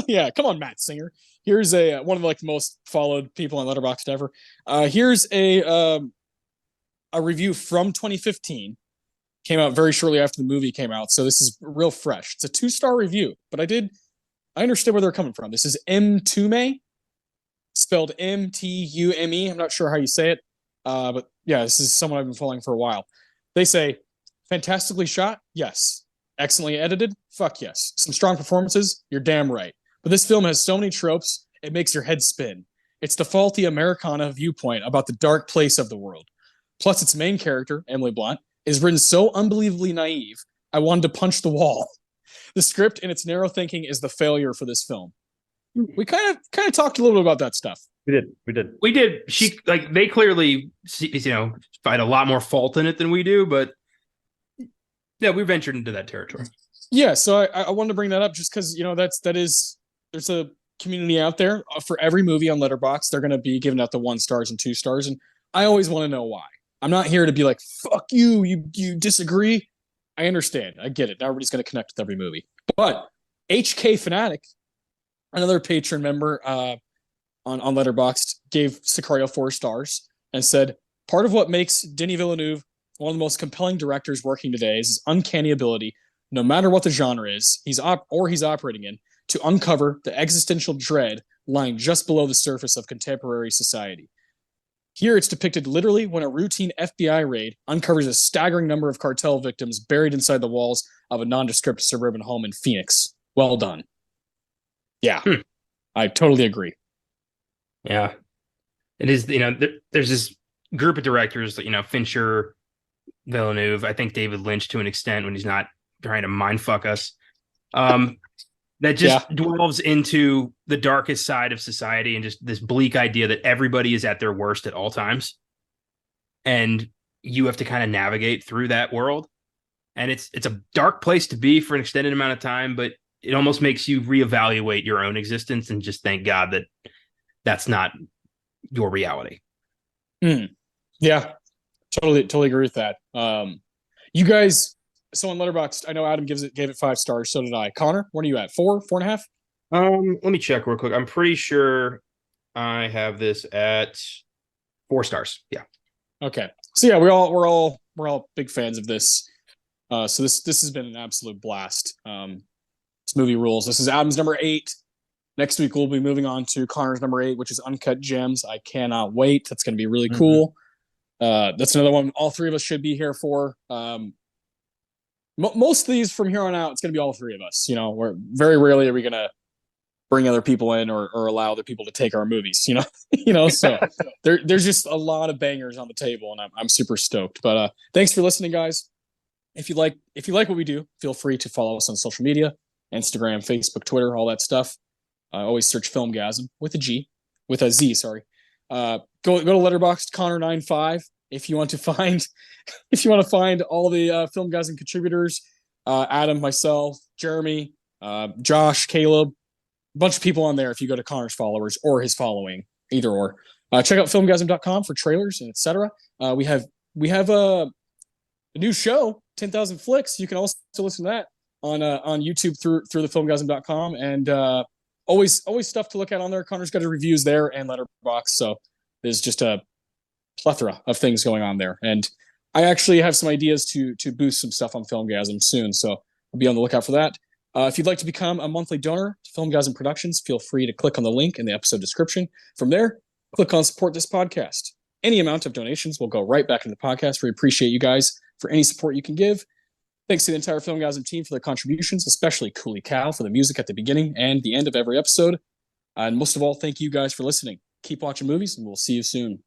yeah. Come on, Matt Singer. Here's one of the most followed people on Letterboxd ever. Here's a review from 2015. Came out very shortly after the movie came out, so this is real fresh. It's a 2-star review, but I understood where they're coming from. This is Mtume, spelled Mtume. I'm not sure how you say it, but yeah, this is someone I've been following for a while. They say, fantastically shot, yes. Excellently edited, fuck yes. Some strong performances, you're damn right. But this film has so many tropes, it makes your head spin. It's the faulty Americana viewpoint about the dark place of the world. Plus, its main character, Emily Blunt, is written so unbelievably naive, I wanted to punch the wall. The script and its narrow thinking is the failure for this film. We kind of talked a little bit about that stuff. We did. They clearly find a lot more fault in it than we do, but yeah, we ventured into that territory. Yeah, so I wanted to bring that up just because there's a community out there for every movie on Letterboxd. They're going to be giving out the 1 stars and 2 stars, and I always want to know why. I'm not here to be like, fuck you, you disagree. I understand. I get it. Not everybody's going to connect with every movie. But HK Fanatic, another patron member on Letterboxd, gave Sicario 4 stars and said, part of what makes Denis Villeneuve one of the most compelling directors working today is his uncanny ability, no matter what the genre is he's operating in, to uncover the existential dread lying just below the surface of contemporary society. Here it's depicted literally when a routine FBI raid uncovers a staggering number of cartel victims buried inside the walls of a nondescript suburban home in Phoenix. Well done. Yeah, I totally agree. Yeah. It is, there's this group of directors, Fincher, Villeneuve, I think David Lynch to an extent when he's not trying to mindfuck us. That just delves into the darkest side of society and just this bleak idea that everybody is at their worst at all times. And you have to kind of navigate through that world. And it's a dark place to be for an extended amount of time, but it almost makes you reevaluate your own existence and just thank God that that's not your reality. Yeah, totally agree with that. You guys, so on Letterboxd, I know Adam gave it 5 stars. So did I. Connor, what are you at? 4.5? Let me check real quick. I'm pretty sure I have this at 4 stars. Yeah. Okay. So yeah, we're all big fans of this. So this has been an absolute blast. This movie rules. This is Adam's number 8. Next week we'll be moving on to Connor's number 8, which is Uncut Gems. I cannot wait. That's going to be really cool. That's another one all 3 of us should be here for. Most of these from here on out, it's going to be all 3 of us. We're very rarely are we going to bring other people in or allow other people to take our movies. So there's just a lot of bangers on the table, and I'm super stoked. But thanks for listening, guys. If you like what we do, feel free to follow us on social media, Instagram, Facebook, Twitter, all that stuff. Always search Filmgazm with a Z. Sorry. Go to Letterboxd Connor95 if you want to find all the Filmgazm contributors. Adam, myself, Jeremy, Josh, Caleb, a bunch of people on there. If you go to Connor's followers or his following, either or. Check out filmgazm.com for trailers and etc. We have a new show, 10,000 Flicks. You can also listen to that on YouTube through the filmgazm.com, and always stuff to look at on there. Connor's got his reviews there and Letterboxd, so there's just a plethora of things going on there. And I actually have some ideas to boost some stuff on Filmgazm soon, so I'll be on the lookout for that. If you'd like to become a monthly donor to Filmgazm Productions, feel free to click on the link in the episode description. From there, click on support this podcast. Any amount of donations will go right back into the podcast. We appreciate you guys for any support you can give. Thanks to the entire Filmgazm team for their contributions, especially Cooley Cal for the music at the beginning and the end of every episode. And most of all, thank you guys for listening. Keep watching movies, and we'll see you soon.